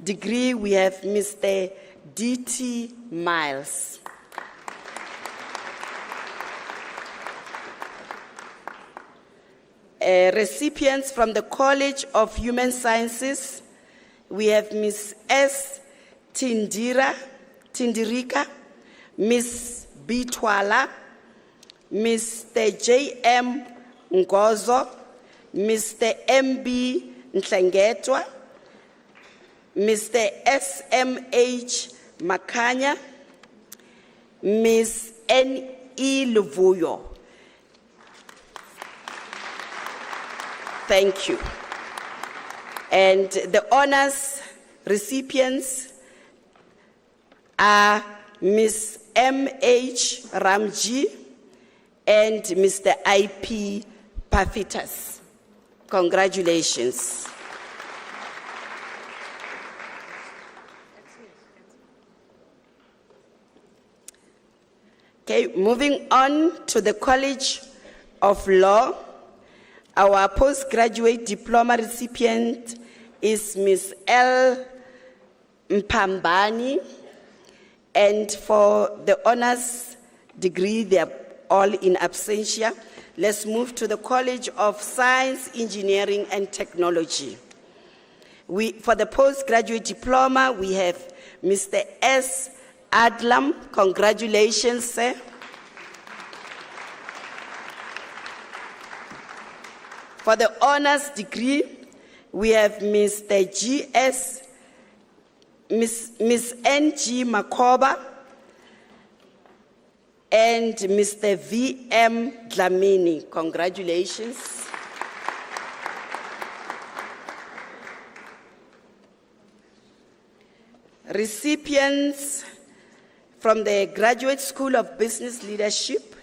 degree, we have Mr. D.T. Miles. Recipients from the College of Human Sciences, we have Ms. S. Tindirika, Ms. B. Twala, Mr. J. M. Ngozo, Mr. M. B. Ntlengetwa, Mr. S. M. H. Makanya, Ms. N. E. Luvuyo. Thank you. And the honors recipients are Ms. M. H. Ramji and Mr. I. P. Pafitas. Congratulations. Okay, moving on to the College of Law. Our postgraduate diploma recipient is Ms. L. Mpambani, and for the honors degree, they are all in absentia. Let's move to the College of Science, Engineering, and Technology. For the postgraduate diploma, we have Mr. S. Adlam. Congratulations, sir. For the honors degree, we have Mr. Miss N.G. Makoba and Mr. V.M. Dlamini. Congratulations. Recipients from the Graduate School of Business Leadership.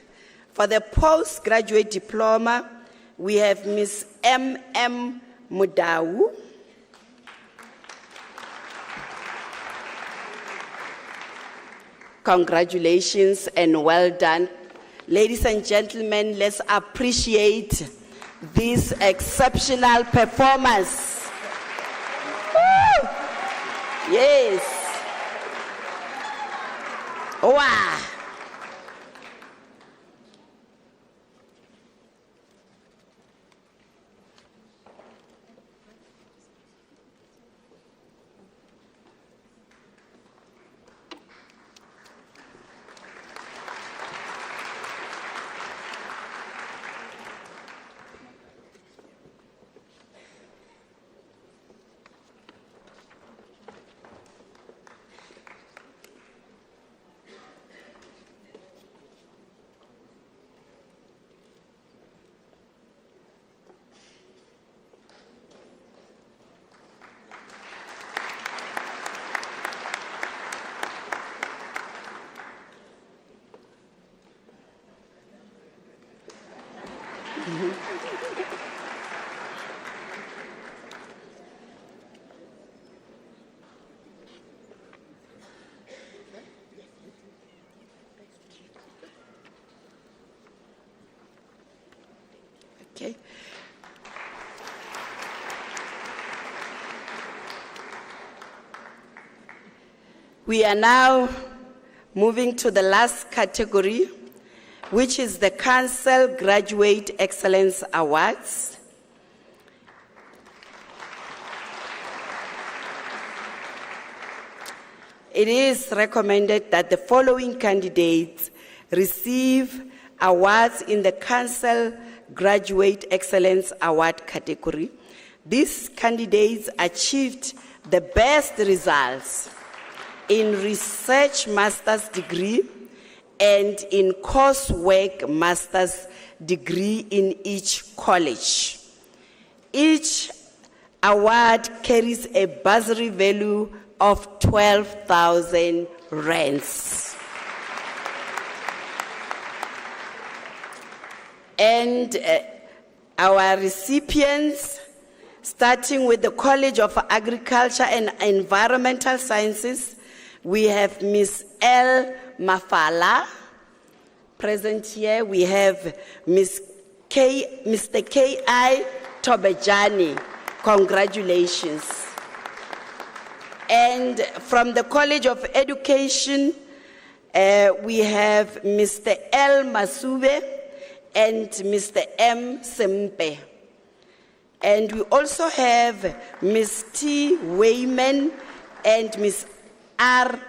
For the postgraduate diploma, we have Ms. M.M. Mudau. Congratulations and well done. Ladies and gentlemen, let's appreciate this exceptional performance. Woo! Yes. Wow. Okay. We are now moving to the last category, which is the Council Graduate Excellence Awards. It is recommended that the following candidates receive awards in the Council Graduate Excellence Award category. These candidates achieved the best results in Research Master's degree and in Coursework Master's degree in each college. Each award carries a bursary value of 12,000 rands. And our recipients, starting with the College of Agriculture and Environmental Sciences, we have Ms. L. Mafala. Present here, we have Mr. K.I. Tobejani. Congratulations. And from the College of Education, we have Mr. L. Masube and Mr. M. Sempe. And we also have Ms. T. Wayman and Ms. R.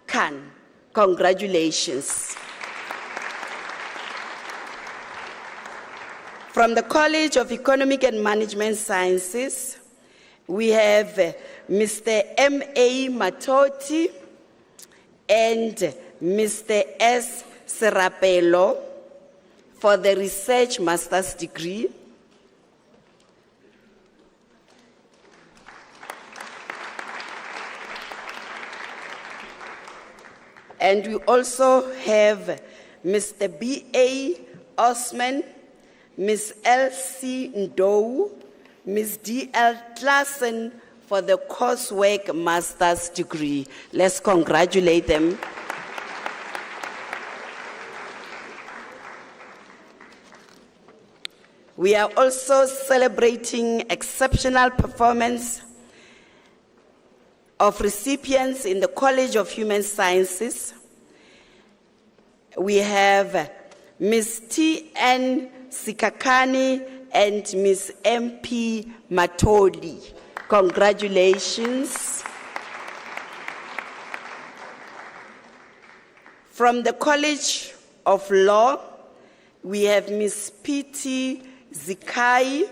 Khan. Congratulations. From the College of Economic and Management Sciences, we have Mr. M.A. Matoti and Mr. S. Serapelo for the Research Master's degree. And we also have Mr. B.A. Osman, Ms. L.C. Ndou, Ms. D.L. Klassen for the Coursework Master's degree. Let's congratulate them. We are also celebrating exceptional performance of recipients in the College of Human Sciences. We have Ms. T.N. Sikakani and Ms. M.P. Matoli. Congratulations. From the College of Law, we have Ms. P.T. Zikai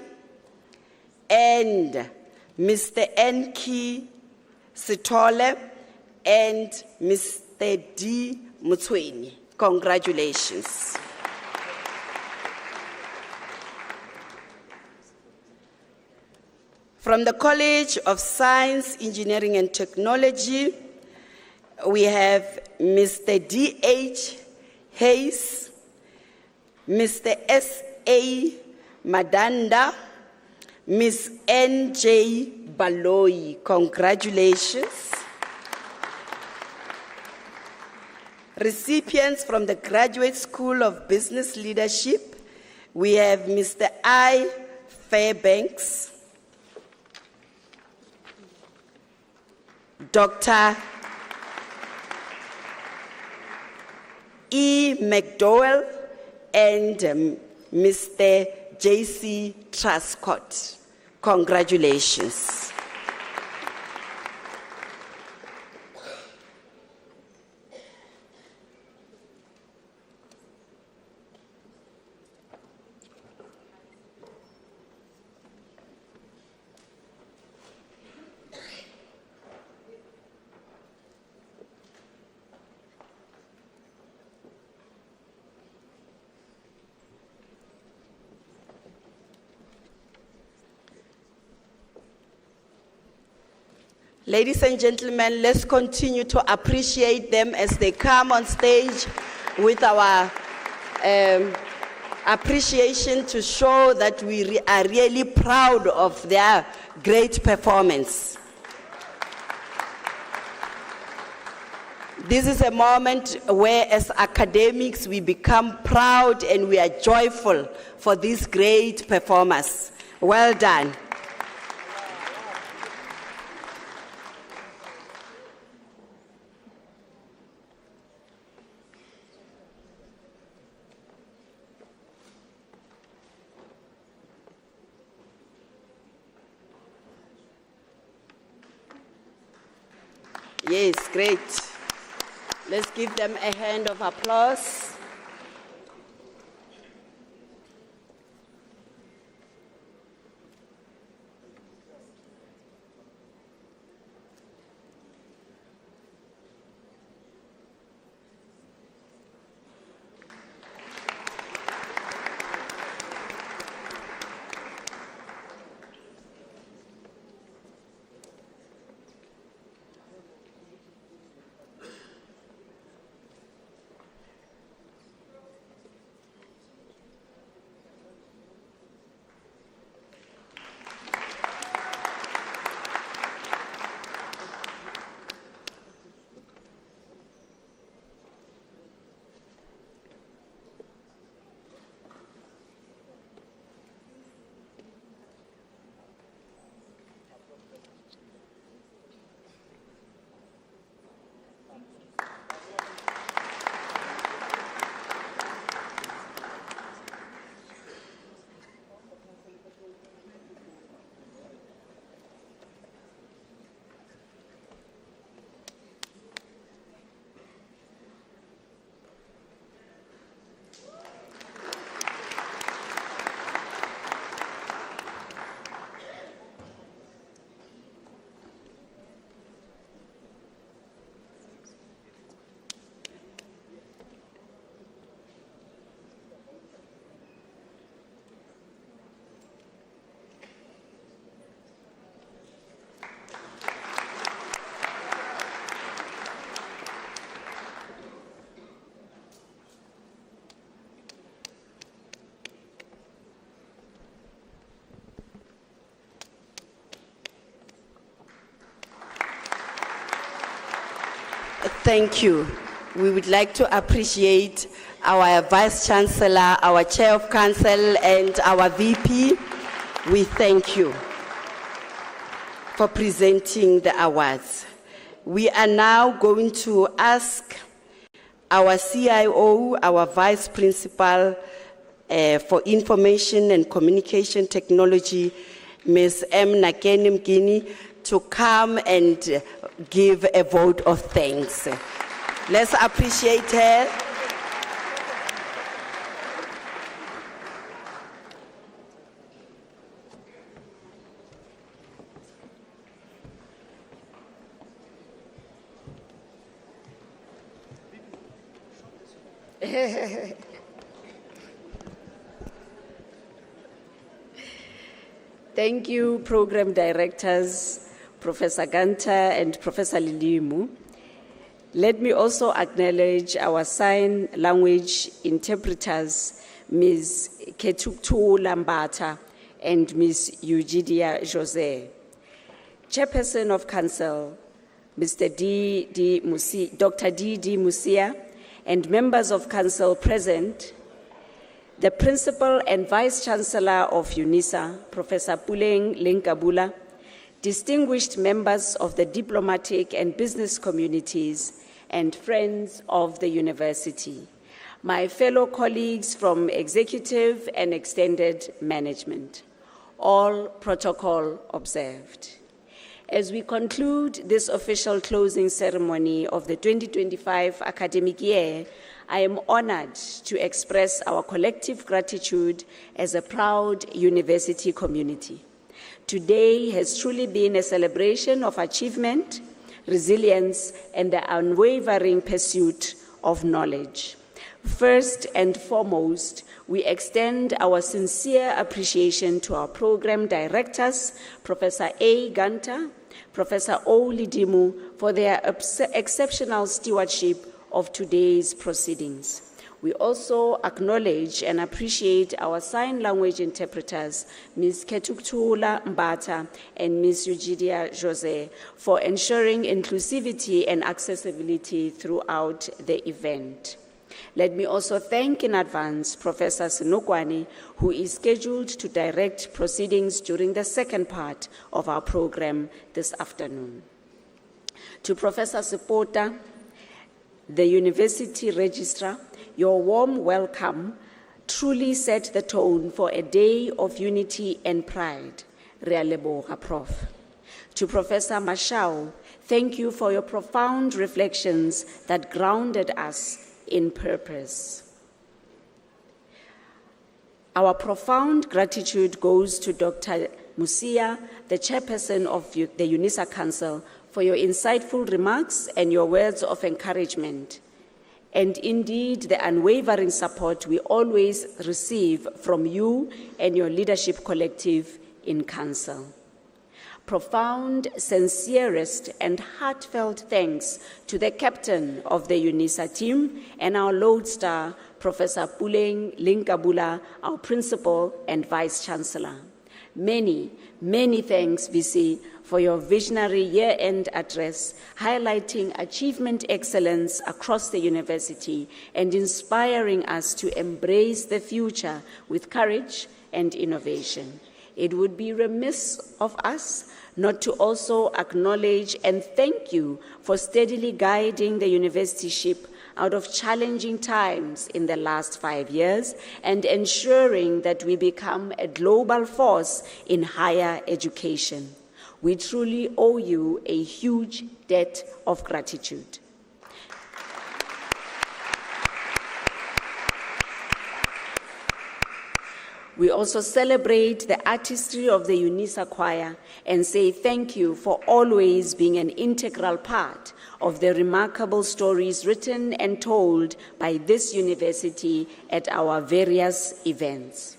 and Mr. Enki Sitole and Mr. D. Mutsweni. Congratulations. From the College of Science, Engineering and Technology, we have Mr. D.H. Hayes, Mr. S.A. Madanda, Ms. N.J. Baloyi. Congratulations. Recipients from the Graduate School of Business Leadership, we have Mr. I. Fairbanks, Dr. E. McDowell, and Mr. J.C. Truscott. Congratulations. Ladies and gentlemen, let's continue to appreciate them as they come on stage with our appreciation to show that we are really proud of their great performance. This is a moment where, as academics, we become proud and we are joyful for these great performers. Well done. Yes, great. Let's give them a hand of applause. Thank you. We would like to appreciate our Vice Chancellor, our Chair of Council, and our VP. We thank you for presenting the awards. We are now going to ask our CIO, our Vice Principal for Information and Communication Technology, Ms. M. Nakeni Mgini, to come and give a vote of thanks. Let's appreciate her. Thank you, Program Directors, Professor Ganta and Professor Lilimu. Let me also acknowledge our sign language interpreters, Ms. Ketuktu-Lambata and Ms. Eugenia Jose. Chairperson of Council, Mr. Dr. D. Musia, and members of Council present, the Principal and Vice-Chancellor of Unisa, Professor Puleng Lenkabula, distinguished members of the diplomatic and business communities, and friends of the university, my fellow colleagues from executive and extended management, all protocol observed. As we conclude this official closing ceremony of the 2025 academic year, I am honored to express our collective gratitude as a proud university community. Today has truly been a celebration of achievement, resilience, and the unwavering pursuit of knowledge. First and foremost, we extend our sincere appreciation to our program directors, Professor A. Ganta, Professor O. Lidimu, for their exceptional stewardship of today's proceedings. We also acknowledge and appreciate our sign language interpreters, Ms. Ketuktu-Lambata and Ms. Eugenia Jose, for ensuring inclusivity and accessibility throughout the event. Let me also thank in advance Professor Senokwane, who is scheduled to direct proceedings during the second part of our program this afternoon. To Professor Sepota, the University Registrar, your warm welcome truly set the tone for a day of unity and pride. Re a leboga, Prof. To Professor Mashao, thank you for your profound reflections that grounded us in purpose. Our profound gratitude goes to Dr. Musia, the chairperson of the Unisa Council, for your insightful remarks and your words of encouragement, and indeed the unwavering support we always receive from you and your leadership collective in Council. Profound, sincerest, and heartfelt thanks to the captain of the Unisa team and our lodestar, Professor Puleng Lenkabula, our principal and vice-chancellor. Many, many thanks, VC, for your visionary year-end address, highlighting achievement excellence across the university and inspiring us to embrace the future with courage and innovation. It would be remiss of us not to also acknowledge and thank you for steadily guiding the university ship out of challenging times in the last 5 years and ensuring that we become a global force in higher education. We truly owe you a huge debt of gratitude. We also celebrate the artistry of the Unisa Choir and say thank you for always being an integral part of the remarkable stories written and told by this university at our various events.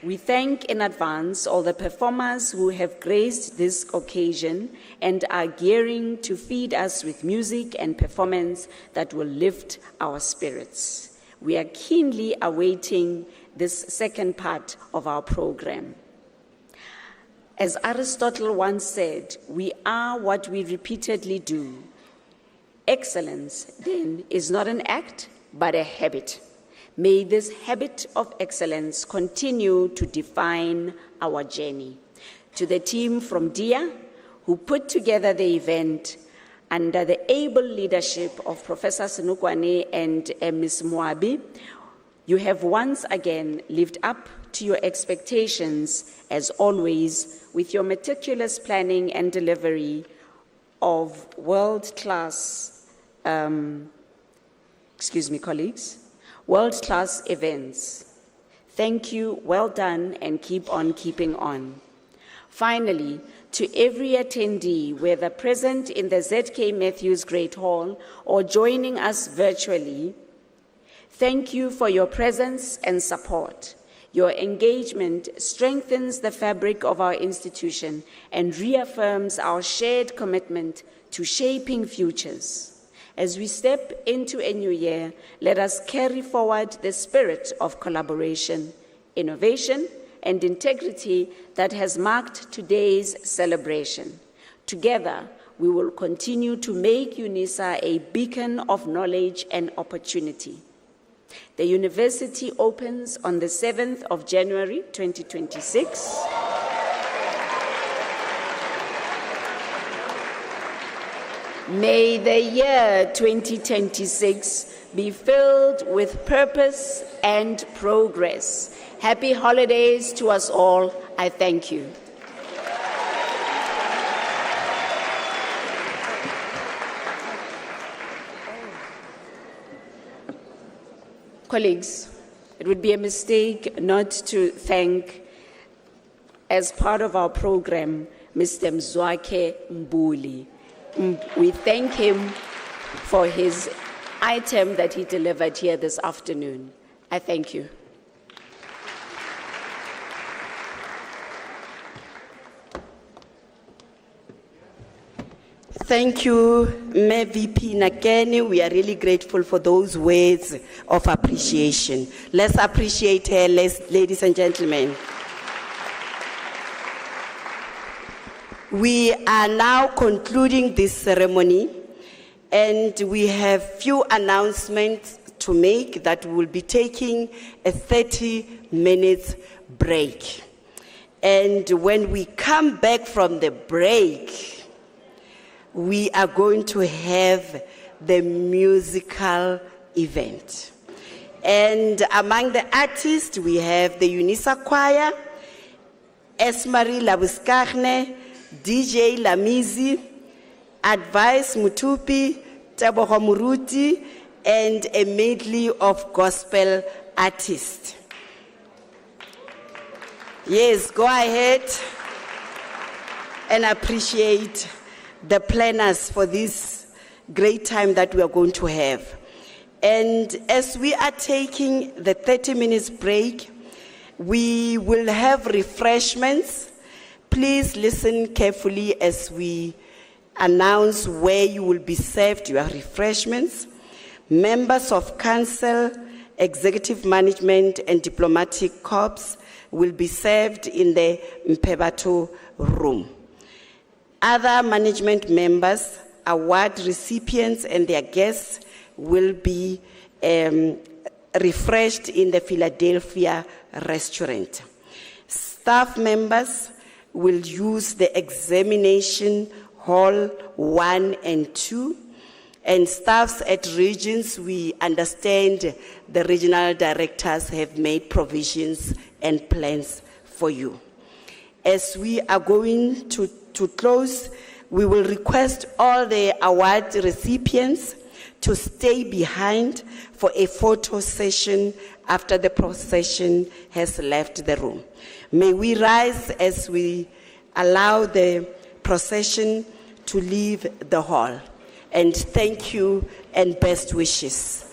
We thank in advance all the performers who have graced this occasion and are gearing to feed us with music and performance that will lift our spirits. We are keenly awaiting this second part of our program. As Aristotle once said, we are what we repeatedly do. Excellence, then, is not an act, but a habit. May this habit of excellence continue to define our journey. To the team from DIA, who put together the event under the able leadership of Professor Senokwane and Ms. Moabi, you have once again lived up to your expectations, as always, with your meticulous planning and delivery of world-class, world-class events. Thank you, well done, and keep on keeping on. Finally, To every attendee, whether present in the ZK Mathews Great Hall or joining us virtually, thank you for your presence and support. Your engagement strengthens the fabric of our institution and reaffirms our shared commitment to shaping futures. As we step into a new year, let us carry forward the spirit of collaboration, innovation, and integrity that has marked today's celebration. Together, we will continue to make Unisa a beacon of knowledge and opportunity. The university opens on the 7th of January 2026. May the year 2026 be filled with purpose and progress. Happy holidays to us all. I thank you. Colleagues, it would be a mistake not to thank, as part of our program, Mr. Mzwakhe Mbuli. We thank him for his item that he delivered here this afternoon. I thank you. Thank you, VP Nakeni. We are really grateful for those words of appreciation. Let's appreciate her, ladies and gentlemen. We are now concluding this ceremony, and we have few announcements to make that we'll be taking a 30-minute break. And when we come back from the break, we are going to have the musical event. And among the artists, we have the Unisa Choir, Esmarie Labuskachne, DJ Lamizi, Advice Mutupi, Tebogo Muruti, and a medley of gospel artists. Yes, go ahead and appreciate the planners for this great time that we are going to have. And as we are taking the 30 minutes break, we will have refreshments. Please listen carefully as we announce where you will be served your refreshments. Members of council, executive management, and diplomatic corps will be served in the Mpebato room. Other management members, award recipients, and their guests will be refreshed in the Philadelphia restaurant. Staff members will use the examination hall 1 and 2, and staffs at regions, we understand the regional directors have made provisions and plans for you. As we are going to close, we will request all the award recipients to stay behind for a photo session after the procession has left the room. May we rise as we allow the procession to leave the hall. And thank you and best wishes.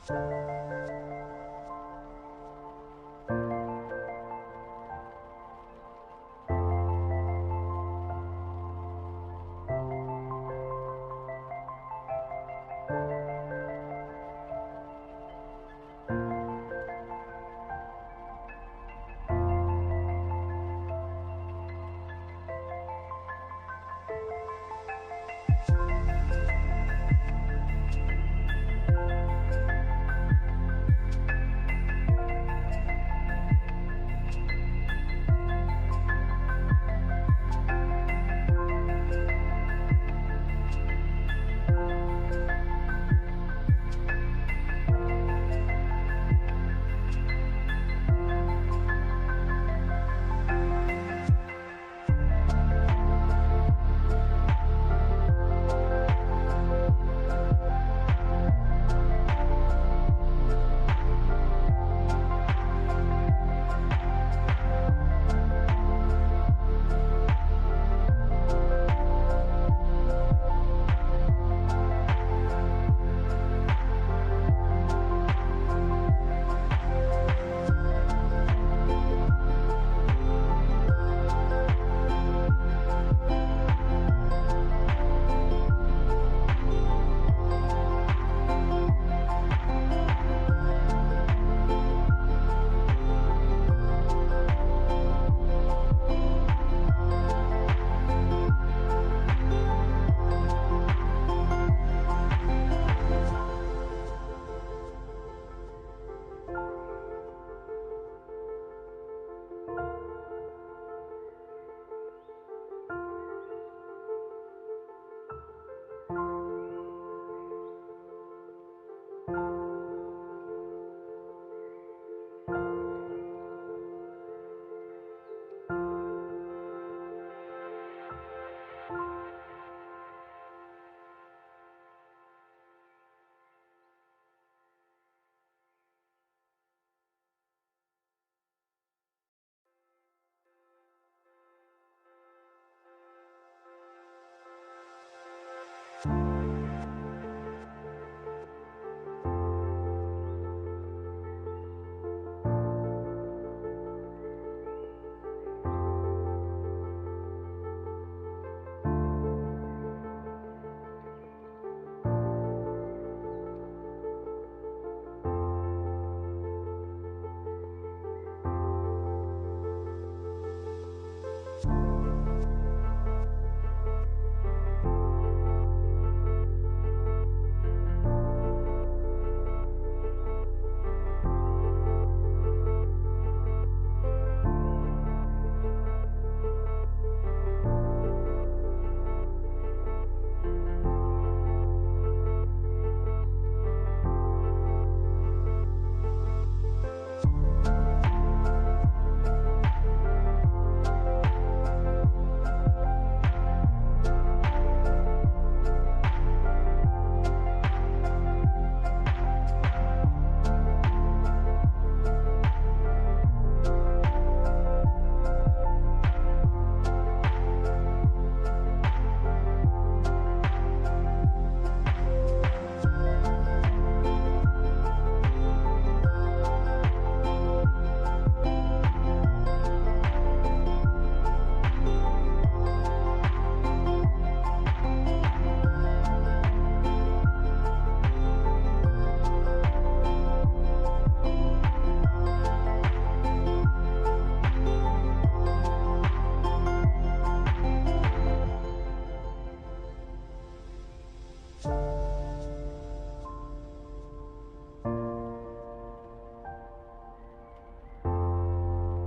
you.